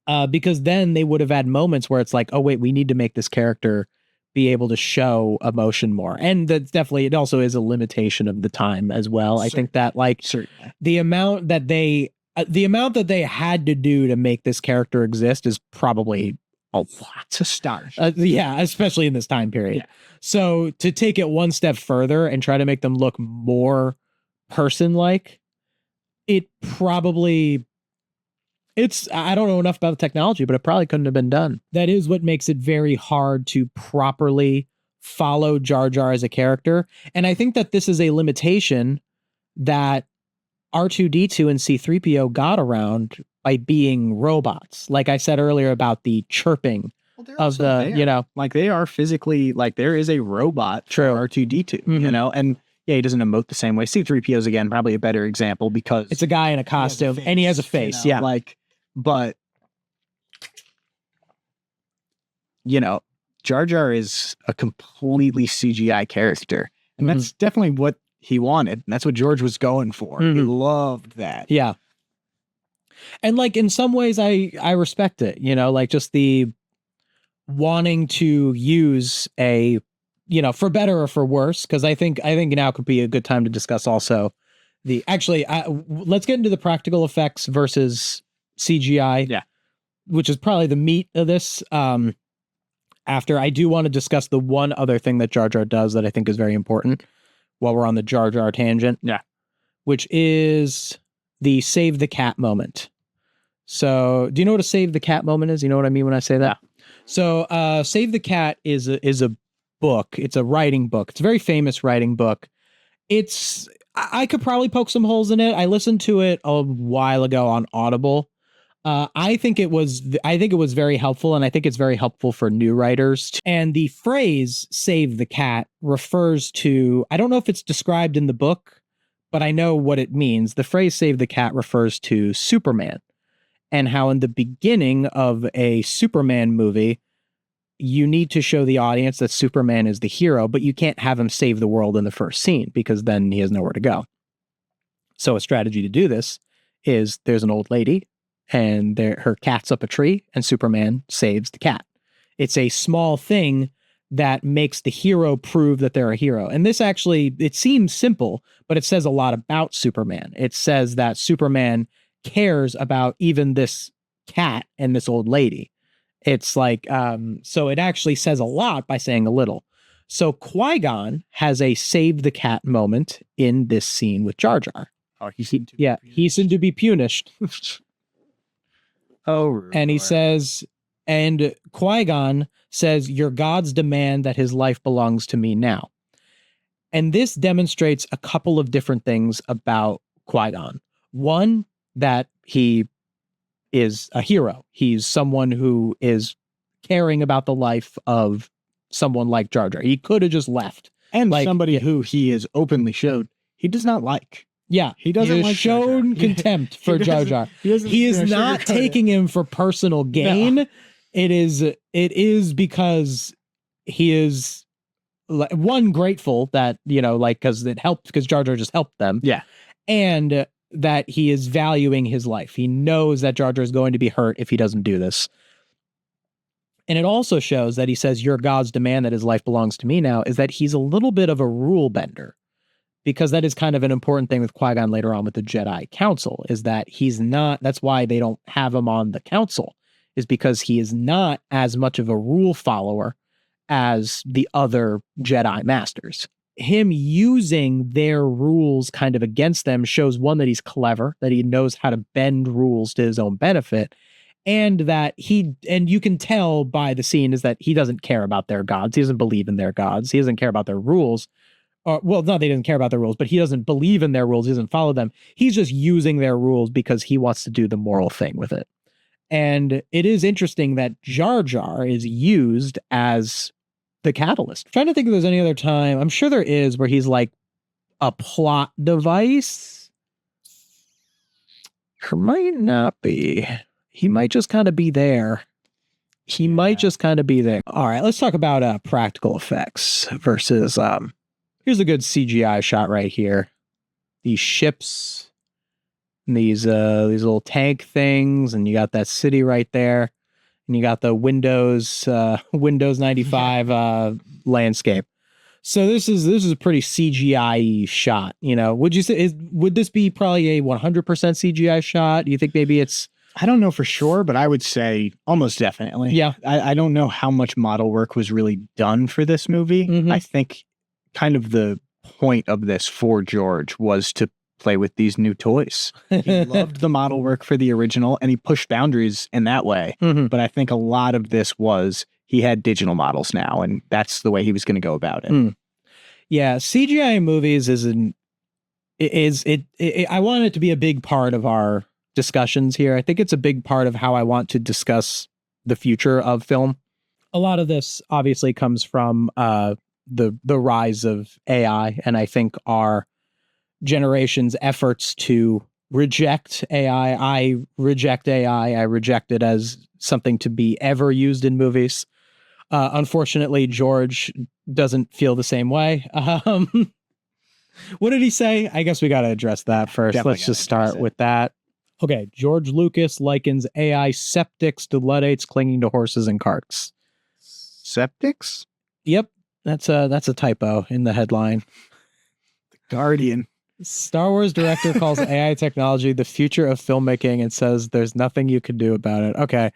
Speaker 2: then they would have had moments where it's like, oh wait, we need to make this character be able to show emotion more. And that's definitely, it also is a limitation of the time as well. I think that the amount that they had to do to make this character exist is probably a lot to start. Especially in this time period. Yeah. So to take it one step further and try to make them look more person-like, I don't know enough about the technology, but it probably couldn't have been done. That is what makes it very hard to properly follow Jar Jar as a character. And I think that this is a limitation that R2-D2 and C-3PO got around by being robots. Like I said earlier about the chirping of the,
Speaker 1: they are physically, there is a robot for R2-D2, and he doesn't emote the same way. C-3PO is, again, probably a better example because
Speaker 2: it's a guy in a costume and he has a face.
Speaker 1: But Jar Jar is a completely CGI character, and that's definitely what he wanted. And that's what George was going for. He loved that.
Speaker 2: Yeah. And in some ways I respect it, just the wanting to use a, for better or for worse. Cause I think now could be a good time to discuss also Let's get into the practical effects versus CGI.
Speaker 1: Yeah.
Speaker 2: Which is probably the meat of this. After I do want to discuss the one other thing that Jar Jar does that I think is very important while we're on the Jar Jar tangent.
Speaker 1: Yeah.
Speaker 2: Which is the save the cat moment. So do you know what a save the cat moment is? You know what I mean when I say that? Yeah. So Save the Cat is a book. It's a writing book. It's a very famous writing book. I could probably poke some holes in it. I listened to it a while ago on Audible. I think it was very helpful, and I think it's very helpful for new writers. And the phrase "save the cat" refers to, I don't know if it's described in the book, but I know what it means. The phrase "save the cat" refers to Superman, and how in the beginning of a Superman movie, you need to show the audience that Superman is the hero, but you can't have him save the world in the first scene because then he has nowhere to go. So a strategy to do this is there's an old lady and her cat's up a tree and Superman saves the cat. It's a small thing that makes the hero prove that they're a hero. And this actually, it seems simple, but it says a lot about Superman. It says that Superman cares about even this cat and this old lady. It's like, so it actually says a lot by saying a little. So Qui-Gon has a save the cat moment in this scene with Jar Jar.
Speaker 1: Oh, he seemed to
Speaker 2: be punished.
Speaker 1: Oh,
Speaker 2: and he says, and Qui-Gon says, "Your gods demand that his life belongs to me now." And this demonstrates a couple of different things about Qui-Gon. One, that he is a hero. He's someone who is caring about the life of someone like Jar Jar. He could have just left.
Speaker 1: And somebody who he has openly showed he does not like.
Speaker 2: Yeah,
Speaker 1: he doesn't like
Speaker 2: shown contempt for Jar Jar. He is not taking him for personal gain. No. It is because he is one, grateful that, because it helped, because Jar Jar just helped them.
Speaker 1: Yeah,
Speaker 2: and that he is valuing his life. He knows that Jar Jar is going to be hurt if he doesn't do this. And it also shows that he says, "Your gods demand that his life belongs to me now," is that he's a little bit of a rule bender. Because that is kind of an important thing with Qui-Gon later on with the Jedi Council, is that he's not, that's why they don't have him on the council, is because he is not as much of a rule follower as the other Jedi Masters. Him using their rules kind of against them shows, one, that he's clever, that he knows how to bend rules to his own benefit, and that and you can tell by the scene is that he doesn't care about their gods. He doesn't believe in their gods. He doesn't care about their rules. Well, no, they didn't care about their rules, but he doesn't believe in their rules. He doesn't follow them. He's just using their rules because he wants to do the moral thing with it. And it is interesting that Jar Jar is used as the catalyst. I'm trying to think if there's any other time. I'm sure there is, where he's like a plot device. There might not be. He might just kind of be there. Might just kind of be there. All right, let's talk about practical effects versus here's a good CGI shot right here. These ships, and these little tank things, and you got that city right there, and you got the Windows 95 landscape. So this is a pretty CGI shot. Would you say would this be probably a 100% CGI shot? Do you think maybe it's?
Speaker 1: I don't know for sure, but I would say almost definitely.
Speaker 2: Yeah.
Speaker 1: I don't know how much model work was really done for this movie.
Speaker 2: Mm-hmm.
Speaker 1: I think kind of the point of this for George was to play with these new toys. He loved the model work for the original, and he pushed boundaries in that way.
Speaker 2: Mm-hmm.
Speaker 1: But I think a lot of this was he had digital models now, and that's the way he was going to go about it.
Speaker 2: Yeah, CGI in movies I want it to be a big part of our discussions here. I think it's a big part of how I want to discuss the future of film. A lot of this obviously comes from the rise of AI, and I think our generation's efforts to reject AI. I reject AI. I reject it as something to be ever used in movies. Unfortunately, George doesn't feel the same way. What did he say? I guess we got to address that first.
Speaker 1: Definitely
Speaker 2: Let's just start with that. Okay, George Lucas likens AI septics to Luddites clinging to horses and carts.
Speaker 1: Septics?
Speaker 2: Yep. That's a typo in the headline.
Speaker 1: The Guardian.
Speaker 2: Star Wars director calls AI technology the future of filmmaking and says there's nothing you can do about it. Okay.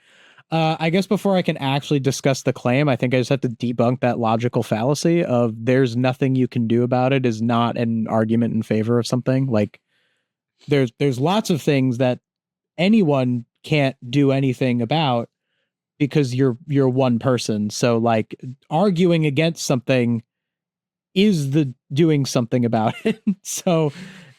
Speaker 2: I guess before I can actually discuss the claim, I think I just have to debunk that logical fallacy of there's nothing you can do about it is not an argument in favor of something. Like there's lots of things that anyone can't do anything about because you're one person. So like arguing against something is the doing something about it. So,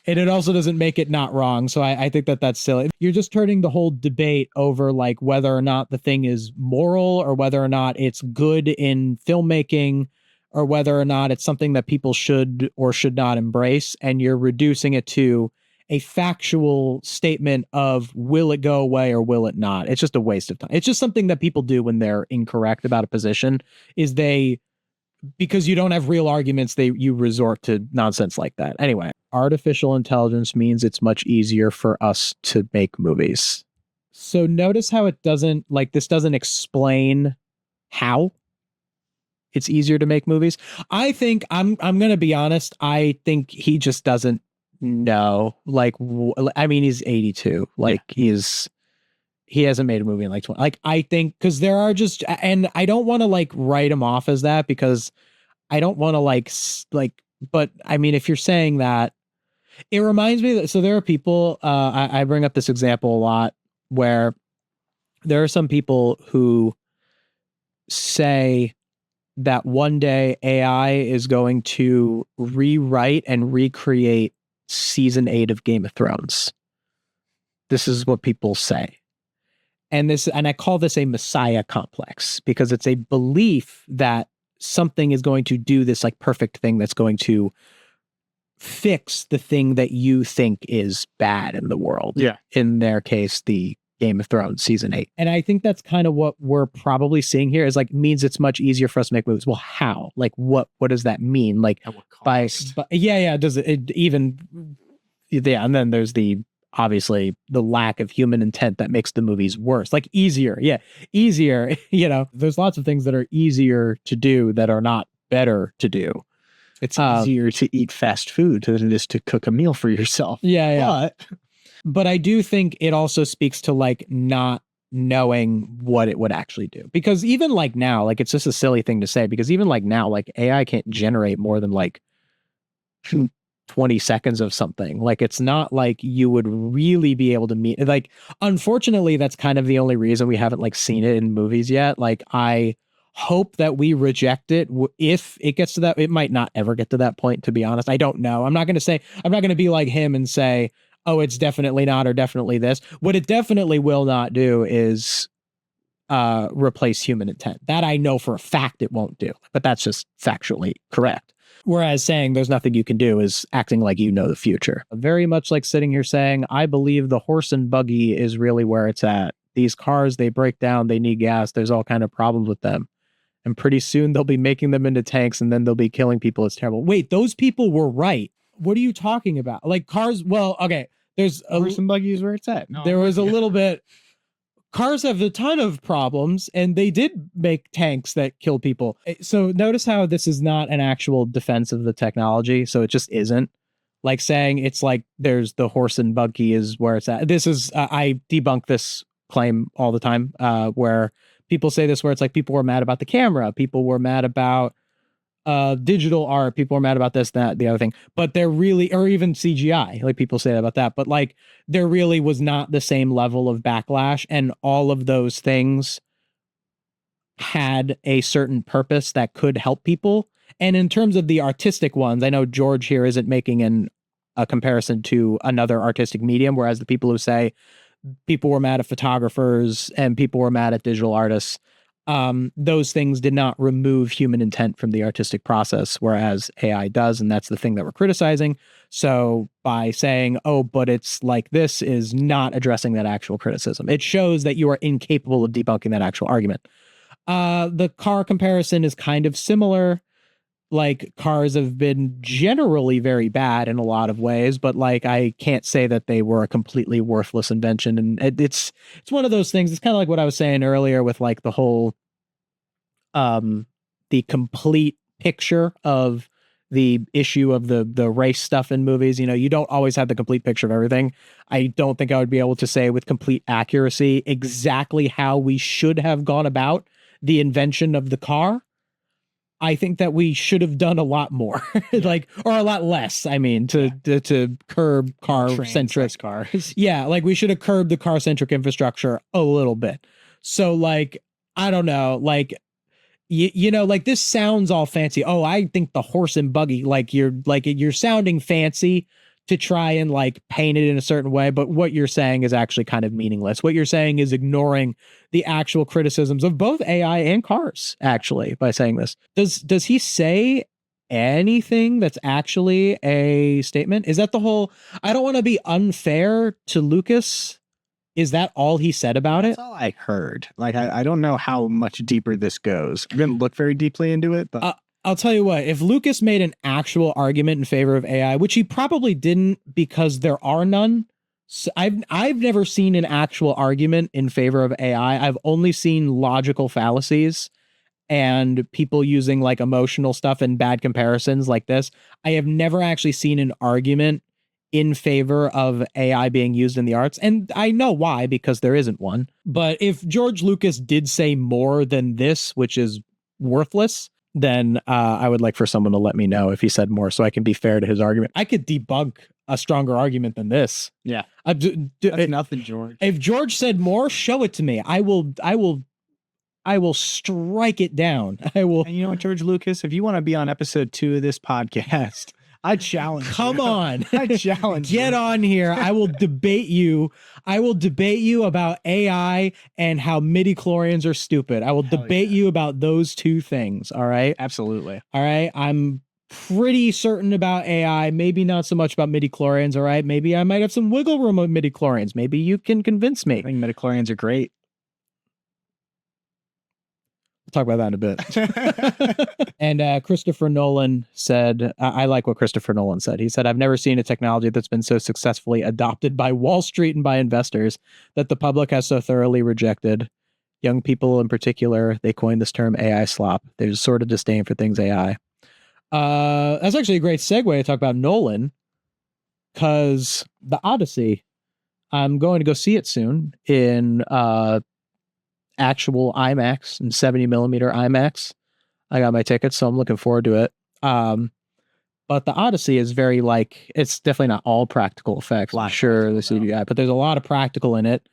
Speaker 2: and it also doesn't make it not wrong. So I think that that's silly. You're just turning the whole debate over like whether or not the thing is moral or whether or not it's good in filmmaking or whether or not it's something that people should or should not embrace. And you're reducing it to a factual statement of will it go away or will it not? It's just a waste of time. It's just something that people do when they're incorrect about a position is because you don't have real arguments, you resort to nonsense like that. Anyway, artificial intelligence means it's much easier for us to make movies. So notice how it doesn't, like, this doesn't explain how it's easier to make movies. I think, I'm going to be honest, I think he just doesn't know. Like, I mean, he's 82. Like, he hasn't made a movie in like 20. Like, I think, because there are just, and I don't want to like write him off as that because I don't want to like, but I mean, if you're saying that, it reminds me that, so there are people, I bring up this example a lot where there are some people who say that one day AI is going to rewrite and recreate season 8 of Game of Thrones. This is what people say. And I call this a messiah complex because it's a belief that something is going to do this like perfect thing that's going to fix the thing that you think is bad in the world.
Speaker 1: Yeah. In
Speaker 2: their case, the Game of Thrones season 8. And I think that's kind of what we're probably seeing here is like means it's much easier for us to make movies. Well, how? Like what does that mean? Like by does it even and then there's obviously the lack of human intent that makes the movies worse. Like easier. There's lots of things that are easier to do that are not better to do.
Speaker 1: It's easier to eat fast food than it is to cook a meal for yourself.
Speaker 2: But I do think it also speaks to like not knowing what it would actually do. Because even like now, like it's just a silly thing to say because even like now, like AI can't generate more than like 20 seconds of something. Like it's not like you would really be able to meet, like, unfortunately, that's kind of the only reason we haven't like seen it in movies yet. Like I hope that we reject it if it gets to that. It might not ever get to that point, to be honest. I don't know. I'm not going to be like him and say, oh, it's definitely not or definitely this. What it definitely will not do is replace human intent. That I know for a fact it won't do, but that's just factually correct. Whereas saying there's nothing you can do is acting like you know the future. Very much like sitting here saying, I believe the horse and buggy is really where it's at. These cars, they break down, they need gas, there's all kind of problems with them. And pretty soon they'll be making them into tanks and then they'll be killing people. It's terrible. Wait, those people were right. What are you talking about? Like cars, well, okay, there's a
Speaker 1: horse and buggy is where it's at.
Speaker 2: No, there was a little bit. Cars have a ton of problems, and they did make tanks that kill people. So notice how this is not an actual defense of the technology. So it just isn't. Like saying it's like there's the horse and buggy is where it's at. This is, I debunk this claim all the time, where people say this, where it's like people were mad about the camera. People were mad about digital art. People are mad about this, that, the other thing, but they're really, or even CGI, like people say about that, but like there really was not the same level of backlash, and all of those things had a certain purpose that could help people. And in terms of the artistic ones, I know George here isn't making a comparison to another artistic medium, whereas the people who say people were mad at photographers and people were mad at digital artists, those things did not remove human intent from the artistic process, whereas AI does, and that's the thing that we're criticizing. So by saying, oh, but it's like this is not addressing that actual criticism. It shows that you are incapable of debunking that actual argument. The car comparison is kind of similar. Like cars have been generally very bad in a lot of ways, but like I can't say that they were a completely worthless invention. And it's one of those things. It's kind of like what I was saying earlier with like the whole the complete picture of the issue of the race stuff in movies. You know, you don't always have the complete picture of everything. I don't think I would be able to say with complete accuracy exactly how we should have gone about the invention of the car. I think that we should have done a lot more, like, or a lot less. I mean, to curb car-centric
Speaker 1: cars.
Speaker 2: Yeah, like we should have curbed the car-centric infrastructure a little bit. So, like, I don't know, like, you know, like this sounds all fancy. Oh, I think the horse and buggy, like you're sounding fancy to try and like paint it in a certain way, but what you're saying is actually kind of meaningless. What you're saying is ignoring the actual criticisms of both AI and cars, actually, by saying this. Does he say anything that's actually a statement? Is that the whole, I don't want to be unfair to Lucas? Is that all he said about
Speaker 1: That's
Speaker 2: it?
Speaker 1: all I heard. Like, I don't know how much deeper this goes. I didn't look very deeply into it, but
Speaker 2: I'll tell you what, if Lucas made an actual argument in favor of AI, which he probably didn't because there are none. So I've never seen an actual argument in favor of AI. I've only seen logical fallacies and people using like emotional stuff and bad comparisons like this. I have never actually seen an argument in favor of AI being used in the arts. And I know why, because there isn't one. But if George Lucas did say more than this, which is worthless, then I would like for someone to let me know if he said more so I can be fair to his argument. I could debunk a stronger argument than this.
Speaker 1: yeah, that's nothing, George.
Speaker 2: If George said more, show it to me. I will strike it down. I will.
Speaker 1: And you know what, George Lucas, if you want to be on episode 2 of this podcast, I challenge
Speaker 2: Come
Speaker 1: you.
Speaker 2: on.
Speaker 1: I challenge
Speaker 2: Get
Speaker 1: you.
Speaker 2: on here. I will debate you. I will debate you about AI and how midichlorians are stupid. I will debate you about those two things. All right.
Speaker 1: Absolutely.
Speaker 2: All right. I'm pretty certain about AI. Maybe not so much about midichlorians. All right. Maybe I might have some wiggle room with midichlorians. Maybe you can convince me.
Speaker 1: I think midichlorians are great.
Speaker 2: We'll talk about that in a bit. And Christopher Nolan said, I like what Christopher Nolan said. He said, I've never seen a technology that's been so successfully adopted by Wall Street and by investors that the public has so thoroughly rejected. Young people in particular, they coined this term AI slop. There's sort of disdain for things AI. That's actually a great segue to talk about Nolan, because The Odyssey, I'm going to go see it soon in actual IMAX and 70 millimeter IMAX. I got my tickets, so I'm looking forward to it. But The Odyssey is very like, it's definitely not all practical effects. Sure, the CGI, but there's a lot of practical in it.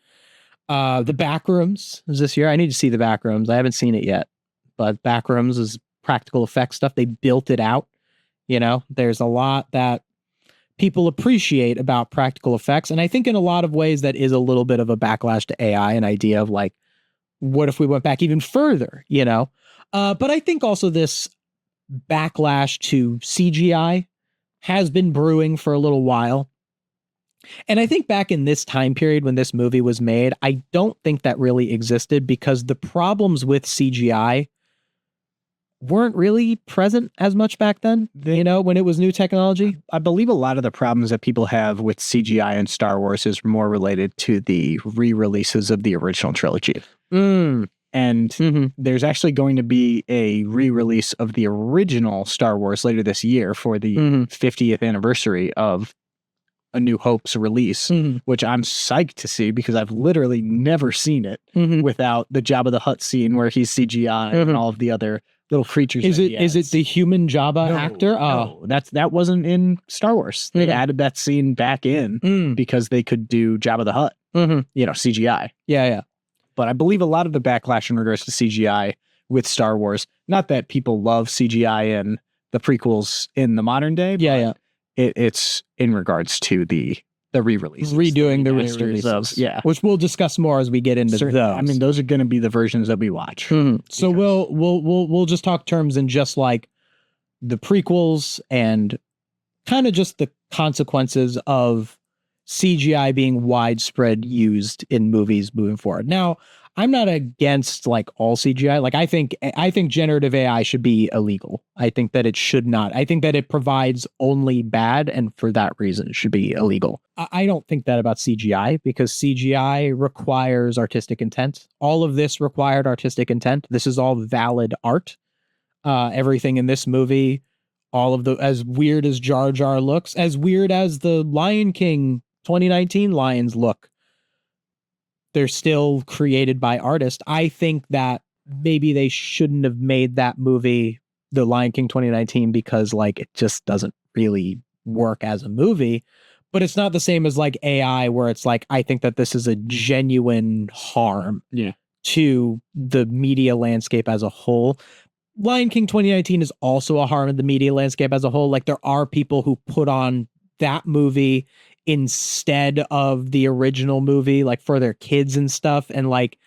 Speaker 2: The Backrooms is this year. I need to see The Backrooms. I haven't seen it yet, but Backrooms is practical effects stuff. They built it out. You know, there's a lot that people appreciate about practical effects. And I think in a lot of ways that is a little bit of a backlash to AI, an idea of like, what if we went back even further, you know? But I think also this backlash to CGI has been brewing for a little while. And I think back in this time period when this movie was made, I don't think that really existed because the problems with CGI weren't really present as much back then, you know, when it was new technology.
Speaker 1: I believe a lot of the problems that people have with CGI and Star Wars is more related to the re-releases of the original trilogy. And there's actually going to be a re-release of the original Star Wars later this year for the 50th anniversary of A New Hope's release, which I'm psyched to see because I've literally never seen it without the Jabba the Hutt scene where he's CGI and all of the other little creatures.
Speaker 2: Is it the human Jabba actor?
Speaker 1: Oh, no, that wasn't in Star Wars. They added that scene back in because they could do Jabba the Hutt, you know, CGI.
Speaker 2: Yeah.
Speaker 1: But I believe a lot of the backlash in regards to CGI with Star Wars, not that people love CGI in the prequels in the modern day, but it's in regards to the re-release.
Speaker 2: Redoing the re-releases. Which we'll discuss more as we get into those.
Speaker 1: I mean, those are going to be the versions that we watch.
Speaker 2: So we'll just talk terms in just like the prequels and kind of just the consequences of CGI being widespread used in movies moving forward. Now, I'm not against like all CGI. Like I think generative AI should be illegal. I think that it should not. I think that it provides only bad, and for that reason it should be illegal. I don't think that about CGI because CGI requires artistic intent. All of this required artistic intent. This is all valid art. Everything in this movie all of as weird as Jar Jar looks, as weird as the Lion King 2019 lions look, they're still created by artists. I think that maybe they shouldn't have made that movie, The Lion King 2019, because like it just doesn't really work as a movie. But it's not the same as like AI, where it's like, I think that this is a genuine harm to the media landscape as a whole. Lion King 2019 is also a harm in the media landscape as a whole. Like there are people who put on that movie instead of the original movie, like for their kids and stuff. And like,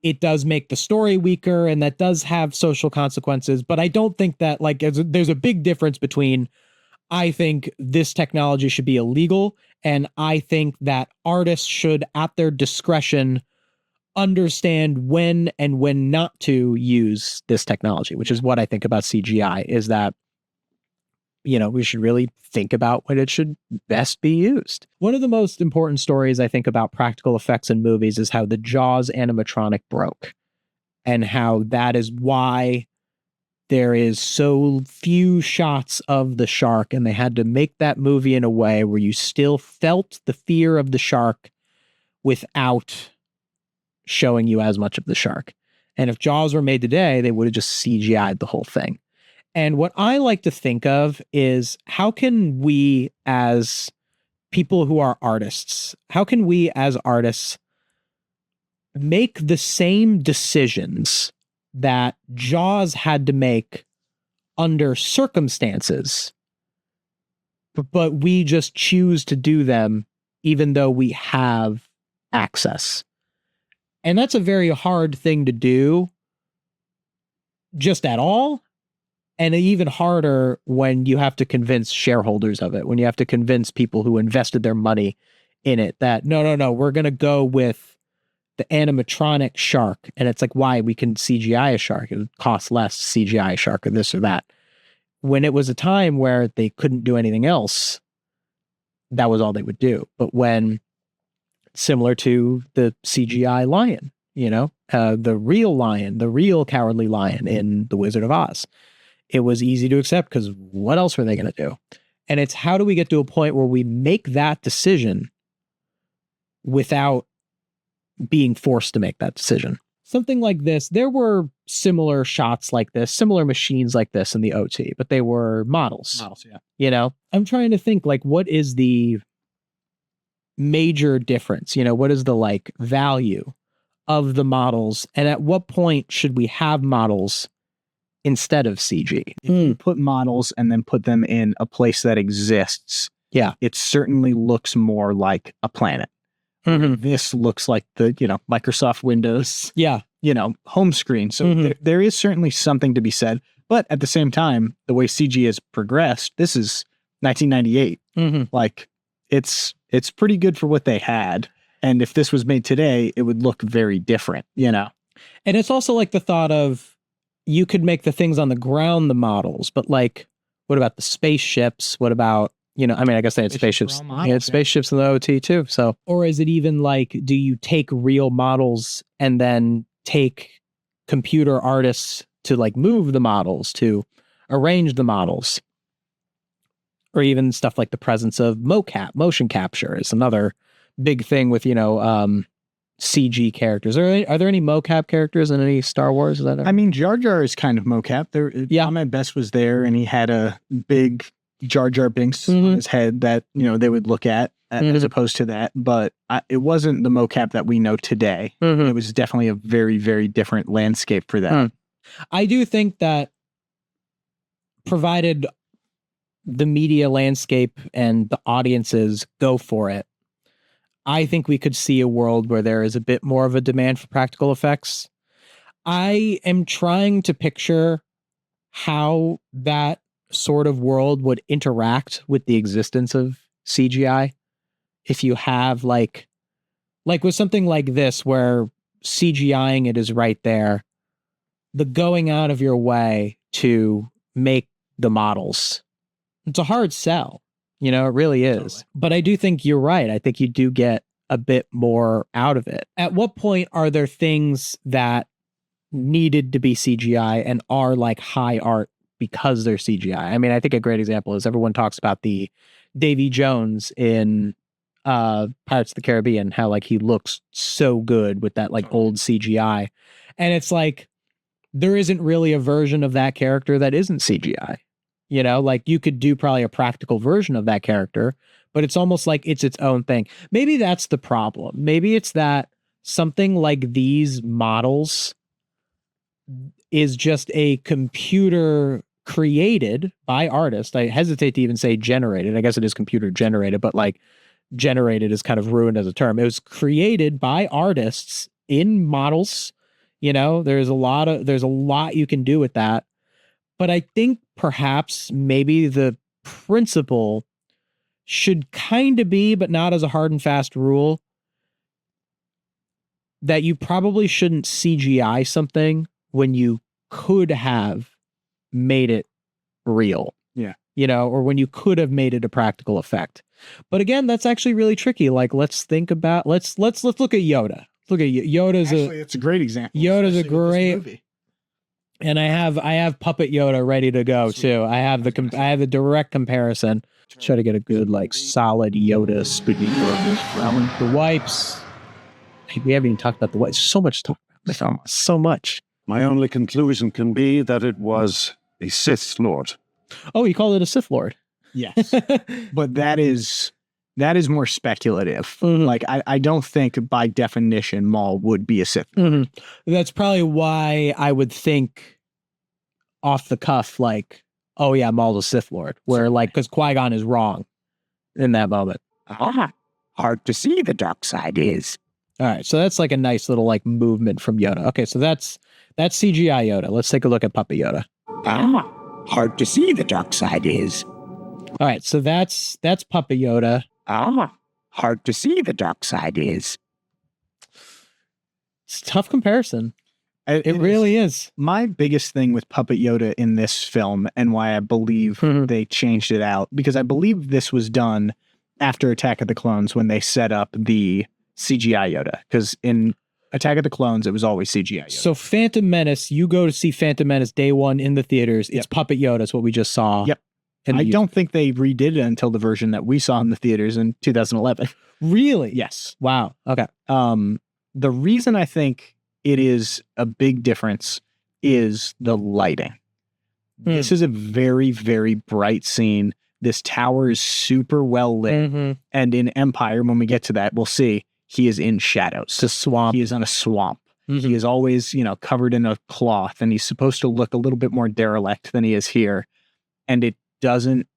Speaker 2: it does make the story weaker, and that does have social consequences. But I don't think that like, there's a big difference between, I think this technology should be illegal, and I think that artists should, at their discretion, understand when and when not to use this technology, which is what I think about CGI, is that, you know, we should really think about when it should best be used. One of the most important stories I think about practical effects in movies is how the Jaws animatronic broke, and how that is why there is so few shots of the shark, and they had to make that movie in a way where you still felt the fear of the shark without showing you as much of the shark. And if Jaws were made today, they would have just CGI'd the whole thing. And what I like to think of is, how can we as people who are artists, how can we as artists make the same decisions that Jaws had to make under circumstances, but we just choose to do them even though we have access? And that's a very hard thing to do just at all. And even harder when you have to convince shareholders of it, when you have to convince people who invested their money in it that, no, we're going to go with the animatronic shark. And it's like, why? We can CGI a shark. It would cost less to CGI a shark or this or that. When it was a time where they couldn't do anything else, that was all they would do. But when, similar to the CGI lion, you know, the real lion, the real cowardly lion in The Wizard of Oz, it was easy to accept because what else were they going to do? And it's, how do we get to a point where we make that decision without being forced to make that decision? Something like this, there were similar shots like this, similar machines like this in the OT, but they were models.
Speaker 1: Yeah.
Speaker 2: You know, I'm trying to think, like, what is the major difference? You know, what is the like value of the models? And at what point should we have models instead of CG?
Speaker 1: If you put models and then put them in a place that exists, it certainly looks more like a planet. This looks like the, you know, Microsoft Windows, you know, home screen. So there is certainly something to be said. But at the same time, the way CG has progressed, this is 1998. Like, it's pretty good for what they had. And if this was made today, it would look very different, you know?
Speaker 2: And it's also like the thought of, you could make the things on the ground the models, but like, what about the spaceships? What about, you know, I mean, I guess they had spaceships. They had spaceships in the OT too. So, or is it even like, do you take real models and then take computer artists to like move the models, to arrange the models? Or even stuff like the presence of mocap, motion capture, is another big thing with, you know, CG characters. Are there any mocap characters in any Star Wars? Is that
Speaker 1: I mean, Jar Jar is kind of mocap. Ahmed Best was there, and he had a big Jar Jar Binks on his head that, you know, they would look at as opposed to that. But it wasn't the mocap that we know today. It was definitely a very, very different landscape for that.
Speaker 2: I do think that, provided the media landscape and the audiences go for it, I think we could see a world where there is a bit more of a demand for practical effects. I am trying to picture how that sort of world would interact with the existence of CGI. If you have like with something like this, where CGIing it is right there, the going out of your way to make the models, it's a hard sell. You know, it really is. Totally. But I do think you're right. I think you do get a bit more out of it. At what point are there things that needed to be CGI and are like high art because they're CGI. I mean, I think a great example is everyone talks about the Davy Jones in Pirates of the Caribbean, how like he looks so good with that like old CGI. And it's like, there isn't really a version of that character that isn't CGI. You know, like you could do probably a practical version of that character, but it's almost like it's its own thing. Maybe that's the problem. Maybe it's that something like these models is just a computer created by artists. I hesitate to even say generated. I guess it is computer generated, but like generated is kind of ruined as a term. It was created by artists in models. You know, there's a lot you can do with that. But I think perhaps maybe the principle should kind of be, but not as a hard and fast rule, that you probably shouldn't CGI something when you could have made it real.
Speaker 1: Yeah.
Speaker 2: You know, or when you could have made it a practical effect. But again, that's actually really tricky. Like, let's think about, let's look at Yoda. Look at Yoda's
Speaker 1: it's a great example.
Speaker 2: Yoda's a great, and I have Puppet Yoda ready to go too. I have the direct comparison. Try to get a good like solid Yoda spooky. The wipes. We haven't even talked about the wipes. So much to talk about. So much.
Speaker 3: My only conclusion can be that it was a Sith Lord.
Speaker 2: Oh, you call it a Sith Lord?
Speaker 1: Yes. But that is more speculative. Mm-hmm. Like, I don't think by definition Maul would be a Sith Lord.
Speaker 2: Mm-hmm. That's probably why I would think off the cuff, like, oh yeah, Maul's a Sith Lord. Where like, because Qui-Gon is wrong in that moment.
Speaker 4: Hard to see the dark side is.
Speaker 2: All right, so that's like a nice little like movement from Yoda. Okay, so that's CGI Yoda. Let's take a look at Puppet Yoda.
Speaker 4: Hard to see the dark side is.
Speaker 2: All right, so that's Puppet Yoda.
Speaker 4: Hard to see the dark side is.
Speaker 2: It's a tough comparison. It really is.
Speaker 1: My biggest thing with Puppet Yoda in this film, and why I believe they changed it out, because I believe this was done after Attack of the Clones when they set up the CGI Yoda. Because in Attack of the Clones, it was always CGI Yoda.
Speaker 2: So Phantom Menace, you go to see Phantom Menace day one in the theaters. It's Puppet Yoda. It's what we just saw.
Speaker 1: Yep. I don't think they redid it until the version that we saw in the theaters in 2011.
Speaker 2: Really?
Speaker 1: Yes.
Speaker 2: Wow. Okay.
Speaker 1: The reason I think it is a big difference is the lighting. This is a very, very bright scene. This tower is super well lit. And in Empire, when we get to that, we'll see he is in shadows.
Speaker 2: It's a swamp.
Speaker 1: He is on a swamp. He is always, covered in a cloth, and he's supposed to look a little bit more derelict than he is here. And it doesn't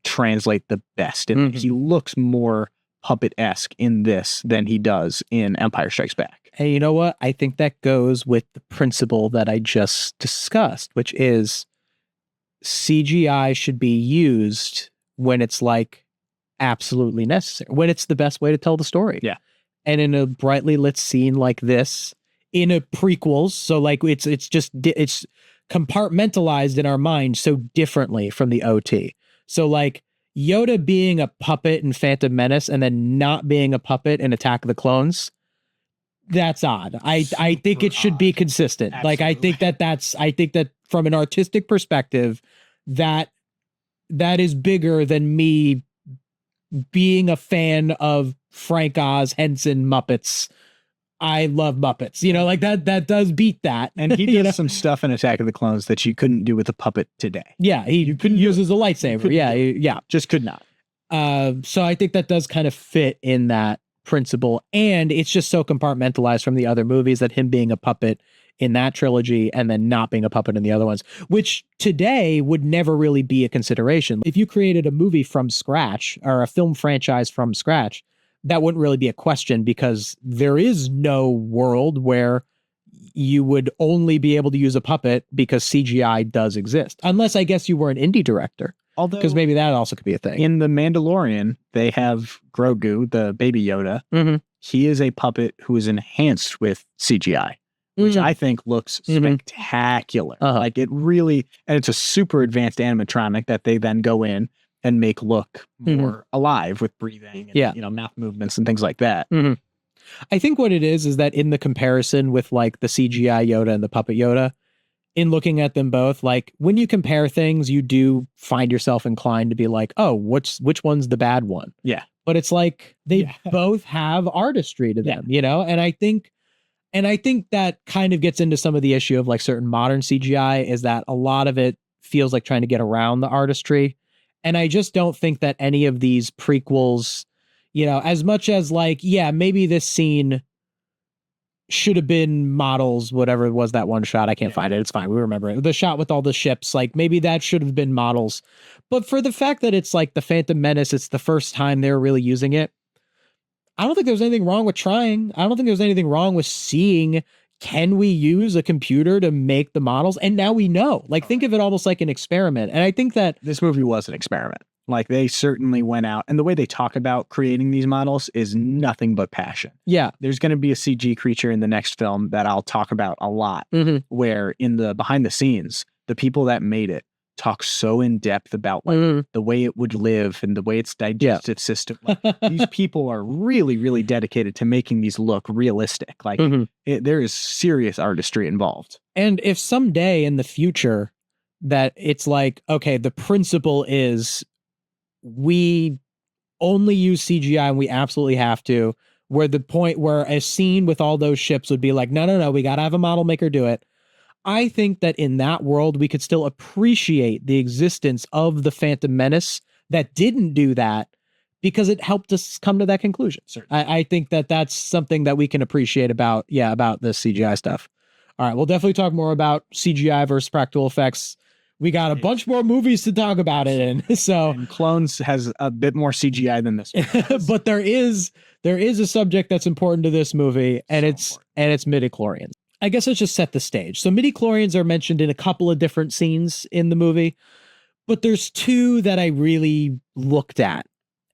Speaker 1: translate the best. And he looks more puppet-esque in this than he does in Empire Strikes Back.
Speaker 2: And you know what? I think that goes with the principle that I just discussed, which is CGI should be used when it's like absolutely necessary, when it's the best way to tell the story.
Speaker 1: Yeah.
Speaker 2: And in a brightly lit scene like this, in a prequels, so like it's compartmentalized in our mind so differently from the OT. So like Yoda being a puppet in Phantom Menace and then not being a puppet in Attack of the Clones, that's odd. I think it should be consistent.
Speaker 1: Absolutely.
Speaker 2: Like I think that from an artistic perspective, that is bigger than me being a fan of Frank Oz, Henson Muppets. I love Muppets. Like that does beat that.
Speaker 1: And he did some stuff in Attack of the Clones that you couldn't do with a puppet today.
Speaker 2: Yeah, you couldn't use as a lightsaber. Yeah,
Speaker 1: just could not.
Speaker 2: So I think that does kind of fit in that principle, and it's just so compartmentalized from the other movies that him being a puppet in that trilogy and then not being a puppet in the other ones, which today would never really be a consideration. If you created a movie from scratch or a film franchise from scratch, that wouldn't really be a question, because there is no world where you would only be able to use a puppet because CGI does exist. Unless I guess you were an indie director.
Speaker 1: Although,
Speaker 2: because maybe that also could be a thing.
Speaker 1: In The Mandalorian, they have Grogu, the baby Yoda. He is a puppet who is enhanced with CGI, which I think looks spectacular. Like it really, and it's a super advanced animatronic that they then go in and make look more alive with breathing and mouth movements and things like that.
Speaker 2: I think what it is that in the comparison with like the CGI Yoda and the puppet Yoda, in looking at them both, like when you compare things, you do find yourself inclined to be like, oh, which one's the bad one?
Speaker 1: Yeah.
Speaker 2: But it's like they both have artistry to them, you know? And I think that kind of gets into some of the issue of like certain modern CGI is that a lot of it feels like trying to get around the artistry. And I just don't think that any of these prequels, you know, as much as like, yeah, maybe this scene should have been models, whatever it was, that one shot. I can't find it. It's fine. We remember it. The shot with all the ships, like maybe that should have been models. But for the fact that it's like the Phantom Menace, it's the first time they were really using it. I don't think there was anything wrong with trying. I don't think there was anything wrong with seeing, can we use a computer to make the models? And now we know. Like, think of it almost like an experiment. And I think that
Speaker 1: this movie was an experiment. Like, they certainly went out, and the way they talk about creating these models is nothing but passion.
Speaker 2: Yeah.
Speaker 1: There's going to be a CG creature in the next film that I'll talk about a lot, where in the behind the scenes, the people that made it talk so in depth about like the way it would live and the way its digestive system. Like, these people are really, really dedicated to making these look realistic. Like, there is serious artistry involved.
Speaker 2: And if someday in the future that it's like, okay, the principle is we only use CGI and we absolutely have to, where the point where a scene with all those ships would be like, no, we got to have a model maker do it. I think that in that world, we could still appreciate the existence of the Phantom Menace that didn't do that because it helped us come to that conclusion. I think that that's something that we can appreciate about the CGI stuff. All right, we'll definitely talk more about CGI versus practical effects. We got a bunch more movies to talk about it in. So
Speaker 1: and Clones has a bit more CGI than this one.
Speaker 2: But there is a subject that's important to this movie, and it's midichlorians. I guess let's just set the stage. So midichlorians are mentioned in a couple of different scenes in the movie, but there's two that I really looked at.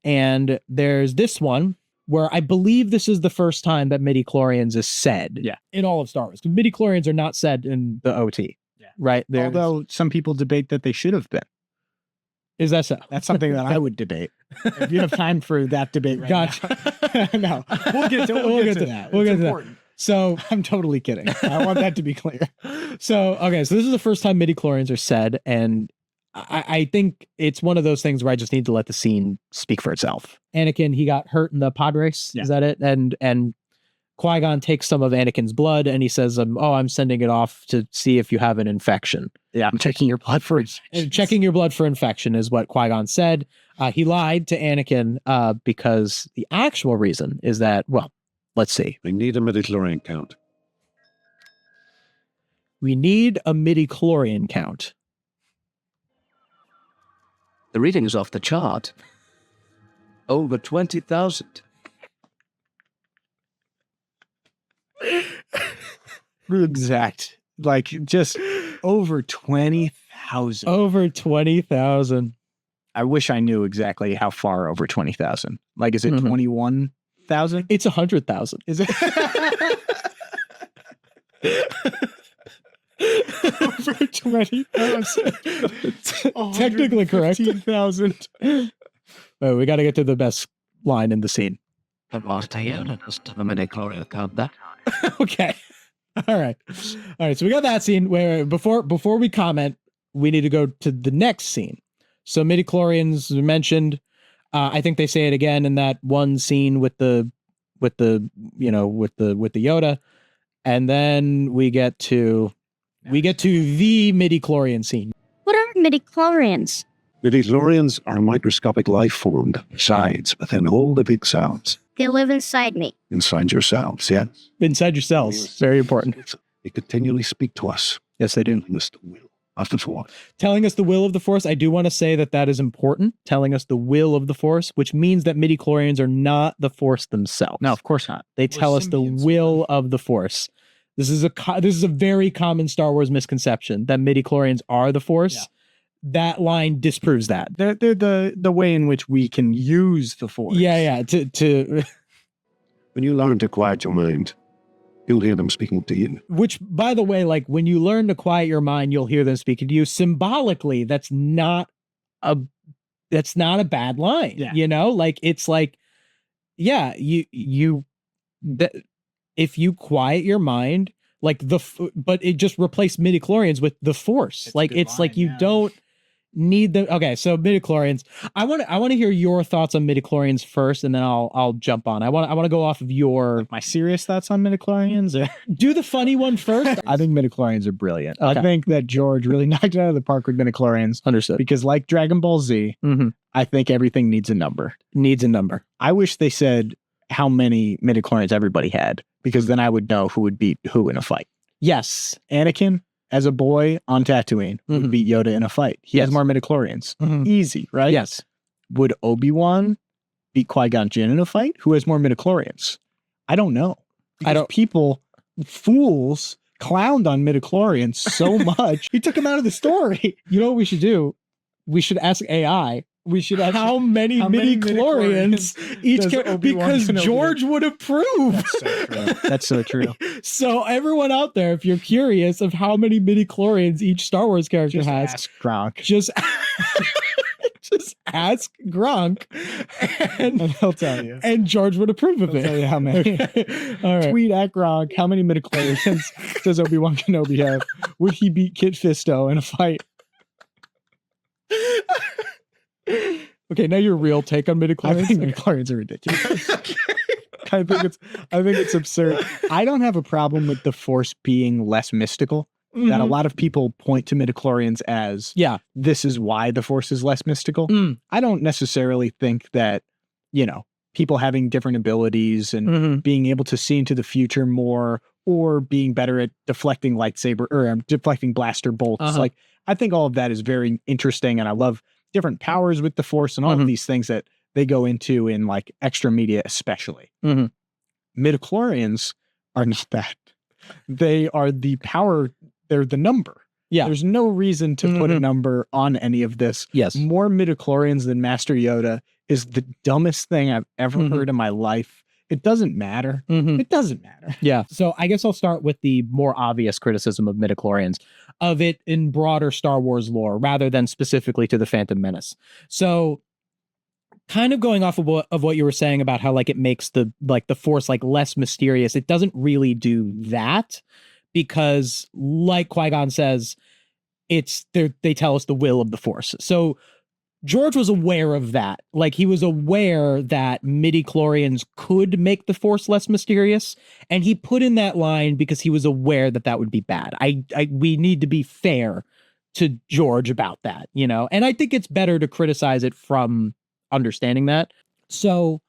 Speaker 2: And there's this one where I believe this is the first time that midichlorians is said in all of Star Wars. Because midichlorians are not said in the OT. Right.
Speaker 1: Although some people debate that they should have been.
Speaker 2: Is that so?
Speaker 1: That's something that I would debate. If you have time for that debate right
Speaker 2: gotcha.
Speaker 1: now. No, we'll get to that.
Speaker 2: We'll get to
Speaker 1: important.
Speaker 2: That. So
Speaker 1: I'm totally kidding. I want that to be clear.
Speaker 2: So this is the first time midichlorians are said, and I think it's one of those things where I just need to let the scene speak for itself. Anakin, he got hurt in the pod race. Is that it? And Qui-Gon takes some of Anakin's blood and he says, I'm sending it off to see if you have an infection.
Speaker 1: Yeah, I'm checking your blood for infection.
Speaker 2: Checking your blood for infection is what Qui-Gon said. He lied to Anakin because the actual reason is that, well, let's see.
Speaker 3: We need a midichlorian count.
Speaker 2: We need a midichlorian count.
Speaker 4: The reading is off the chart. Over 20,000.
Speaker 1: Exact. Like, just over 20,000.
Speaker 2: Over 20,000.
Speaker 1: I wish I knew exactly how far over 20,000. Like, is it 21,000?
Speaker 2: It's 100,000.
Speaker 1: Is it? Over 20,000.
Speaker 2: Technically correct.
Speaker 1: 15,000.
Speaker 2: Oh, we got to get to the best line in the scene.
Speaker 4: The midichlorian count that.
Speaker 2: Okay. All right. So we got that scene where before we comment, we need to go to the next scene. So midichlorians mentioned. I think they say it again in that one scene with the Yoda, and then we get to the midichlorian scene.
Speaker 7: What are midichlorians?
Speaker 3: Midichlorians are microscopic life form sides within all living cells.
Speaker 7: They live inside me.
Speaker 3: Inside your cells, yes.
Speaker 2: Inside your cells. Very important.
Speaker 3: They continually speak to us.
Speaker 2: Yes, they do.
Speaker 3: Telling us the will of the Force.
Speaker 2: Telling us the will of the Force. I do want to say that is important. Telling us the will of the Force, which means that midichlorians are not the Force themselves.
Speaker 1: No, of course not.
Speaker 2: They tell us the will of the Force. This is a very common Star Wars misconception that midichlorians are the Force. Yeah. That line disproves that.
Speaker 1: They're the way in which we can use the Force.
Speaker 2: Yeah. To
Speaker 3: when you learn to quiet your mind, you'll hear them speaking to you.
Speaker 2: Which, by the way, like when you learn to quiet your mind, you'll hear them speaking to you. Symbolically, that's not a bad line.
Speaker 1: Yeah.
Speaker 2: You know, like it's like, yeah, if you quiet your mind, like but it just replaced midichlorians with the Force. Like it's like you don't need the okay. So midichlorians. I want to hear your thoughts on midichlorians first, and then I'll jump on. I want to go off of your
Speaker 1: my serious thoughts on midichlorians.
Speaker 2: Do the funny one first.
Speaker 1: I think midichlorians are brilliant.
Speaker 2: Okay.
Speaker 1: I think that George really knocked it out of the park with midichlorians.
Speaker 2: Understood.
Speaker 1: Because like Dragon Ball Z, I think everything needs a number.
Speaker 2: Needs a number.
Speaker 1: I wish they said how many midichlorians everybody had, because then I would know who would beat who in a fight.
Speaker 2: Yes.
Speaker 1: Anakin, as a boy on Tatooine, would beat Yoda in a fight. He has more midichlorians. Easy, right?
Speaker 2: Yes.
Speaker 1: Would Obi-Wan beat Qui-Gon Jinn in a fight? Who has more midichlorians? I don't know. Because fools clowned on midichlorians so much. He took them out of the story.
Speaker 2: You know what we should do? We should ask AI. We should ask how many midichlorians each because George would approve.
Speaker 1: That's so true.
Speaker 2: So everyone out there, if you're curious of how many midichlorians each Star Wars character has,
Speaker 1: ask Gronk.
Speaker 2: Just ask Gronk, and
Speaker 1: he'll tell you.
Speaker 2: And George would approve of it.
Speaker 1: Tell you how many.
Speaker 2: All right.
Speaker 1: Tweet at Gronk. How many midichlorians does Obi-Wan Kenobi have? Would he beat Kit Fisto in a fight?
Speaker 2: Okay, now your real take on midichlorians.
Speaker 1: I think midichlorians are ridiculous. I think it's absurd. I don't have a problem with the Force being less mystical. That a lot of people point to midichlorians as this is why the Force is less mystical. I don't necessarily think that, people having different abilities and being able to see into the future more, or being better at deflecting lightsaber or deflecting blaster bolts. Like, I think all of that is very interesting, and I love different powers with the Force and all of these things that they go into in like extra media, especially. Midichlorians are not that. They are the power. They're the number.
Speaker 2: Yeah.
Speaker 1: There's no reason to put a number on any of this.
Speaker 2: Yes.
Speaker 1: More midichlorians than Master Yoda is the dumbest thing I've ever heard in my life. It doesn't matter. It doesn't matter.
Speaker 2: Yeah. So I guess I'll start with the more obvious criticism of midichlorians, of it in broader Star Wars lore, rather than specifically to the Phantom Menace. So kind of going off of what you were saying about how like it makes the Force like less mysterious. It doesn't really do that, because like Qui-Gon says, they tell us the will of the Force. So George was aware of that. Like, he was aware that midichlorians could make the Force less mysterious, and he put in that line because he was aware that would be bad. We need to be fair to George about that, and I think it's better to criticize it from understanding that. So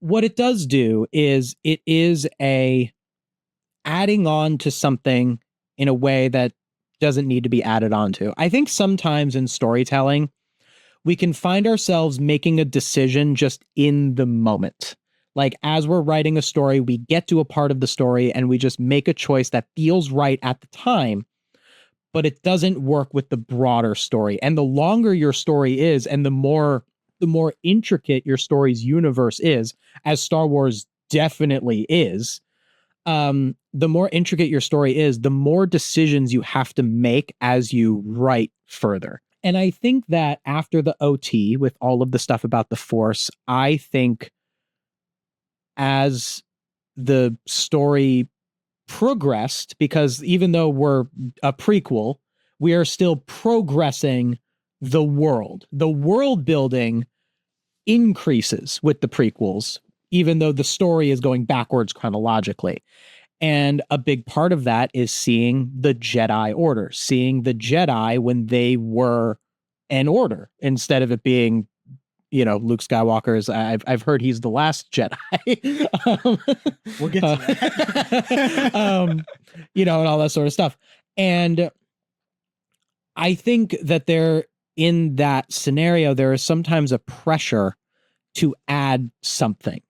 Speaker 2: what it does do is it is adding on to something in a way that doesn't need to be added on to. I think sometimes in storytelling, we can find ourselves making a decision just in the moment. Like, as we're writing a story, we get to a part of the story and we just make a choice that feels right at the time, but it doesn't work with the broader story. And the longer your story is, and the more intricate your story's universe is, as Star Wars definitely is, the more intricate your story is, the more decisions you have to make as you write further. And I think that after the OT, with all of the stuff about the Force, I think as the story progressed, because even though we're a prequel, we are still progressing the world. The world building increases with the prequels, even though the story is going backwards chronologically. And a big part of that is seeing the Jedi Order, seeing the Jedi when they were an order, instead of it being, Luke Skywalker's. I've heard he's the last Jedi.
Speaker 1: We'll get to that.
Speaker 2: And all that sort of stuff. And I think that in that scenario, there is sometimes a pressure to add something.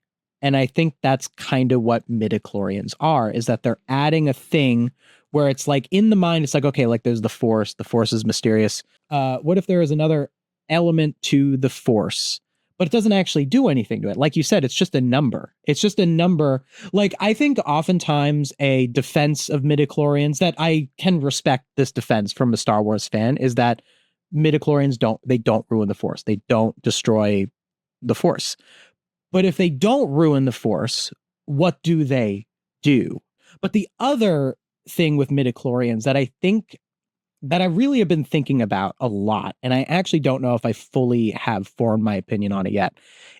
Speaker 2: And I think that's kind of what midichlorians are, is that they're adding a thing where it's like, in the mind, it's like, okay, like there's the Force is mysterious. What if there is another element to the Force, but it doesn't actually do anything to it? Like you said, it's just a number. It's just a number. Like, I think oftentimes a defense of midichlorians, that I can respect this defense from a Star Wars fan, is that midichlorians don't ruin the Force. They don't destroy the Force. But if they don't ruin the Force, what do they do? But the other thing with midichlorians that I think that I really have been thinking about a lot, and I actually don't know if I fully have formed my opinion on it yet,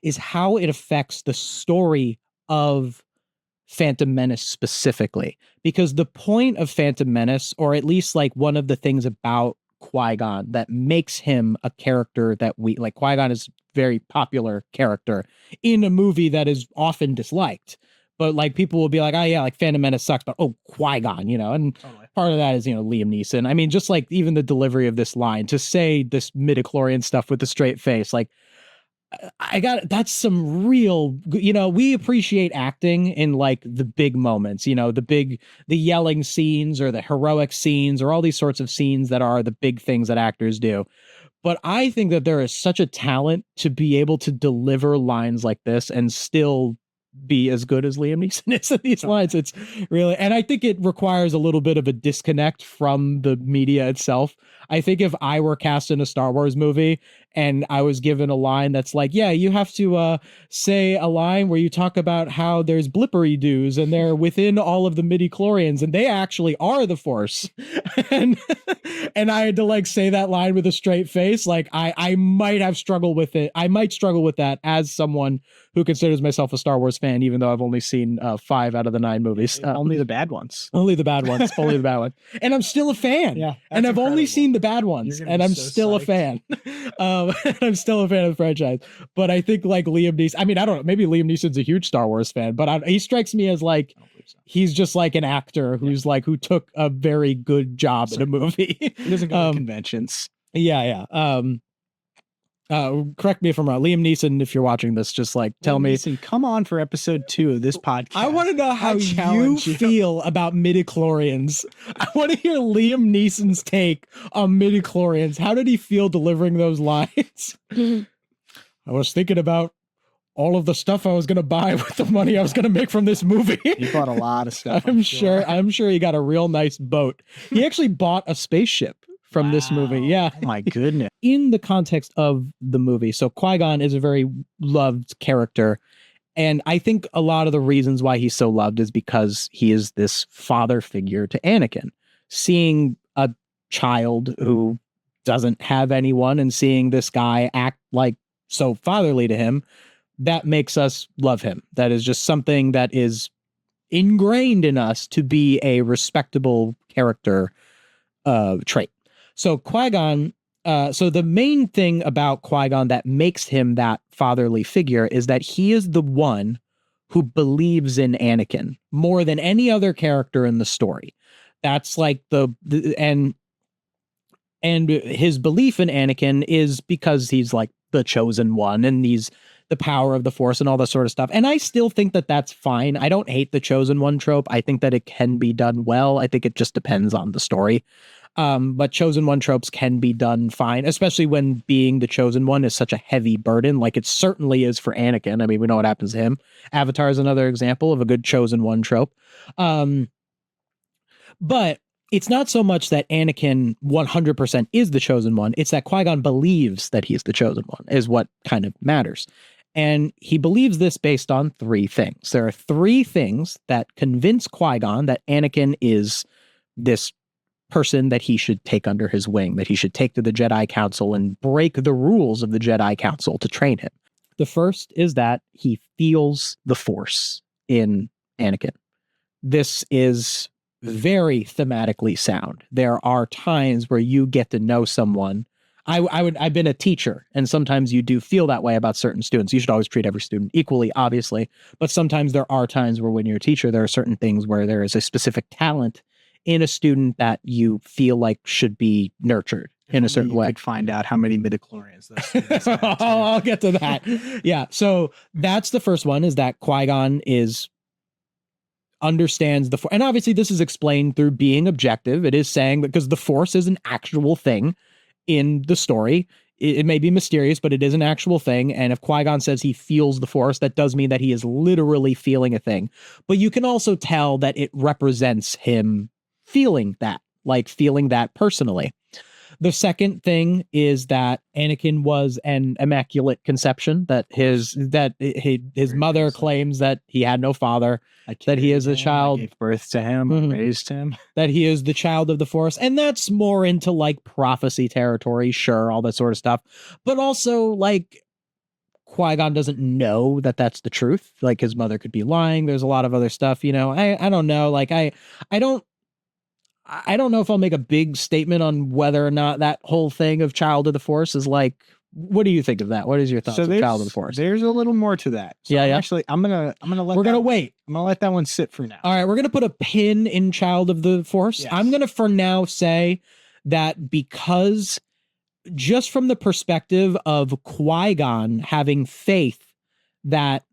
Speaker 2: is how it affects the story of Phantom Menace specifically. Because the point of Phantom Menace, or at least like one of the things about Qui-Gon that makes him a character that we like, Qui-Gon is a very popular character in a movie that is often disliked. But like people will be like, oh yeah, like Phantom Menace sucks, but oh, Qui-Gon, you know, and part of that is, you know, Liam Neeson. I mean, just like even the delivery of this line, to say this midichlorian stuff with a straight face, like that's some real, you know, we appreciate acting in like the big moments, you know, the yelling scenes or the heroic scenes or all these sorts of scenes that are the big things that actors do. But I think that there is such a talent to be able to deliver lines like this and still be as good as Liam Neeson is in these lines. It's really, and I think it requires a little bit of a disconnect from the media itself. I think if I were cast in a Star Wars movie and I was given a line that's like, yeah, you have to say a line where you talk about how there's blippery doos and they're within all of the midichlorians and they actually are the Force. and I had to like say that line with a straight face. Like I might have struggled with it. I might struggle with that as someone who considers myself a Star Wars fan, even though I've only seen 5 out of the 9 movies.
Speaker 1: Only the bad ones.
Speaker 2: Only the bad ones. Only the bad ones. And I'm still a fan.
Speaker 1: Yeah.
Speaker 2: And I've only seen the bad ones. And I'm still a fan. I'm still a fan of the franchise. But I think like Liam Neeson, I mean, I don't know, maybe Liam Neeson's a huge Star Wars fan, but he strikes me as like, he's just like an actor who's like, who took a very good job in a movie.
Speaker 1: He doesn't go to conventions.
Speaker 2: Yeah. Correct me if I'm wrong. Liam Neeson, if you're watching this, just like tell me.
Speaker 1: Neeson, come on for episode 2 of this podcast.
Speaker 2: I want to know how you feel about midichlorians. I want to hear Liam Neeson's take on midichlorians. How did he feel delivering those lines? I was thinking about all of the stuff I was going to buy with the money I was going to make from this movie.
Speaker 1: He bought a lot of stuff.
Speaker 2: I'm sure he got a real nice boat. He actually bought a spaceship from this movie. Yeah.
Speaker 1: Oh my goodness.
Speaker 2: In the context of the movie, so Qui-Gon is a very loved character. And I think a lot of the reasons why he's so loved is because he is this father figure to Anakin. Seeing a child who doesn't have anyone and seeing this guy act like so fatherly to him, that makes us love him. That is just something that is ingrained in us to be a respectable character trait. So Qui-Gon, so the main thing about Qui-Gon that makes him that fatherly figure is that he is the one who believes in Anakin more than any other character in the story. That's like and his belief in Anakin is because he's like the chosen one and he's the power of the Force and all that sort of stuff. And I still think that that's fine. I don't hate the chosen one trope. I think that it can be done well. I think it just depends on the story. But chosen one tropes can be done fine, especially when being the chosen one is such a heavy burden, like it certainly is for Anakin. I mean, we know what happens to him. Avatar is another example of a good chosen one trope. But it's not so much that Anakin 100% is the chosen one. It's that Qui-Gon believes that he's the chosen one is what kind of matters. And he believes this based on 3 things. There are 3 things that convince Qui-Gon that Anakin is this person that he should take under his wing, that he should take to the Jedi Council and break the rules of the Jedi Council to train him. The first is that he feels the Force in Anakin. This is very thematically sound. There are times where you get to know someone. I've been a teacher, and sometimes you do feel that way about certain students. You should always treat every student equally, obviously, but sometimes there are times where when you're a teacher, there are certain things where there is a specific talent in a student that you feel like should be nurtured in a certain way.
Speaker 1: You could find out how many midichlorians those students have.
Speaker 2: I'll get to that. Yeah. So that's the first one, is that Qui-Gon understands the Force. And obviously this is explained through being objective. It is saying that because the Force is an actual thing in the story. It may be mysterious, but it is an actual thing. And if Qui-Gon says he feels the Force, that does mean that he is literally feeling a thing. But you can also tell that it represents him feeling that personally. The second thing is that Anakin was an immaculate conception, that his mother claims that he had no father, that he is a child,
Speaker 1: gave birth to him, raised him,
Speaker 2: that he is the child of the Force. And that's more into like prophecy territory, sure, all that sort of stuff. But also like Qui-Gon doesn't know that that's the truth. Like his mother could be lying. There's a lot of other stuff, you know. I don't know. Like I don't know if I'll make a big statement on whether or not that whole thing of child of the Force is like, what do you think of that? What is your thoughts of child of the Force?
Speaker 1: There's a little more to that. So actually, I'm gonna let.
Speaker 2: We're gonna wait.
Speaker 1: I'm gonna let that one sit for now.
Speaker 2: All right, we're gonna put a pin in child of the Force.
Speaker 1: Yes.
Speaker 2: I'm gonna for now say that because just from the perspective of Qui-Gon having faith that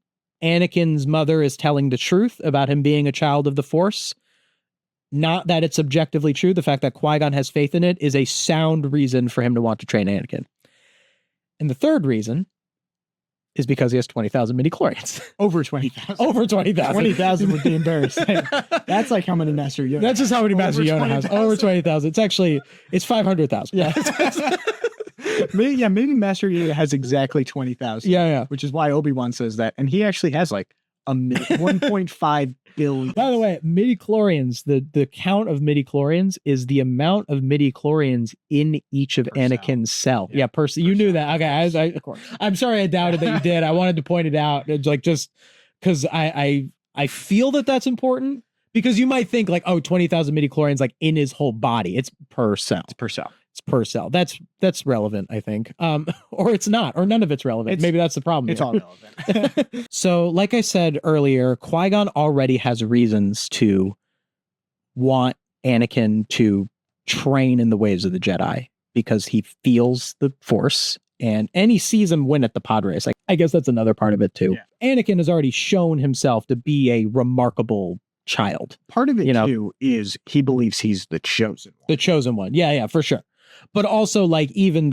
Speaker 2: Anakin's mother is telling the truth about him being a child of the Force, not that it's objectively true, the fact that Qui-Gon has faith in it is a sound reason for him to want to train Anakin. And the third reason is because he has 20,000 midichlorians.
Speaker 1: Over 20,000.
Speaker 2: Over 20,000.
Speaker 1: 20,000 would be embarrassing. That's like how many Master Yoda.
Speaker 2: That's just how many Master Yoda has.
Speaker 1: 20,000.
Speaker 2: Over 20,000. It's 500,000.
Speaker 1: Yeah. maybe Master Yoda has exactly 20,000.
Speaker 2: Yeah.
Speaker 1: Which is why Obi-Wan says that. And he actually has like 1.5 billion.
Speaker 2: By the way, midichlorians, the count of midichlorians is the amount of midichlorians in each of Anakin's cell. Yeah, you knew that. Okay, I'm sorry I doubted that you did. I wanted to point it out. It's like just because I feel that that's important, because you might think like, oh, 20,000 midichlorians like in his whole body. It's per cell. It's per cell. That's relevant, I think. Or it's not, or none of it's relevant. Maybe that's the problem.
Speaker 1: It's all relevant.
Speaker 2: So, like I said earlier, Qui-Gon already has reasons to want Anakin to train in the ways of the Jedi because he feels the Force and he sees him win at the pod race. Like, I guess that's another part of it too. Yeah. Anakin has already shown himself to be a remarkable child.
Speaker 1: Part of it too is he believes he's the chosen one.
Speaker 2: The chosen one. Yeah, for sure. But also like even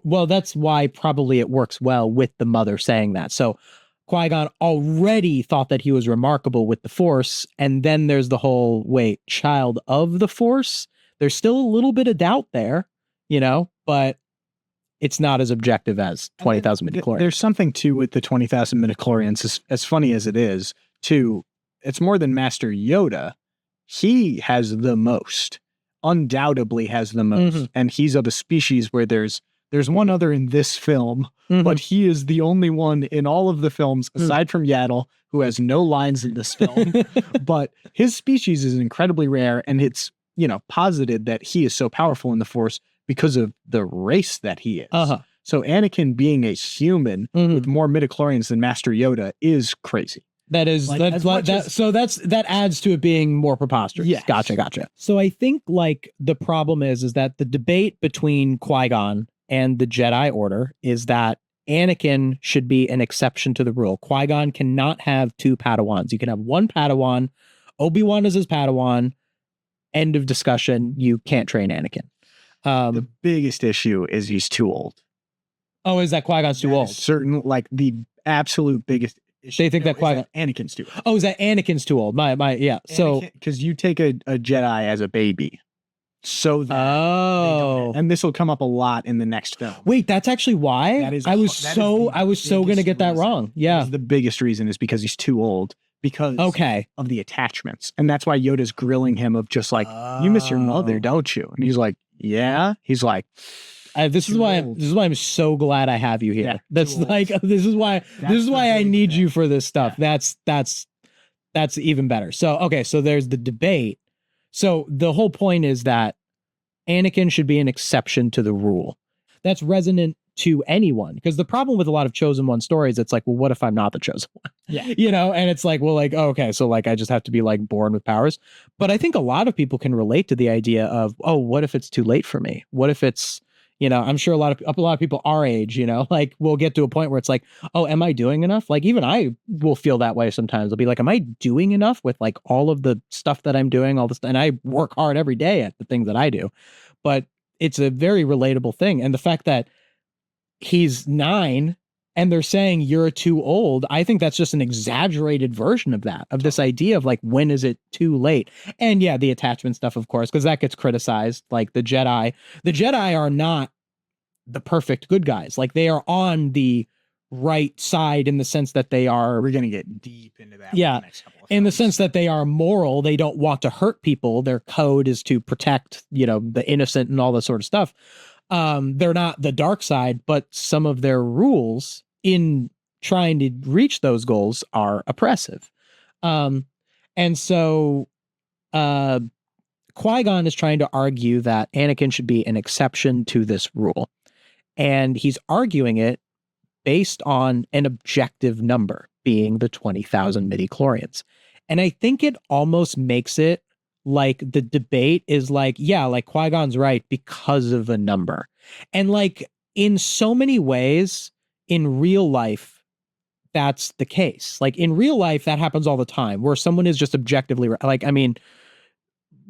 Speaker 2: that's why probably it works well with the mother saying that. So Qui-Gon already thought that he was remarkable with the Force. And then there's the whole, child of the Force. There's still a little bit of doubt there, but it's not as objective as 20,000 midichlorians.
Speaker 1: There's something too with the 20,000 midichlorians, as funny as it is, too. It's more than Master Yoda. He has the most. Undoubtedly has the most, and he's of a species where there's one other in this film, but he is the only one in all of the films aside from Yaddle who has no lines in this film. But his species is incredibly rare, and it's posited that he is so powerful in the Force because of the race that he is. So Anakin being a human with more midichlorians than Master Yoda is crazy.
Speaker 2: That adds to it being more preposterous.
Speaker 1: Yes.
Speaker 2: Gotcha. So I think like the problem is that the debate between Qui-Gon and the Jedi Order is that Anakin should be an exception to the rule. Qui-Gon cannot have two Padawans. You can have one Padawan. Obi-Wan is his Padawan. End of discussion. You can't train Anakin.
Speaker 1: The biggest issue is he's too old.
Speaker 2: Oh, is that Qui-Gon's too old?
Speaker 1: Certain, like the absolute biggest.
Speaker 2: They think that Qui-Gon
Speaker 1: Anakin's too old.
Speaker 2: Oh, is that Anakin's too old? Yeah. So
Speaker 1: because you take a Jedi as a baby, so that and this will come up a lot in the next film.
Speaker 2: Wait, that's actually why? I was so gonna get that wrong. Yeah,
Speaker 1: the biggest reason is because he's too old. Because of the attachments, and that's why Yoda's grilling him of just like, you miss your mother, don't you? And he's like, yeah. He's like.
Speaker 2: This is why I'm so glad I have you here. Yeah, this is why I need you for this stuff. Yeah. That's even better. So there's the debate. So the whole point is that Anakin should be an exception to the rule. That's resonant to anyone, because the problem with a lot of chosen one stories, it's like, well, what if I'm not the chosen one?
Speaker 1: Yeah.
Speaker 2: And it's like, well, like, okay, so like I just have to be like born with powers. But I think a lot of people can relate to the idea of, oh, what if it's too late for me? What if it's I'm sure a lot of people our age, like we'll get to a point where it's like, oh, am I doing enough? Like even I will feel that way sometimes. I'll be like, am I doing enough with like all of the stuff that I'm doing, all this? And I work hard every day at the things that I do, but it's a very relatable thing. And the fact that he's 9 and they're saying you're too old, I think that's just an exaggerated version of that, of this idea of like, when is it too late? And yeah, the attachment stuff, of course, because that gets criticized. Like the Jedi are not the perfect good guys. Like they are on the right side in the sense that they are.
Speaker 1: We're going to get deep into that.
Speaker 2: Yeah.
Speaker 1: In the next couple of
Speaker 2: in the
Speaker 1: films.
Speaker 2: sense that they are moral. They don't want to hurt people. Their code is to protect, the innocent and all that sort of stuff. They're not the dark side, but some of their rules in trying to reach those goals are oppressive. And so Qui-Gon is trying to argue that Anakin should be an exception to this rule. And he's arguing it based on an objective number, being the 20,000 midichlorians. And I think it almost makes it like the debate is like, yeah, like Qui-Gon's right because of a number. And like in so many ways in real life, that's the case. Like in real life, that happens all the time where someone is just objectively like, I mean,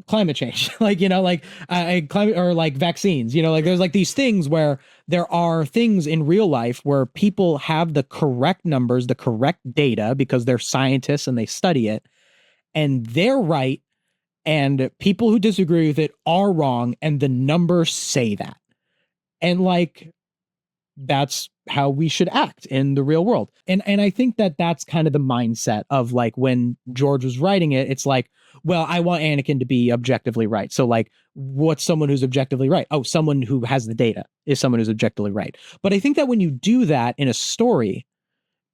Speaker 2: climate change, like, climate or like vaccines, like there's like these things where there are things in real life where people have the correct numbers, the correct data because they're scientists and they study it and they're right. And people who disagree with it are wrong. And the numbers say that. And like, that's how we should act in the real world. And I think that that's kind of the mindset of like when George was writing it, it's like, well, I want Anakin to be objectively right. So like, what's someone who's objectively right? Oh, someone who has the data is someone who's objectively right. But I think that when you do that in a story,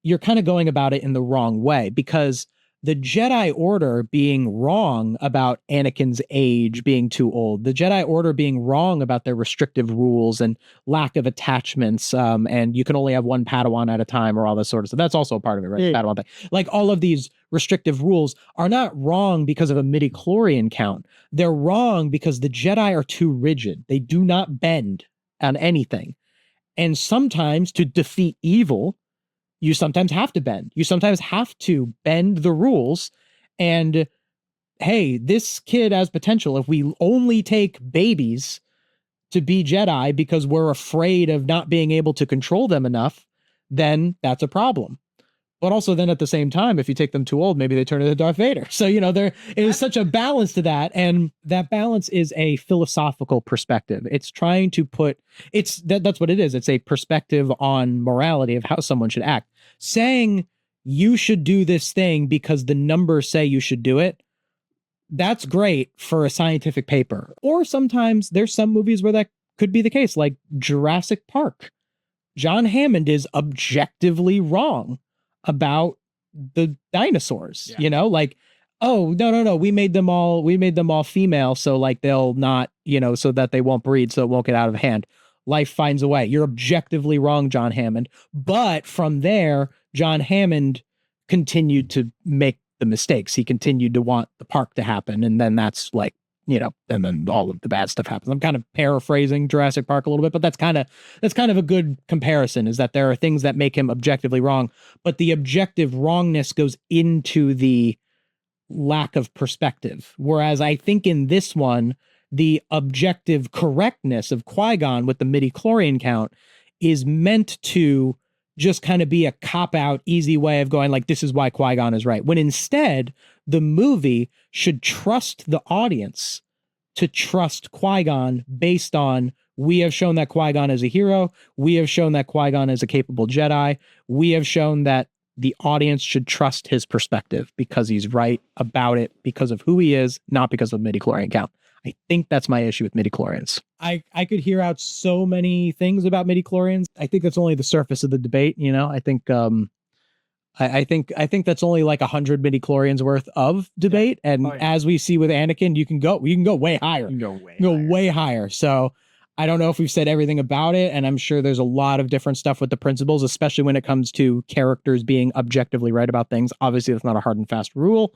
Speaker 2: you're kind of going about it in the wrong way because the Jedi Order being wrong about Anakin's age being too old, the Jedi Order being wrong about their restrictive rules and lack of attachments, and you can only have one Padawan at a time or all this sort of stuff. That's also a part of it, right? Yeah. Padawan thing. Like all of these restrictive rules are not wrong because of a midichlorian count. They're wrong because the Jedi are too rigid. They do not bend on anything. And sometimes to defeat evil, you sometimes have to bend. You sometimes have to bend the rules. And hey, this kid has potential. If we only take babies to be Jedi because we're afraid of not being able to control them enough, then that's a problem. But also then at the same time, if you take them too old, maybe they turn into Darth Vader. So, there is such a balance to that. And that balance is a philosophical perspective. It's trying to that's what it is. It's a perspective on morality of how someone should act. Saying you should do this thing because the numbers say you should do it, that's great for a scientific paper. Or sometimes there's some movies where that could be the case, like Jurassic Park. John Hammond is objectively wrong about the dinosaurs, like, oh, no, we made them all female. So like they'll not, so that they won't breed. So it won't get out of hand. Life finds a way. You're objectively wrong, John Hammond. But from there, John Hammond continued to make the mistakes. He continued to want the park to happen. And then that's like, and then all of the bad stuff happens. I'm kind of paraphrasing Jurassic Park a little bit, but that's kind of a good comparison, is that there are things that make him objectively wrong, but the objective wrongness goes into the lack of perspective. Whereas I think in this one, the objective correctness of Qui-Gon with the midichlorian count is meant to just kind of be a cop-out, easy way of going like, this is why Qui-Gon is right. When instead, the movie should trust the audience to trust Qui-Gon based on, we have shown that Qui-Gon is a hero. We have shown that Qui-Gon is a capable Jedi. We have shown that the audience should trust his perspective because he's right about it because of who he is, not because of midichlorian count. I think that's my issue with midichlorians. I could hear out so many things about midichlorians. I think that's only the surface of the debate. I think I think that's only like 100 midichlorians worth of debate. Yeah. And as we see with Anakin, you can go way higher. You can go way higher. So I don't know if we've said everything about it, and I'm sure there's a lot of different stuff with the principles, especially when it comes to characters being objectively right about things. Obviously, that's not a hard and fast rule.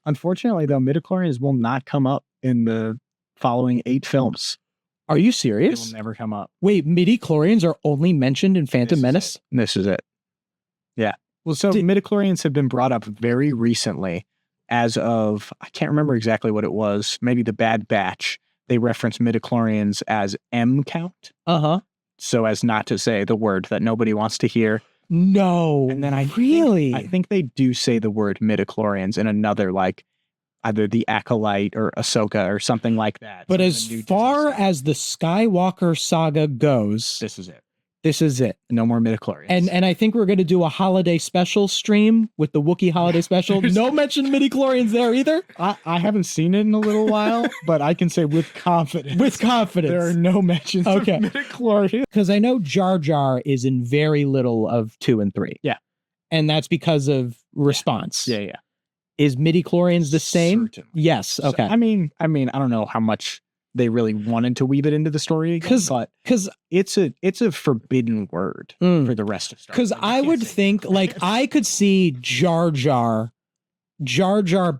Speaker 1: Unfortunately, though, midichlorians will not come up in the following 8 films.
Speaker 2: Are you serious?
Speaker 1: They will never come up.
Speaker 2: Wait, midichlorians are only mentioned in Phantom Menace?
Speaker 1: This is it. Yeah. Well, so midichlorians have been brought up very recently as of, I can't remember exactly what it was, maybe the Bad Batch. They reference midichlorians as M count.
Speaker 2: Uh-huh.
Speaker 1: So as not to say the word that nobody wants to hear.
Speaker 2: No.
Speaker 1: And then I
Speaker 2: really,
Speaker 1: think they do say the word midichlorians in another, like either the Acolyte or Ahsoka or something like that.
Speaker 2: but
Speaker 1: Some of
Speaker 2: as
Speaker 1: the new
Speaker 2: far
Speaker 1: Disney stuff.
Speaker 2: as the Skywalker saga goes,
Speaker 1: This is it.
Speaker 2: this is it.
Speaker 1: No more midichlorians.
Speaker 2: And I think we're going to do a holiday special stream with the Wookiee holiday special. No mention of midichlorians there either.
Speaker 1: I haven't seen it in a little while, but I can say with confidence.
Speaker 2: With confidence.
Speaker 1: There are no mentions
Speaker 2: Okay.
Speaker 1: of midichlorians.
Speaker 2: Because I know Jar Jar is in very little of 2 and 3.
Speaker 1: Yeah.
Speaker 2: And that's because of response.
Speaker 1: Yeah.
Speaker 2: Is midichlorians the same?
Speaker 1: Certainly.
Speaker 2: Yes. Okay.
Speaker 1: So, I mean, I don't know how much they really wanted to weave it into the story again, but
Speaker 2: Because
Speaker 1: it's a forbidden word for the rest of Star Wars.
Speaker 2: Because I would think, like, I could see Jar Jar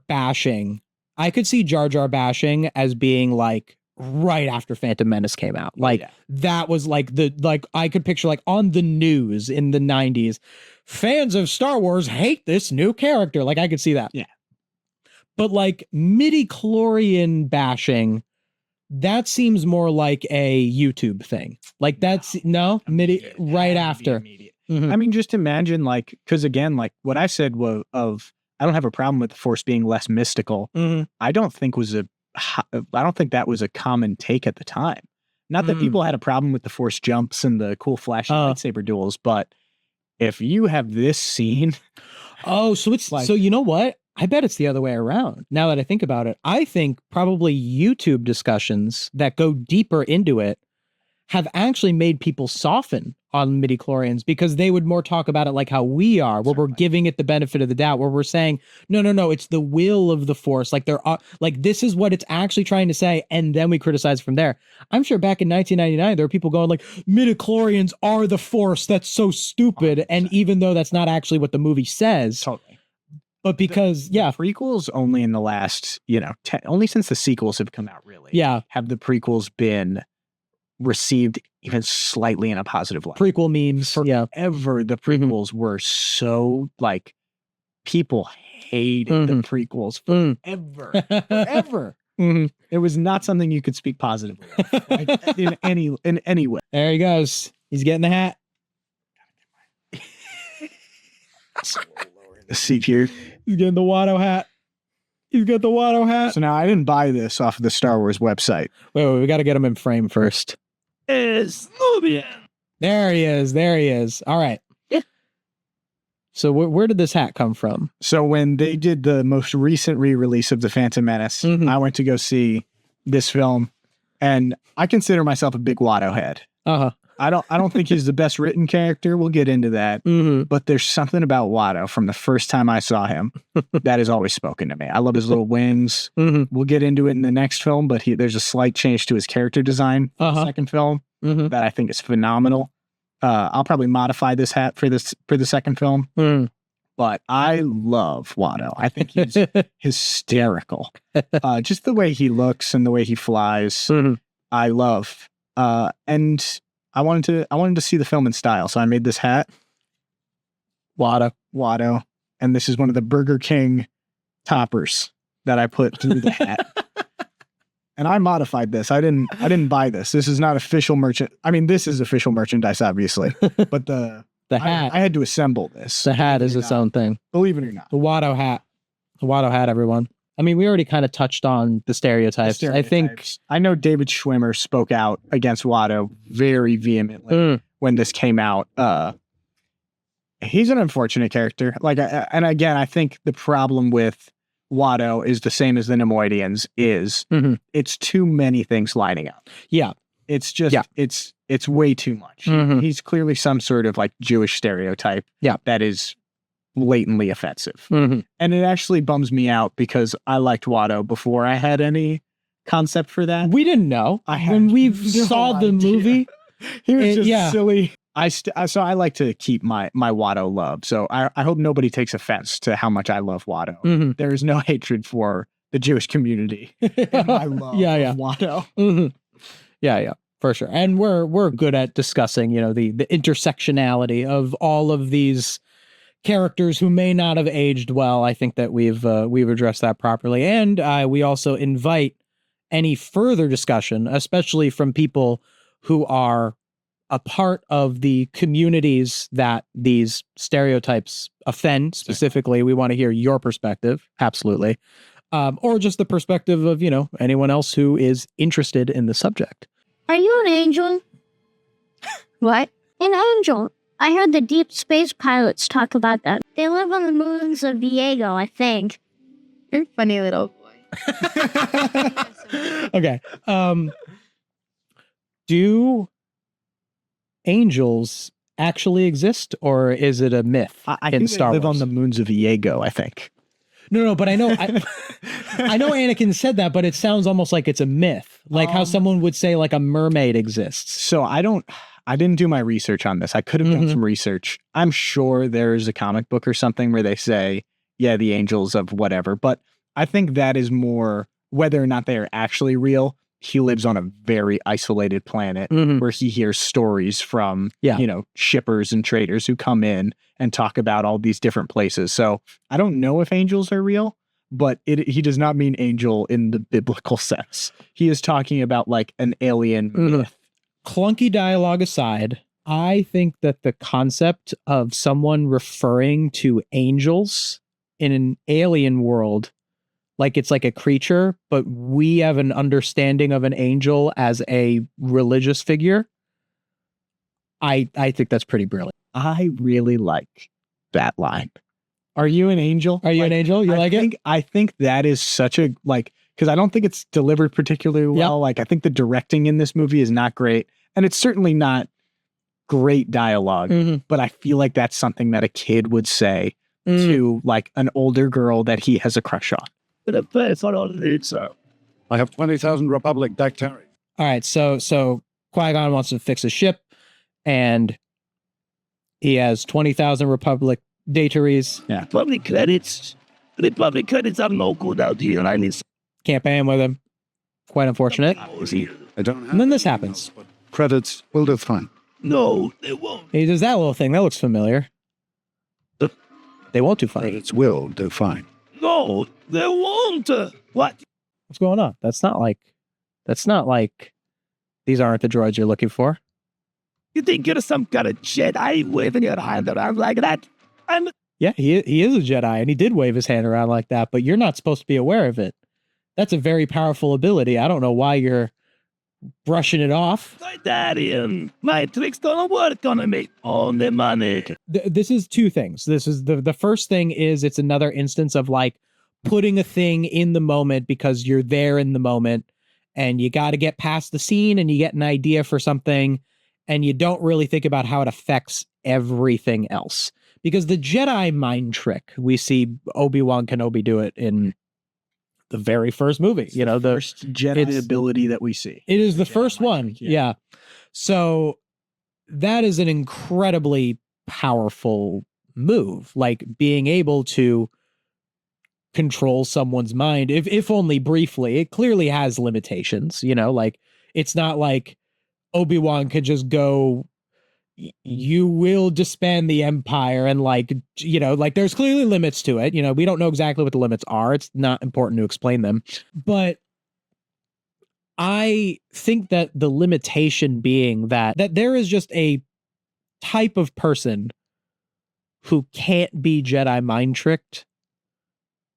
Speaker 2: bashing. I could see Jar Jar bashing as being like right after Phantom Menace came out. Like that was like I could picture like on the news in the 90s, fans of Star Wars hate this new character. Like I could see that.
Speaker 1: Yeah.
Speaker 2: But like midichlorian bashing, that seems more like a YouTube thing. Like that's midi right after.
Speaker 1: I mean, just imagine like, because again, like what I said I don't have a problem with the Force being less mystical. I don't think that was a common take at the time. Not that people had a problem with the Force jumps and the cool flashy lightsaber duels, but if you have this scene,
Speaker 2: so it's like, so you know what? I bet it's the other way around. Now that I think about it, I think probably YouTube discussions that go deeper into it have actually made people soften on midichlorians because they would more talk about it like how we are, where we're giving it the benefit of the doubt, where we're saying, no, it's the will of the Force. Like there are, like this is what it's actually trying to say, and then we criticize from there. I'm sure back in 1999, there were people going like, midichlorians are the Force. That's so stupid.
Speaker 1: 100%.
Speaker 2: And even though that's not actually what the movie says,
Speaker 1: totally.
Speaker 2: but because
Speaker 1: the prequels only in the last, only since the sequels have come out, really.
Speaker 2: Yeah.
Speaker 1: Have the prequels been received even slightly in a positive light?
Speaker 2: Prequel memes.
Speaker 1: Forever, the prequels were so like people hated the prequels forever. It was not something you could speak positively of, like, in any way.
Speaker 2: There he goes. He's getting the hat.
Speaker 1: The seat here.
Speaker 2: He's getting the Watto hat. He's got the Watto hat.
Speaker 1: So now I didn't buy this off of the Star Wars website.
Speaker 2: Wait, we got to get him in frame first. There he is. All right.
Speaker 5: Yeah.
Speaker 2: So where did this hat come from?
Speaker 1: So when they did the most recent re-release of The Phantom Menace, I went to go see this film, and I consider myself a big Watto head. I don't think he's the best written character. We'll get into that. But there's something about Watto from the first time I saw him that has always spoken to me. I love his little wings. We'll get into it in the next film, but there's a slight change to his character design for the second film that I think is phenomenal. I'll probably modify this hat for the second film. But I love Watto. I think he's hysterical. Just the way he looks and the way he flies, I love. And I wanted to see the film in style, so I made this hat. Watto. And this is one of the Burger King toppers that I put through the hat. And I modified this. I didn't buy this. This is not official merchant. I mean, this is official merchandise, obviously. But the hat. I had to assemble this.
Speaker 2: The hat is its own thing.
Speaker 1: Believe it or not.
Speaker 2: The Watto hat. The Watto hat, everyone. I mean, we already kind of touched on the stereotypes. I think
Speaker 1: I know David Schwimmer spoke out against Watto very vehemently when this came out. He's an unfortunate character. Like, and again, I think the problem with Watto is the same as the Nemoidians. It's too many things lining up.
Speaker 2: Yeah,
Speaker 1: it's just it's way too much. He's clearly some sort of like Jewish stereotype. That is blatantly offensive. And it actually bums me out because I liked Watto before I had any concept for that.
Speaker 2: We didn't know. When we saw the movie,
Speaker 1: he was just silly. So I like to keep my Watto love. So I hope nobody takes offense to how much I love Watto. There is no hatred for the Jewish community. I love Watto.
Speaker 2: Yeah, for sure. And we're good at discussing, the intersectionality of all of these characters who may not have aged well. I think that we've addressed that properly, and we also invite any further discussion, especially from people who are a part of the communities that these stereotypes offend. Specifically, we want to hear your perspective. Absolutely. Or just the perspective of, anyone else who is interested in the subject.
Speaker 7: Are you an angel?
Speaker 6: What?
Speaker 7: An angel. I heard the deep space pilots talk about that. They live on the moons of Diego, I think.
Speaker 6: You're a funny little boy.
Speaker 2: Okay. Do angels actually exist, or is it a myth
Speaker 1: I
Speaker 2: in
Speaker 1: think
Speaker 2: Star
Speaker 1: they live
Speaker 2: Wars?
Speaker 1: on the moons of Diego, I think.
Speaker 2: No, but I know I know Anakin said that, but it sounds almost like it's a myth. Like how someone would say like a mermaid exists.
Speaker 1: So I didn't do my research on this. I could have done some research. I'm sure there's a comic book or something where they say, yeah, the angels of whatever. But I think that is more whether or not they are actually real. He lives on a very isolated planet where he hears stories from, shippers and traders who come in and talk about all these different places. So I don't know if angels are real, but he does not mean angel in the biblical sense. He is talking about like an alien myth.
Speaker 2: Clunky dialogue aside, I think that the concept of someone referring to angels in an alien world, like it's like a creature, but we have an understanding of an angel as a religious figure. I think that's pretty brilliant.
Speaker 1: I really like that line. Are you an angel?
Speaker 2: Are you an angel? You like it?
Speaker 1: I think that is such a, because I don't think it's delivered particularly well. Yep. Like, I think the directing in this movie is not great. And it's certainly not great dialogue, but I feel like that's something that a kid would say to like an older girl that he has a crush on.
Speaker 3: But at first, I don't need so. I have 20,000 Republic dactari.
Speaker 2: All right, so Qui-Gon wants to fix a ship, and he has 20,000 Republic dataries.
Speaker 3: Yeah. Republic credits are no good out here. I need
Speaker 2: Can't pay him with him. Quite unfortunate.
Speaker 3: I don't have
Speaker 2: And then this happens.
Speaker 3: credits. Will do fine. No, they won't.
Speaker 2: He does that little thing. That looks familiar. They won't do fine.
Speaker 3: Credits will do fine.
Speaker 8: No, they won't. What?
Speaker 2: What's going on? That's not like these aren't the droids you're looking for.
Speaker 8: You think you're some kind of Jedi waving your hand around like that?
Speaker 2: Yeah, he is a Jedi, and he did wave his hand around like that, but you're not supposed to be aware of it. That's a very powerful ability. I don't know why you're brushing it off.
Speaker 8: My tricks don't work on me. Only money.
Speaker 2: This is two things. This is the first thing is it's another instance of like putting a thing in the moment because you're there in the moment and you got to get past the scene and you get an idea for something and you don't really think about how it affects everything else. Because the Jedi mind trick, we see Obi-Wan Kenobi do it in the very first movie, the
Speaker 1: first Jedi ability that we see.
Speaker 2: It is the first one. Yeah. So that is an incredibly powerful move, like being able to control someone's mind, if only briefly. It clearly has limitations, like it's not like Obi-Wan could just go, you will disband the Empire, and like there's clearly limits to it. We don't know exactly what the limits are. It's not important to explain them. But I think that the limitation being that there is just a type of person who can't be Jedi mind tricked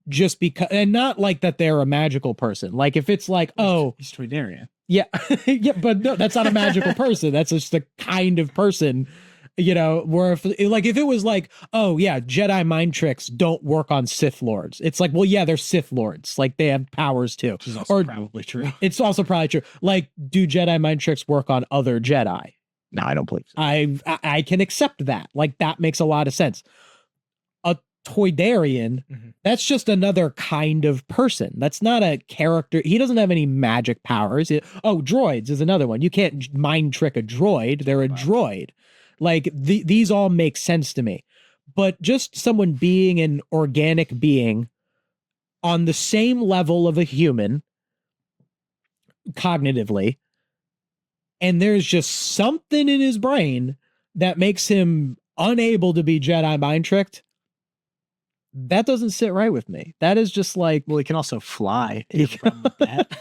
Speaker 2: just because, and not like that they're a magical person. Like if it's like, oh,
Speaker 1: he's Toydarian.
Speaker 2: Yeah. Yeah, but no, that's not a magical person. That's just the kind of person, where if it was like, oh yeah, Jedi mind tricks don't work on Sith Lords. It's like, well, yeah, they're Sith Lords. Like they have powers too.
Speaker 1: Which is also probably true.
Speaker 2: It's also probably true. Like, do Jedi mind tricks work on other Jedi?
Speaker 1: No, I don't believe so.
Speaker 2: I can accept that. Like that makes a lot of sense. A Toydarian, that's just another kind of person. That's not a character. He doesn't have any magic powers. Droids is another one. You can't mind trick a droid. They're a droid. Like these all make sense to me. But just someone being an organic being on the same level of a human cognitively, and there's just something in his brain that makes him unable to be Jedi mind tricked. That doesn't sit right with me. That is just like,
Speaker 1: well, he can also fly. He can that.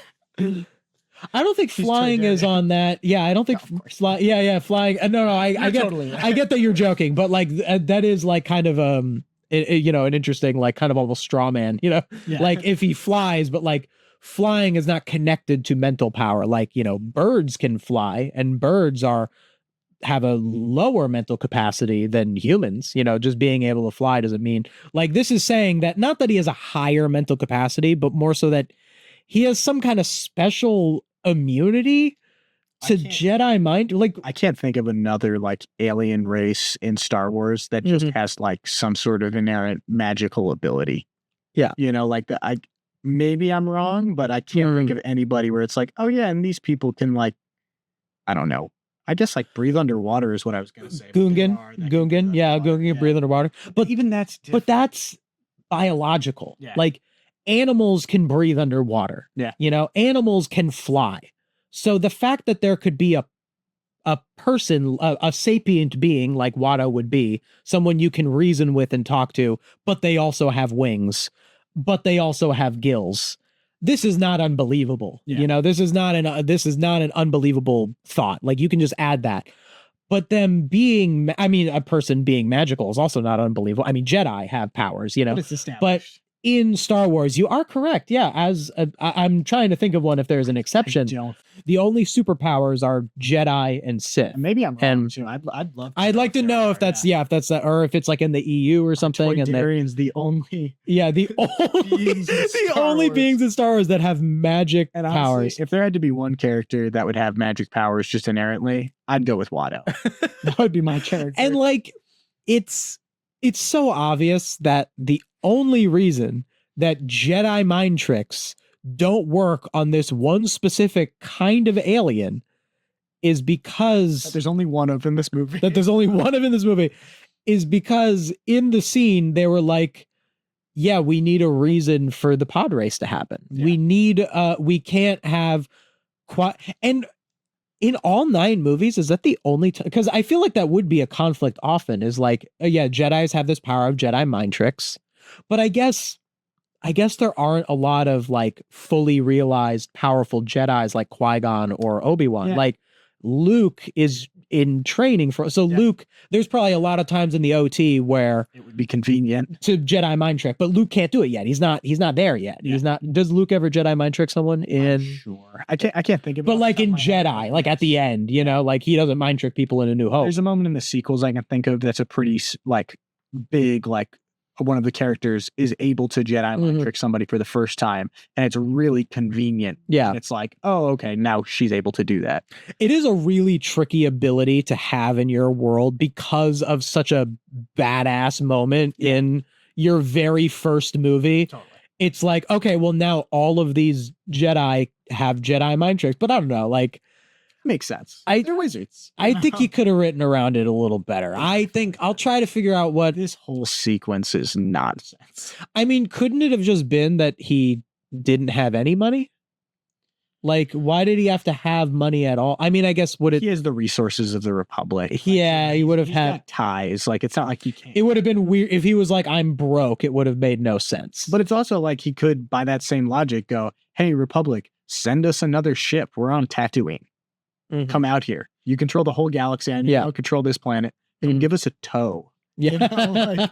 Speaker 2: I don't think flying is on that. Yeah, I don't think flying. Flying. No, I get totally right. I get that you're joking, but like that is like kind of an interesting like kind of almost straw man. Like if he flies, but like flying is not connected to mental power. Like birds can fly, and birds have a lower mental capacity than humans. Just being able to fly doesn't mean like this is saying that not that he has a higher mental capacity, but more so that he has some kind of special immunity to Jedi mind. Like
Speaker 1: I can't think of another like alien race in Star Wars that just has like some sort of inherent magical ability.
Speaker 2: Yeah.
Speaker 1: Like maybe I'm wrong, but I can't think of anybody where it's like, oh yeah, and these people can like, I don't know. I guess like breathe underwater is what I was going to say.
Speaker 2: Gungan, Gungan breathe underwater. But
Speaker 1: even that's different.
Speaker 2: But that's biological.
Speaker 1: Yeah.
Speaker 2: Like animals can breathe underwater.
Speaker 1: Yeah.
Speaker 2: Animals can fly. So the fact that there could be a person, a sapient being like Watto would be, someone you can reason with and talk to, but they also have wings, but they also have gills. This is not unbelievable.
Speaker 1: Yeah.
Speaker 2: This is not an unbelievable thought. Like you can just add that. But them being, a person being magical is also not unbelievable. Jedi have powers,
Speaker 1: But it's established.
Speaker 2: But in Star Wars, you are correct. Yeah, I'm trying to think of one if there's an exception. The only superpowers are Jedi and Sith.
Speaker 1: Maybe I'm wrong too. I'd love.
Speaker 2: I'd like to know if that's or if it's like in the EU or something. And
Speaker 1: Toydarian's the only.
Speaker 2: Yeah, the only beings in Star Wars that have magic
Speaker 1: and
Speaker 2: powers.
Speaker 1: Honestly, if there had to be one character that would have magic powers just inherently, I'd go with Watto. That would be my character.
Speaker 2: And like, it's so obvious that the only reason that Jedi mind tricks don't work on this one specific kind of alien is because
Speaker 1: there's only one of in this movie.
Speaker 2: Is because in the scene they were like, yeah, we need a reason for the pod race to happen. Yeah. We can't have and in all 9 movies, is that the only time? Because I feel like that would be a conflict often is like, Jedis have this power of Jedi mind tricks. But I guess there aren't a lot of like fully realized powerful Jedis like Qui-Gon or Obi-Wan. Yeah. Like Luke is in training Luke, there's probably a lot of times in the OT where
Speaker 1: it would be convenient
Speaker 2: to Jedi mind trick, but Luke can't do it yet. He's not there yet. Yeah. He's not. Does Luke ever Jedi mind trick someone in?
Speaker 1: Sure. I can't think of it.
Speaker 2: But like in Jedi, like at the end, like he doesn't mind trick people in A New Hope.
Speaker 1: There's a moment in the sequels I can think of that's a pretty like big like one of the characters is able to Jedi mind trick somebody for the first time, and it's really convenient.
Speaker 2: Yeah.
Speaker 1: And it's like, oh, okay, now she's able to do that.
Speaker 2: It is a really tricky ability to have in your world because of such a badass moment in your very first movie.
Speaker 1: Totally.
Speaker 2: It's like, okay, well now all of these Jedi have Jedi mind tricks, but I don't know, like
Speaker 1: makes sense.
Speaker 2: They're
Speaker 1: wizards.
Speaker 2: I think he could have written around it a little better. I think I'll try to figure out what
Speaker 1: this whole sequence is nonsense.
Speaker 2: Couldn't it have just been that he didn't have any money? Like, why did he have to have money at all? I guess
Speaker 1: he has the resources of the Republic.
Speaker 2: Yeah, he would have had
Speaker 1: ties. Like, it's not like he can't.
Speaker 2: It would have been weird if he was like, I'm broke. It would have made no sense.
Speaker 1: But it's also like he could, by that same logic, go, hey, Republic, send us another ship. We're on Tatooine. Come out here. You control the whole galaxy. I now control this planet. And give us a tow.
Speaker 2: Yeah.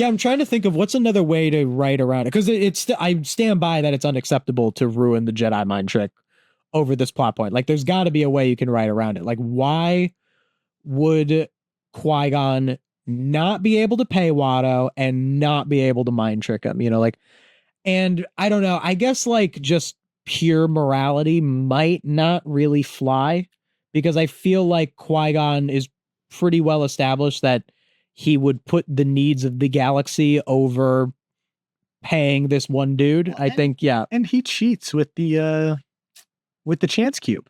Speaker 2: I'm trying to think of what's another way to write around it. Because I stand by that it's unacceptable to ruin the Jedi mind trick over this plot point. Like, there's got to be a way you can write around it. Like, why would Qui-Gon not be able to pay Watto and not be able to mind trick him? And I don't know. I guess like just pure morality might not really fly. Because I feel like Qui-Gon is pretty well established that he would put the needs of the galaxy over paying this one dude. I think, yeah.
Speaker 1: And he cheats with the chance cube.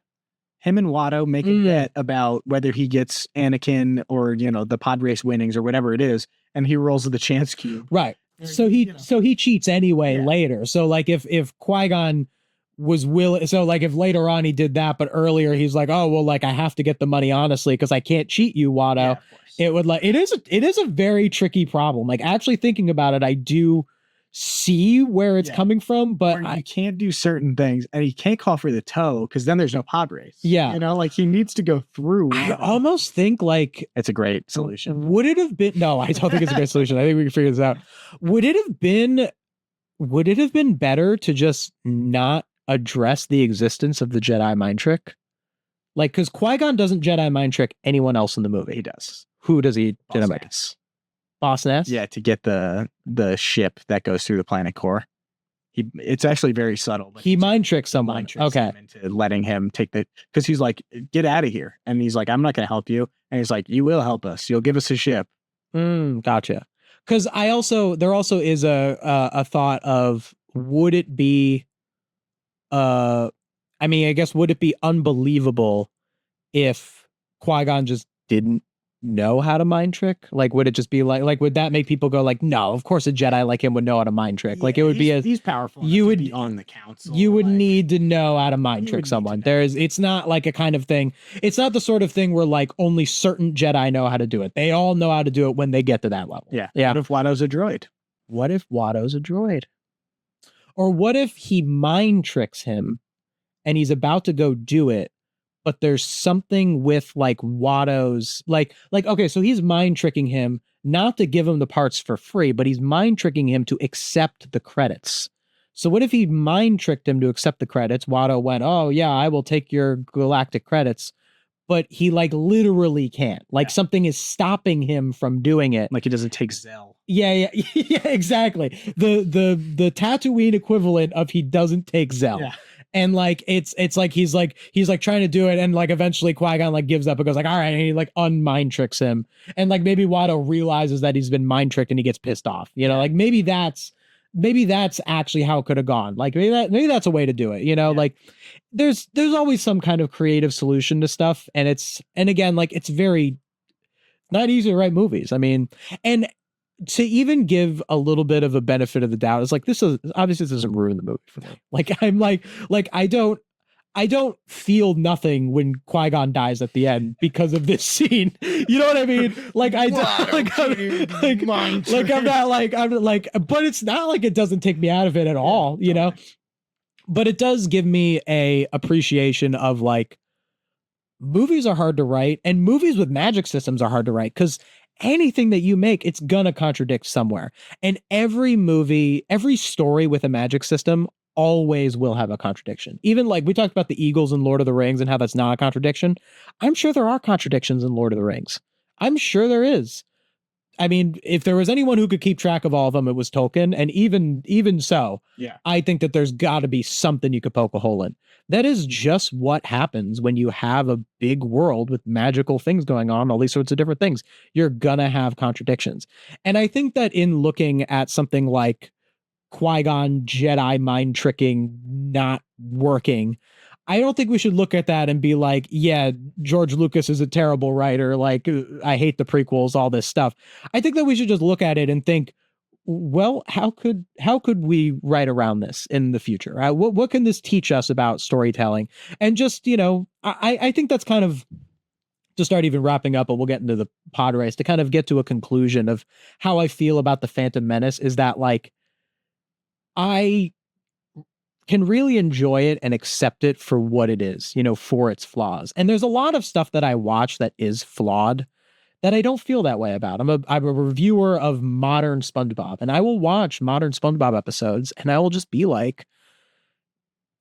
Speaker 1: Him and Watto make a bet about whether he gets Anakin or, the pod race winnings or whatever it is, and he rolls with the chance cube.
Speaker 2: Right. So he cheats anyway later. So like if Qui-Gon was willing, so like if later on he did that, but earlier he's like, oh well, like I have to get the money honestly because I can't cheat you, Watto. It would like it is a very tricky problem. Like actually thinking about it, I do see where it's coming from, but
Speaker 1: you can't do certain things, and he can't call for the toe because then there's no pod race.
Speaker 2: Yeah.
Speaker 1: You know, like he needs to go through.
Speaker 2: I almost think like
Speaker 1: it's a great solution.
Speaker 2: Would it have been? No, I don't think it's a great solution. I think we can figure this out. Would it have been better to just not address the existence of the Jedi mind trick? Like, because Qui-Gon doesn't Jedi mind trick anyone else in the movie.
Speaker 1: He does.
Speaker 2: Who does he
Speaker 1: Boss
Speaker 2: Jedi mind trick? Boss Nass?
Speaker 1: Yeah, to get the ship that goes through the planet core. It's actually very subtle. But
Speaker 2: he mind tricks someone.
Speaker 1: Mind tricks him into letting him take because he's like, get out of here. And he's like, I'm not going to help you. And he's like, you will help us. You'll give us a ship.
Speaker 2: Gotcha. Because there also is a thought of, would it be, I guess, would it be unbelievable if Qui-Gon just didn't know how to mind trick? Like, would it just be like would that make people go like, no, of course a Jedi like him would know how to mind trick? Like, it would be
Speaker 1: he's powerful.
Speaker 2: You would
Speaker 1: be on the council.
Speaker 2: You would need to know how to mind trick someone. It's not like a kind of thing. It's not the sort of thing where like only certain Jedi know how to do it. They all know how to do it when they get to that level.
Speaker 1: Yeah.
Speaker 2: Yeah.
Speaker 1: What if Watto's a droid?
Speaker 2: What if Watto's a droid? Or what if he mind tricks him and he's about to go do it, but there's something with like Watto's like okay, so he's mind tricking him not to give him the parts for free, but he's mind tricking him to accept the credits. So what if he mind tricked him to accept the credits? Watto went, oh yeah, I will take your galactic credits, but he like literally can't. Like something is stopping him from doing it.
Speaker 1: Like he doesn't take Zell.
Speaker 2: Yeah, exactly. The Tatooine equivalent of he doesn't take Zell.
Speaker 1: Yeah.
Speaker 2: And like it's like he's trying to do it, and like eventually Qui-Gon like gives up and goes like, all right, and he like unmind tricks him, and like maybe Watto realizes that he's been mind tricked and he gets pissed off, you know, like maybe that's actually how it could have gone. Like maybe that's a way to do it, you know. Like there's always some kind of creative solution to stuff, and again like it's very not easy to write movies. I mean, and to even give a little bit of a benefit of the doubt, it's like this doesn't ruin the movie for me. Like I'm like I don't feel nothing when Qui-Gon dies at the end because of this scene. You know what I mean? Like I'm not like, but it's not like it doesn't take me out of it at all, you know? But it does give me a appreciation of like, movies are hard to write, and movies with magic systems are hard to write because anything that you make, it's gonna contradict somewhere. And every movie, every story with a magic system always will have a contradiction. Even like we talked about the Eagles in Lord of the Rings and how that's not a contradiction. I'm sure there are contradictions in Lord of the Rings. I'm sure there is. I mean, if there was anyone who could keep track of all of them, it was Tolkien. And even so, I think that there's got to be something you could poke a hole in. That is just what happens when you have a big world with magical things going on, all these sorts of different things. You're gonna have contradictions. And I think that in looking at something like Qui-Gon Jedi mind tricking not working, I don't think we should look at that and be like, yeah, George Lucas is a terrible writer. Like, I hate the prequels, all this stuff. I think that we should just look at it and think, well, how could we write around this in the future? What can this teach us about storytelling? And just, you know, I think that's kind of, to start even wrapping up, but we'll get into the pod race, to kind of get to a conclusion of how I feel about the Phantom Menace, is that like, I can really enjoy it and accept it for what it is, you know, for its flaws. And there's a lot of stuff that I watch that is flawed that I don't feel that way about. I'm a reviewer of modern SpongeBob, and I will watch modern SpongeBob episodes and I will just be like,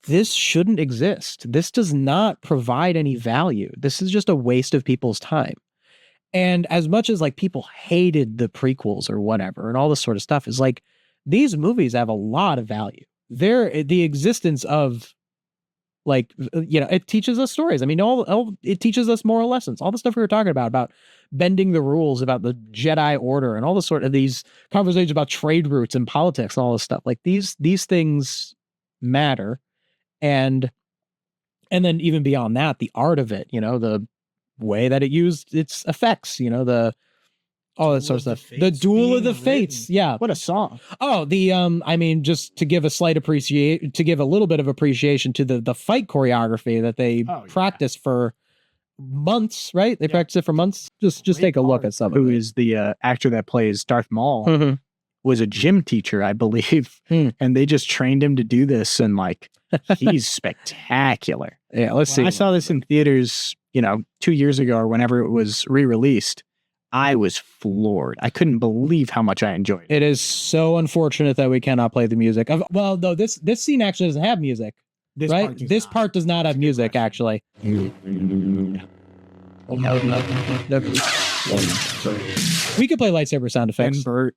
Speaker 2: this shouldn't exist. This does not provide any value. This is just a waste of people's time. And as much as like people hated the prequels or whatever and all this sort of stuff, is like, these movies have a lot of value. The existence of, like, you know, it teaches us stories. I mean, it teaches us moral lessons. All the stuff we were talking about bending the rules, about the Jedi Order, and all the sort of these conversations about trade routes and politics and all this stuff. Like these things matter, and then even beyond that, the art of it. You know, the way that it used its effects. You know, all that sort of stuff. The Duel of the Fates. Yeah.
Speaker 1: What a song.
Speaker 2: Oh, I mean, just to give a little bit of appreciation to the fight choreography that they practiced for months, right? They practiced it for months. Just take a look at some
Speaker 1: who is the actor that plays Darth Maul. was a gym teacher, I believe, and they just trained him to do this, and like he's spectacular.
Speaker 2: Yeah, let's see.
Speaker 1: I saw this in theaters, 2 years ago or whenever it was re-released. I was floored. I couldn't believe how much I enjoyed it.
Speaker 2: It is so unfortunate that we cannot play the music. Well, no, this scene actually doesn't have music. This part does not have music, actually. We could play lightsaber sound effects.
Speaker 1: And Bert,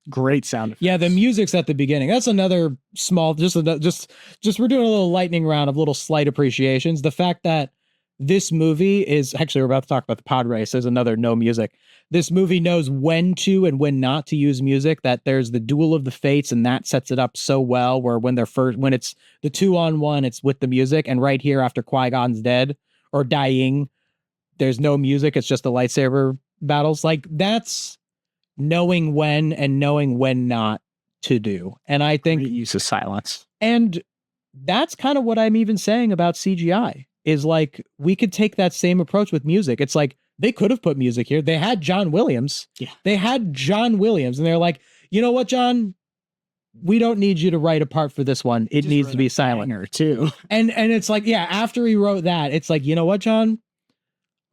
Speaker 1: great sound effects.
Speaker 2: Yeah, the music's at the beginning. That's another small, just we're doing a little lightning round of little slight appreciations. The fact that this movie is, actually, we're about to talk about the pod race. There's another no music. This movie knows when to and when not to use music, that there's the duel of the fates, and that sets it up so well, where when it's the 2-on-1, it's with the music. And right here, after Qui-Gon's dead or dying, there's no music. It's just the lightsaber battles. Like, that's knowing when and knowing when not to do. And I think
Speaker 1: great use of silence.
Speaker 2: And that's kind of what I'm even saying about CGI, is like, we could take that same approach with music. It's like, they could have put music here. They had John Williams.
Speaker 1: Yeah.
Speaker 2: They had John Williams, and they're like, you know what, John? We don't need you to write a part for this one. It needs to be silent.
Speaker 1: Too.
Speaker 2: And it's like, yeah, after he wrote that, it's like, you know what, John?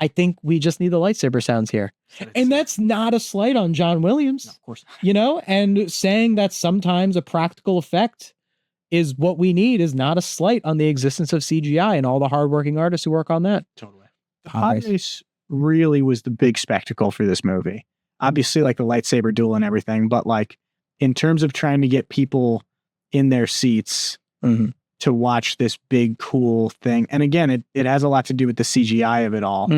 Speaker 2: I think we just need the lightsaber sounds here. And that's not a slight on John Williams.
Speaker 1: No, of course not.
Speaker 2: And saying that sometimes a practical effect is what we need is not a slight on the existence of CGI and all the hardworking artists who work on that.
Speaker 1: Totally. The pod race really was the big spectacle for this movie. Obviously, like the lightsaber duel and everything, but like in terms of trying to get people in their seats to watch this big, cool thing. And again, it has a lot to do with the CGI of it all,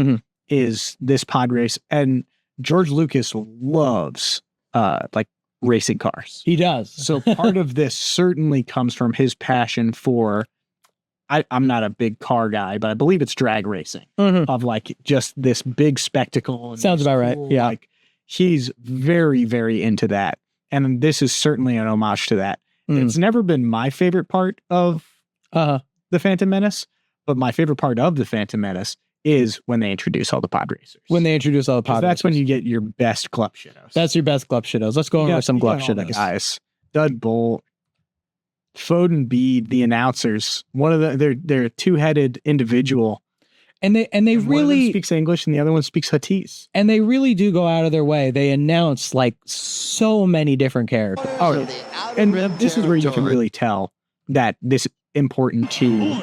Speaker 1: is this pod race. And George Lucas loves like racing cars.
Speaker 2: He does.
Speaker 1: So part of this certainly comes from his passion for, I'm not a big car guy, but I believe it's drag racing, of like just this big spectacle. And
Speaker 2: sounds about right. Yeah.
Speaker 1: Like, he's very, very into that. And this is certainly an homage to that. It's never been my favorite part of the Phantom Menace, but my favorite part of the Phantom Menace is when they introduce all the pod racers. That's when you get your best glove shittos.
Speaker 2: That's your best glove shittos. Let's go over some glove shittos.
Speaker 1: Guys, Dud Bolt, Foden Bede, the announcers, they're a two-headed individual.
Speaker 2: And they really,
Speaker 1: one of them speaks English and the other one speaks Huttese.
Speaker 2: And they really do go out of their way. They announce like so many different characters.
Speaker 1: Oh, and this is where you can really tell that this is important to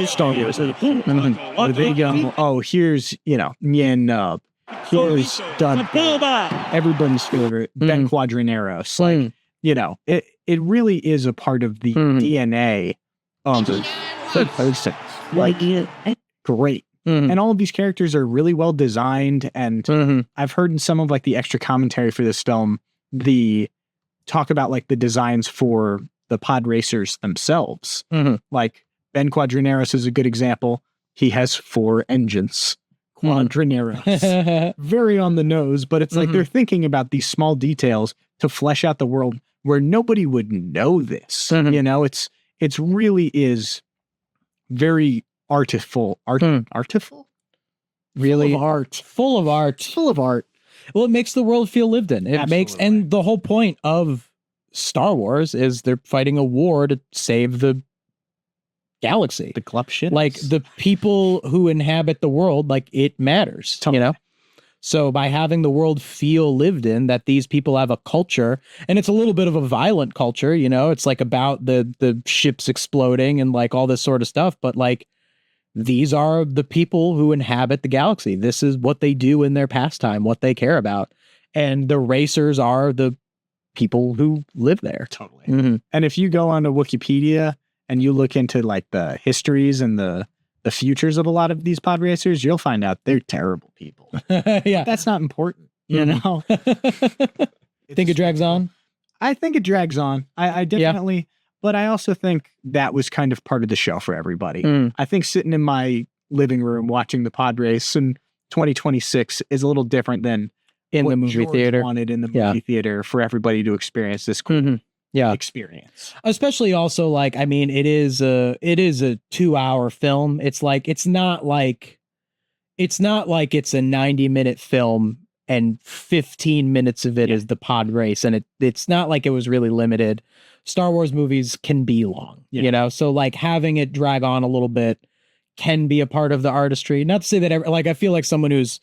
Speaker 1: Star Wars. They go, oh, here's, Nien Nub. Here's Dud Bolt. Everybody's favorite, Ben Quadraneros. Like, it really is a part of the DNA of the third person. Like, great. And all of these characters are really well designed. And I've heard in some of like the extra commentary for this film, the talk about like the designs for the pod racers themselves. Like Ben Quadraneros is a good example. He has 4 engines. Quadraneros. Very on the nose, but it's like they're thinking about these small details to flesh out the world where nobody would know this. It's really is very artful. Artful? Really?
Speaker 2: Full of art. Well, it makes the world feel lived in. And the whole point of Star Wars is they're fighting a war to save the galaxy.
Speaker 1: The club shit.
Speaker 2: Like, the people who inhabit the world, like, it matters, So by having the world feel lived in, that these people have a culture, and it's a little bit of a violent culture, it's like about the ships exploding and like all this sort of stuff, but like, these are the people who inhabit the galaxy. This is what they do in their pastime, what they care about. And the racers are the people who live there.
Speaker 1: Totally. And if you go onto Wikipedia and you look into like the histories and the futures of a lot of these pod racers, you'll find out they're terrible people.
Speaker 2: Yeah.
Speaker 1: That's not important,
Speaker 2: Think it drags on?
Speaker 1: I think it drags on. I definitely, but I also think that was kind of part of the show for everybody. I think sitting in my living room watching the pod race in 2026 is a little different than
Speaker 2: in the movie theater.
Speaker 1: Wanted in the movie theater for everybody to experience this cool experience.
Speaker 2: Especially also, like, I mean, it is a 2-hour film. It's not like it's a 90-minute film and 15 minutes of it is the pod race, and it's not like it was really limited. Star Wars movies can be long, you know, so like having it drag on a little bit can be a part of the artistry. Not to say that I feel like someone who's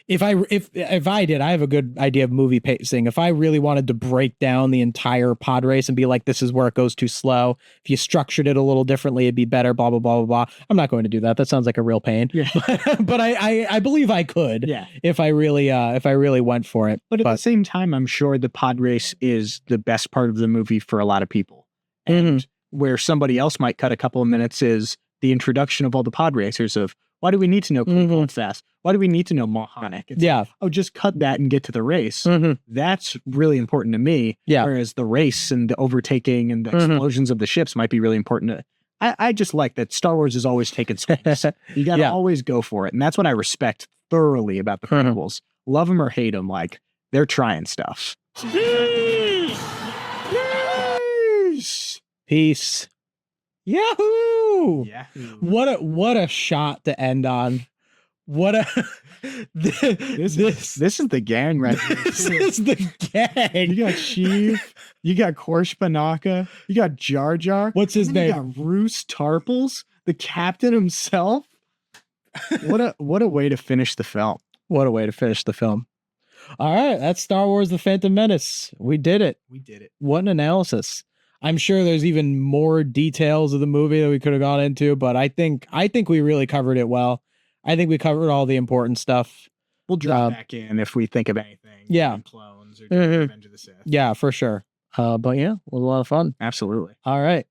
Speaker 2: if I have a good idea of movie pacing. If I really wanted to break down the entire pod race and be like, this is where it goes too slow, if you structured it a little differently, it'd be better, blah, blah, blah, blah, blah. I'm not going to do that. That sounds like a real pain.
Speaker 1: Yeah.
Speaker 2: But I believe I could if I really went for it.
Speaker 1: But at the same time, I'm sure the pod race is the best part of the movie for a lot of people. And where somebody else might cut a couple of minutes is the introduction of all the pod racers of, why do we need to know Cool Fast? Why do we need to know Mohonic? It's like, oh, just cut that and get to the race. That's really important to me.
Speaker 2: Yeah.
Speaker 1: Whereas the race and the overtaking and the explosions of the ships might be really important to I just like that Star Wars is always taking swings. You got to always go for it. And that's what I respect thoroughly about the prequels. Love them or hate them, like, they're trying stuff.
Speaker 2: Peace. Yahoo!
Speaker 1: Yahoo.
Speaker 2: What a shot to end on. What a this
Speaker 1: is the gang right here.
Speaker 2: This is the gang.
Speaker 1: You got Sheev, you got Korsh Panaka, you got Jar Jar.
Speaker 2: What's his name?
Speaker 1: You got Roose Tarples, the captain himself. What a way to finish the film.
Speaker 2: What a way to finish the film. All right, that's Star Wars: The Phantom Menace. We did it.
Speaker 1: We did it.
Speaker 2: What an analysis. I'm sure there's even more details of the movie that we could have gone into, but I think we really covered it well. I think we covered all the important stuff.
Speaker 1: We'll drop back in if we think of anything.
Speaker 2: Yeah.
Speaker 1: Clones or Revenge of the Sith.
Speaker 2: Yeah, for sure. But yeah, it was a lot of fun.
Speaker 1: Absolutely.
Speaker 2: All right.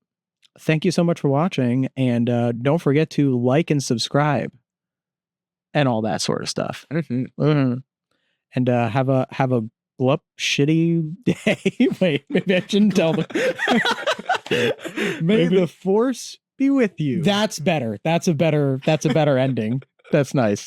Speaker 2: Thank you so much for watching. And don't forget to like and subscribe and all that sort of stuff. And have a glup shitty day. Wait, maybe I shouldn't tell them.
Speaker 1: May the Force be with you.
Speaker 2: That's better. That's a better ending. That's nice.